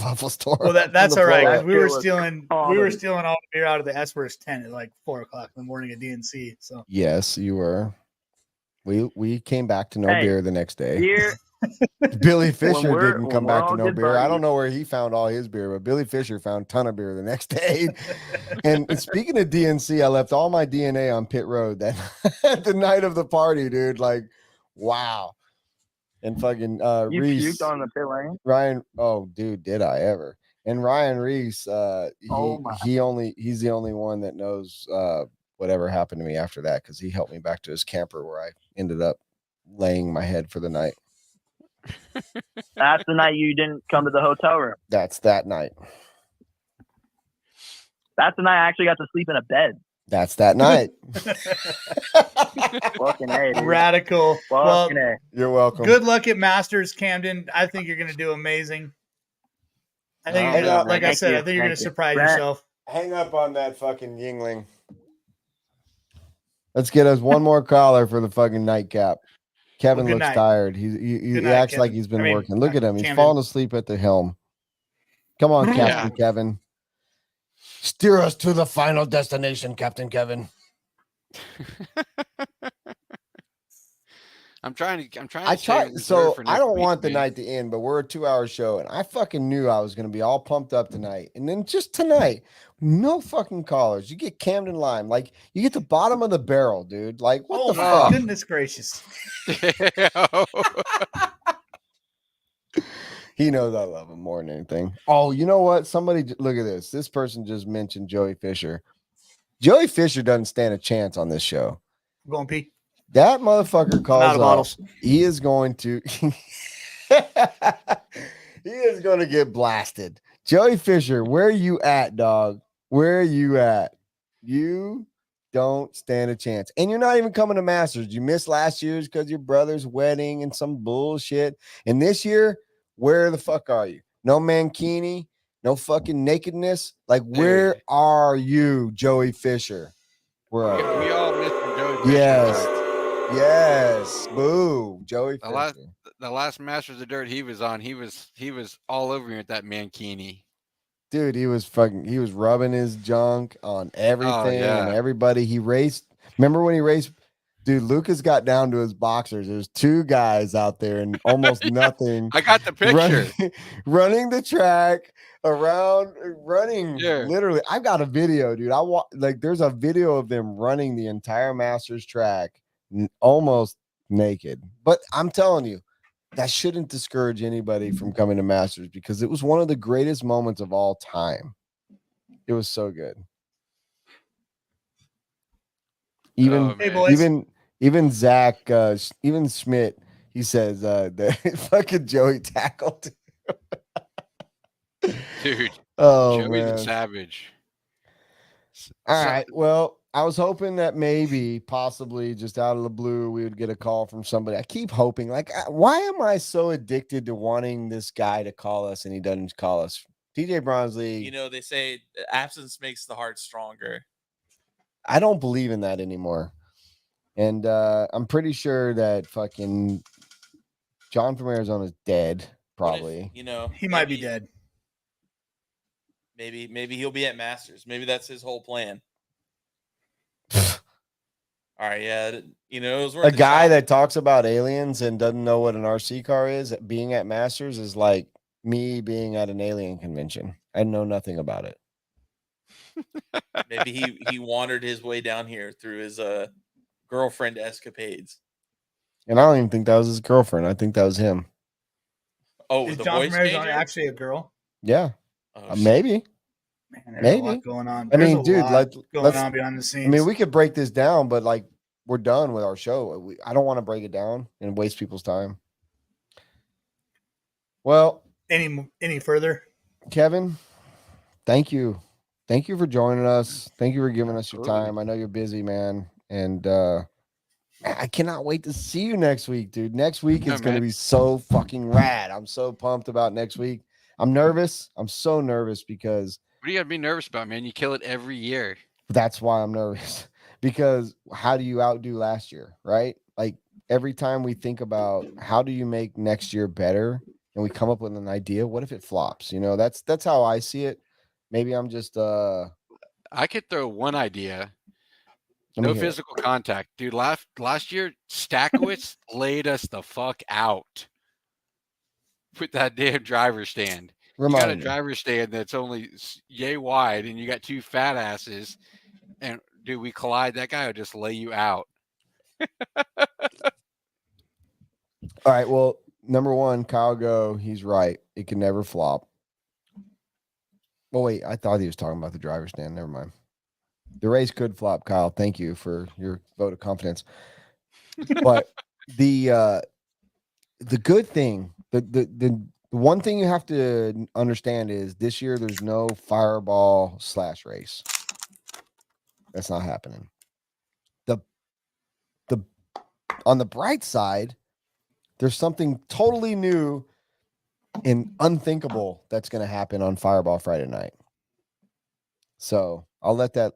Waffle store. Well, that's The all right. blowout. 'Cause we were That shit stealing. was We were comedy. stealing all the beer out of the Esper's tent at like 4:00 in the morning at DNC. So Yes, you were. We came back to no Hey, beer the next day. Here, Billy Fisher we're- didn't when come we're back to all no good beer. I don't buddies. know where he found all his beer, but Billy Fisher found a ton of beer the next day. and speaking of DNC, I left all my DNA on pit road that the night of the party, dude. Like, wow. And fucking you Reese, puked on the pit lane. Ryan. Oh, dude, did I ever? And Ryan Reese, Oh my. he's the only one that knows whatever happened to me after that because he helped me back to his camper where I ended up laying my head for the night. That's the night you didn't come to the hotel room. That's that night. That's the night I actually got to sleep in a bed. That's that night. Fucking A, dude. radical. Well, Fucking A. You're welcome. good luck at Masters, Camden. I think you're going to do amazing. I think, Hang up. like I Thank said, you. I think you're going Thank to you. surprise Brent. yourself. Hang up on that fucking Yingling. Let's get us one more caller for the fucking nightcap. Kevin Well, good looks night. tired. He Good night, acts like Kevin. he's been I mean, working. Look at him. He's Camden. falling asleep at the helm. Come on, Captain Kevin. Steer us to the final destination, Captain Kevin. I'm trying to. I save try. reserve So for I next don't week, want the man. night to end, but we're a 2-hour show, and I fucking knew I was going to be all pumped up tonight. And then just tonight, no fucking callers. You get Camden Lime, like you get the bottom of the barrel, dude. Like what Oh, the my fuck? goodness gracious. He knows I love him more than anything. Oh, you know what? Somebody look at this. This person just mentioned Joey Fisher. Joey Fisher doesn't stand a chance on this show. I'm going pee. That motherfucker calls I'm out of up. bottles. He is going to he is going to get blasted. Joey Fisher, where are you at, dog? Where are you at? You don't stand a chance. And you're not even coming to Masters. You missed last year's because your brother's wedding and some bullshit. And this year, where the fuck are you? No Mankini, no fucking nakedness. Like, where Dude. are you, Joey Fisher? Where We, are you? we all miss some Joey Fisher. Yes. but Yes. Boo. Joey The Fisher. last Masters of Dirt he was on, he was all over me with that mankini. Dude, he was rubbing his junk on everything and yeah. everybody. He raced. Remember when he raced? Dude, Lucas got down to his boxers. There's two guys out there and almost nothing. I got the picture. Running the track around, running Yeah. literally. I've got a video, dude. There's a video of them running the entire Masters track almost naked. But I'm telling you, that shouldn't discourage anybody from coming to Masters because it was one of the greatest moments of all time. It was so good. Even Hey, boys. even Zach, even Schmidt, he says that fucking Joey tackled. Dude, Oh Joey's a man. savage. All right. Well, I was hoping that maybe, possibly, just out of the blue, we would get a call from somebody. I keep hoping. Like, why am I so addicted to wanting this guy to call us and he doesn't call us? TJ Bronsley. You know, they say absence makes the heart stronger. I don't believe in that anymore. And I'm pretty sure that fucking John from Arizona is dead, probably. If, he might be dead. Maybe he'll be at Masters. Maybe that's his whole plan. All right, yeah. It was worth a guy shot. that talks about aliens and doesn't know what an RC car is, being at Masters is like me being at an alien convention. I know nothing about it. Maybe he wandered his way down here through his girlfriend escapades. And I don't even think that was his girlfriend. I think that was him. Oh, Is the John voice from Arizona changer? actually a girl? Yeah. Oh, Maybe. Man, there's Maybe. a lot going on. I There's mean, a dude, lot going let's on behind the scenes. I mean, we could break this down, but like we're done with our show. I don't want to break it down and waste people's time. Well, any further? Kevin, thank you. Thank you for joining us. Thank you for giving us your time. I know you're busy, man. And I cannot wait to see you next week, dude. Next week is going to be so fucking rad. I'm so pumped about next week. I'm nervous. I'm so nervous because What do you got to be nervous about, man? You kill it every year. that's why I'm nervous. Because how do you outdo last year, right? Like every time we think about how do you make next year better and we come up with an idea, what if it flops? That's how I see it. Maybe I'm just I could throw one idea. No physical contact. Dude, last year, Stackowitz laid us the fuck out with that damn driver stand. You got a driver stand that's only yay wide, and you got two fat asses, and dude, we collide. That guy will just lay you out. All right. Well, number one, Kyle Go, he's right. It can never flop. Well, wait, I thought he was talking about the driver stand. Never mind. The race could flop, Kyle. Thank you for your vote of confidence. But the good thing, the one thing you have to understand is this year there's no fireball / race. That's not happening. The on the bright side, there's something totally new and unthinkable that's going to happen on Fireball Friday night. So I'll let that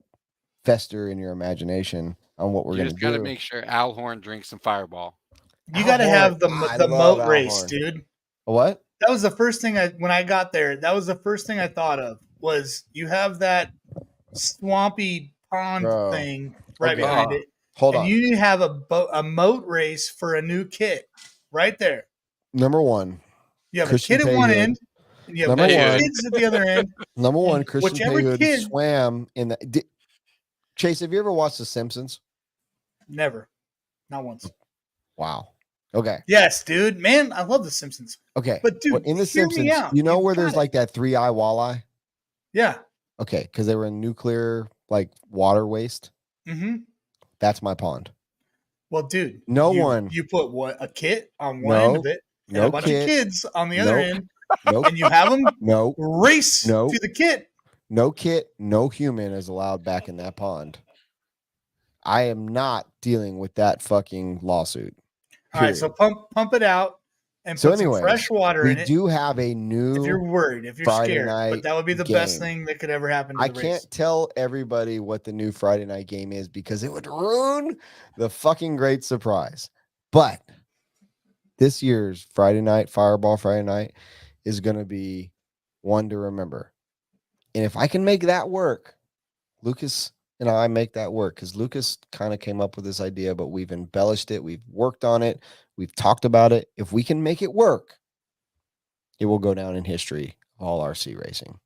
fester in your imagination on what we're going to do. You just got to make sure Al Horn drinks some Fireball. You got to have the moat race, dude. What? That was the first thing when I got there. That was the first thing I thought of was you have that swampy pond thing right behind it. Hold on. You need to have a moat race for a new kit right there. Number one. You have Christian a kid at one end, and you have kids at the other end. Number one, Christian Payhood kid swam in the. Chase, have you ever watched The Simpsons? Never, not once. Wow. Okay. Yes, dude, man, I love The Simpsons. Okay, but dude, in The Simpsons, you know where there's like that 3-eye walleye? Yeah. Okay, because they were in nuclear like water waste. Mm-hmm. That's my pond. Well, dude, you put a kit on one end of it, and a bunch of kids on the other end, and you have them race to the kit. No kit, no human is allowed back in that pond. I am not dealing with that fucking lawsuit. All right, so pump it out. And So put some anyways, fresh water we in it. do have a If new you're worried, if you're Friday scared, night but that would be the best game. thing that could ever happen to I the race. can't tell everybody what the new Friday night game is because it would ruin the fucking great surprise. But this year's Friday night, Fireball Friday night, is going to be one to remember. And if I can make that work, Lucas and I make that work, because Lucas kind of came up with this idea, but we've embellished it. We've worked on it. We've talked about it. If we can make it work, it will go down in history of all RC racing.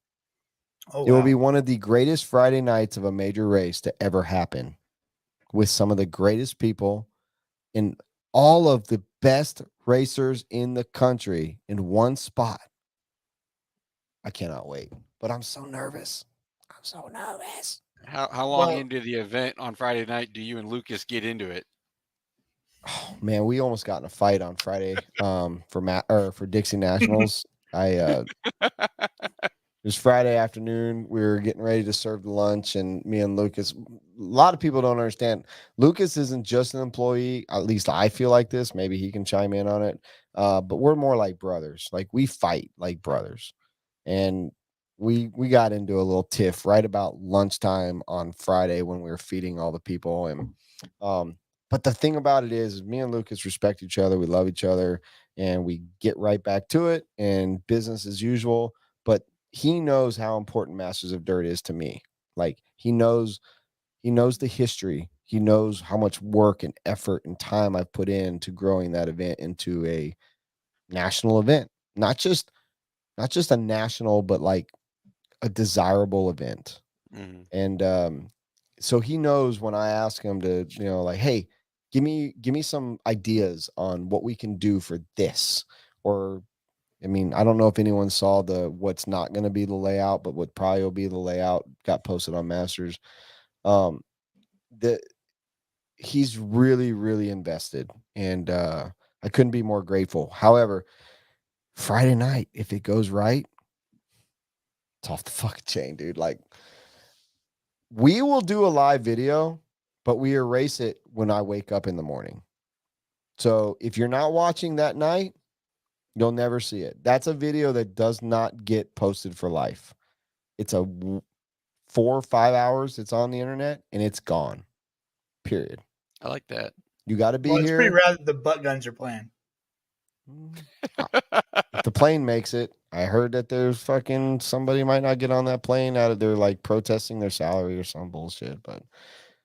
Oh, It will wow. be one of the greatest Friday nights of a major race to ever happen, with some of the greatest people and all of the best racers in the country in one spot. I cannot wait, but I'm so nervous. I'm so nervous. How long Well- into the event on Friday night do you and Lucas get into it? Oh, man, we almost got in a fight on Friday for Dixie Nationals. It was Friday afternoon. We were getting ready to serve the lunch, and me and Lucas, a lot of people don't understand. Lucas isn't just an employee. At least I feel like this. Maybe he can chime in on it. But we're more like brothers. Like, we fight like brothers. And we got into a little tiff right about lunchtime on Friday when we were feeding all the people. And but the thing about it is me and Lucas respect each other. We love each other, and we get right back to it and business as usual. But he knows how important Masters of Dirt is to me. Like, he knows the history. He knows how much work and effort and time I've put into growing that event into a national event. Not just a national, but like a desirable event. Mm-hmm. And so he knows when I ask him to, like, hey, give me some ideas on what we can do for this. Or, I mean, I don't know if anyone saw what's not going to be the layout, but what probably will be the layout got posted on Masters. He's really, really invested, and I couldn't be more grateful. However, Friday night, if it goes right, it's off the fucking chain, dude. Like, we will do a live video, but we erase it when I wake up in the morning. So if you're not watching that night, you'll never see it. That's a video that does not get posted for life. It's 4 or 5 hours. It's on the internet and it's gone. Period. I like that. You got to be Well, it's here. pretty rad that the butt guns are playing. If the plane makes it. I heard that there's fucking somebody might not get on that plane out of their like protesting their salary or some bullshit. But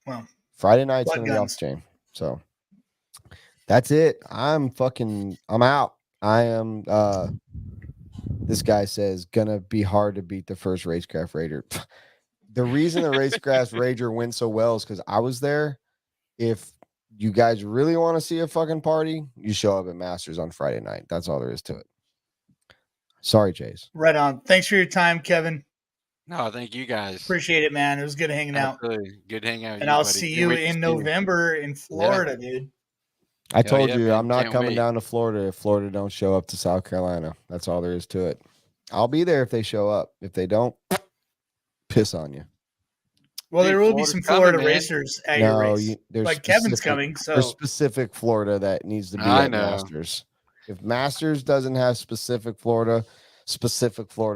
Well, Friday night's butt gonna be off guns. the chain. So that's it. I'm out. I am this guy says gonna be hard to beat the first Racecraft Raider. The reason the Racecraft Raider went so well is because I was there. If you guys really want to see a fucking party, you show up at Masters on Friday night. That's all there is to it. Sorry, Chase. Right on. Thanks for your time, Kevin. No, thank you guys. Appreciate it, man. It was good hanging out. Absolutely. Good hanging out with And you, I'll buddy. see Can't you wait to in see you. November in Florida, dude. I Hell told yeah, you man. I'm not Can't coming wait. down to Florida if Florida don't show up to South Carolina. That's all there is to it. I'll be there if they show up. If they don't, piss on you. Well, Dude, there will be Florida's some coming, Florida man. racers at your No, race. there's Like Kevin's specific- coming, so There's specific Florida that needs to be I at know. Masters. If Masters doesn't have specific Florida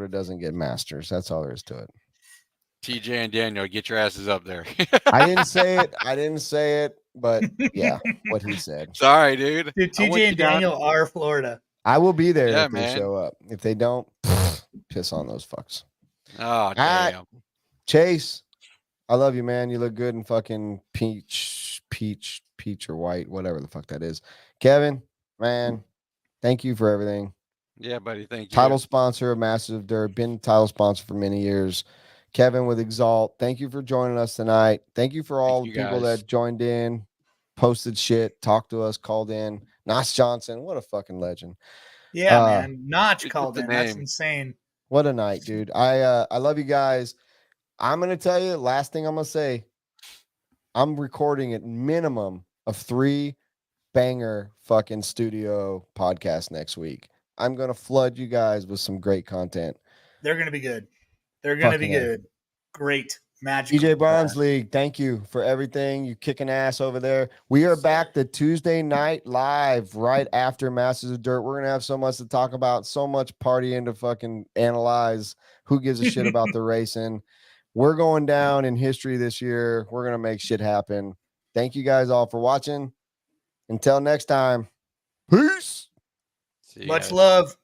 doesn't get Masters. That's all there is to it. TJ and Daniel, get your asses up there. I didn't say it, but yeah, what he said. Sorry, dude. dude, I want TJ you and down. Daniel are Florida. I will be there Yeah, if they man. show up. If they don't, piss on those fucks. Oh, right. damn. Chase, I love you, man. You look good in fucking peach or white, whatever the fuck that is. Kevin, man, thank you for everything. Yeah, buddy. Thank you. Title sponsor of Masters of Dirt, been title sponsor for many years. Kevin with Exalt, thank you for joining us tonight. Thank you for all the you, people guys. that joined in, posted shit, talked to us, called in. Nas Johnson, what a fucking legend. Yeah, man. Notch it's called the in. That's name. insane. What a night, dude. I love you guys. I'm gonna tell you, last thing I'm gonna say, I'm recording at minimum of 3 banger fucking studio podcasts next week. I'm gonna flood you guys with some great content. They're gonna be good. They're gonna be Fucking A. good. Great, Magical. DJ Bronze League, thank you for everything. You kicking ass over there. We are back the Tuesday night live right after Masters of Dirt. We're gonna have so much to talk about, so much partying to fucking analyze. Who gives a shit about the racing? We're going down in history this year. We're gonna make shit happen. Thank you guys all for watching. Until next time, peace. See you Much guys. love.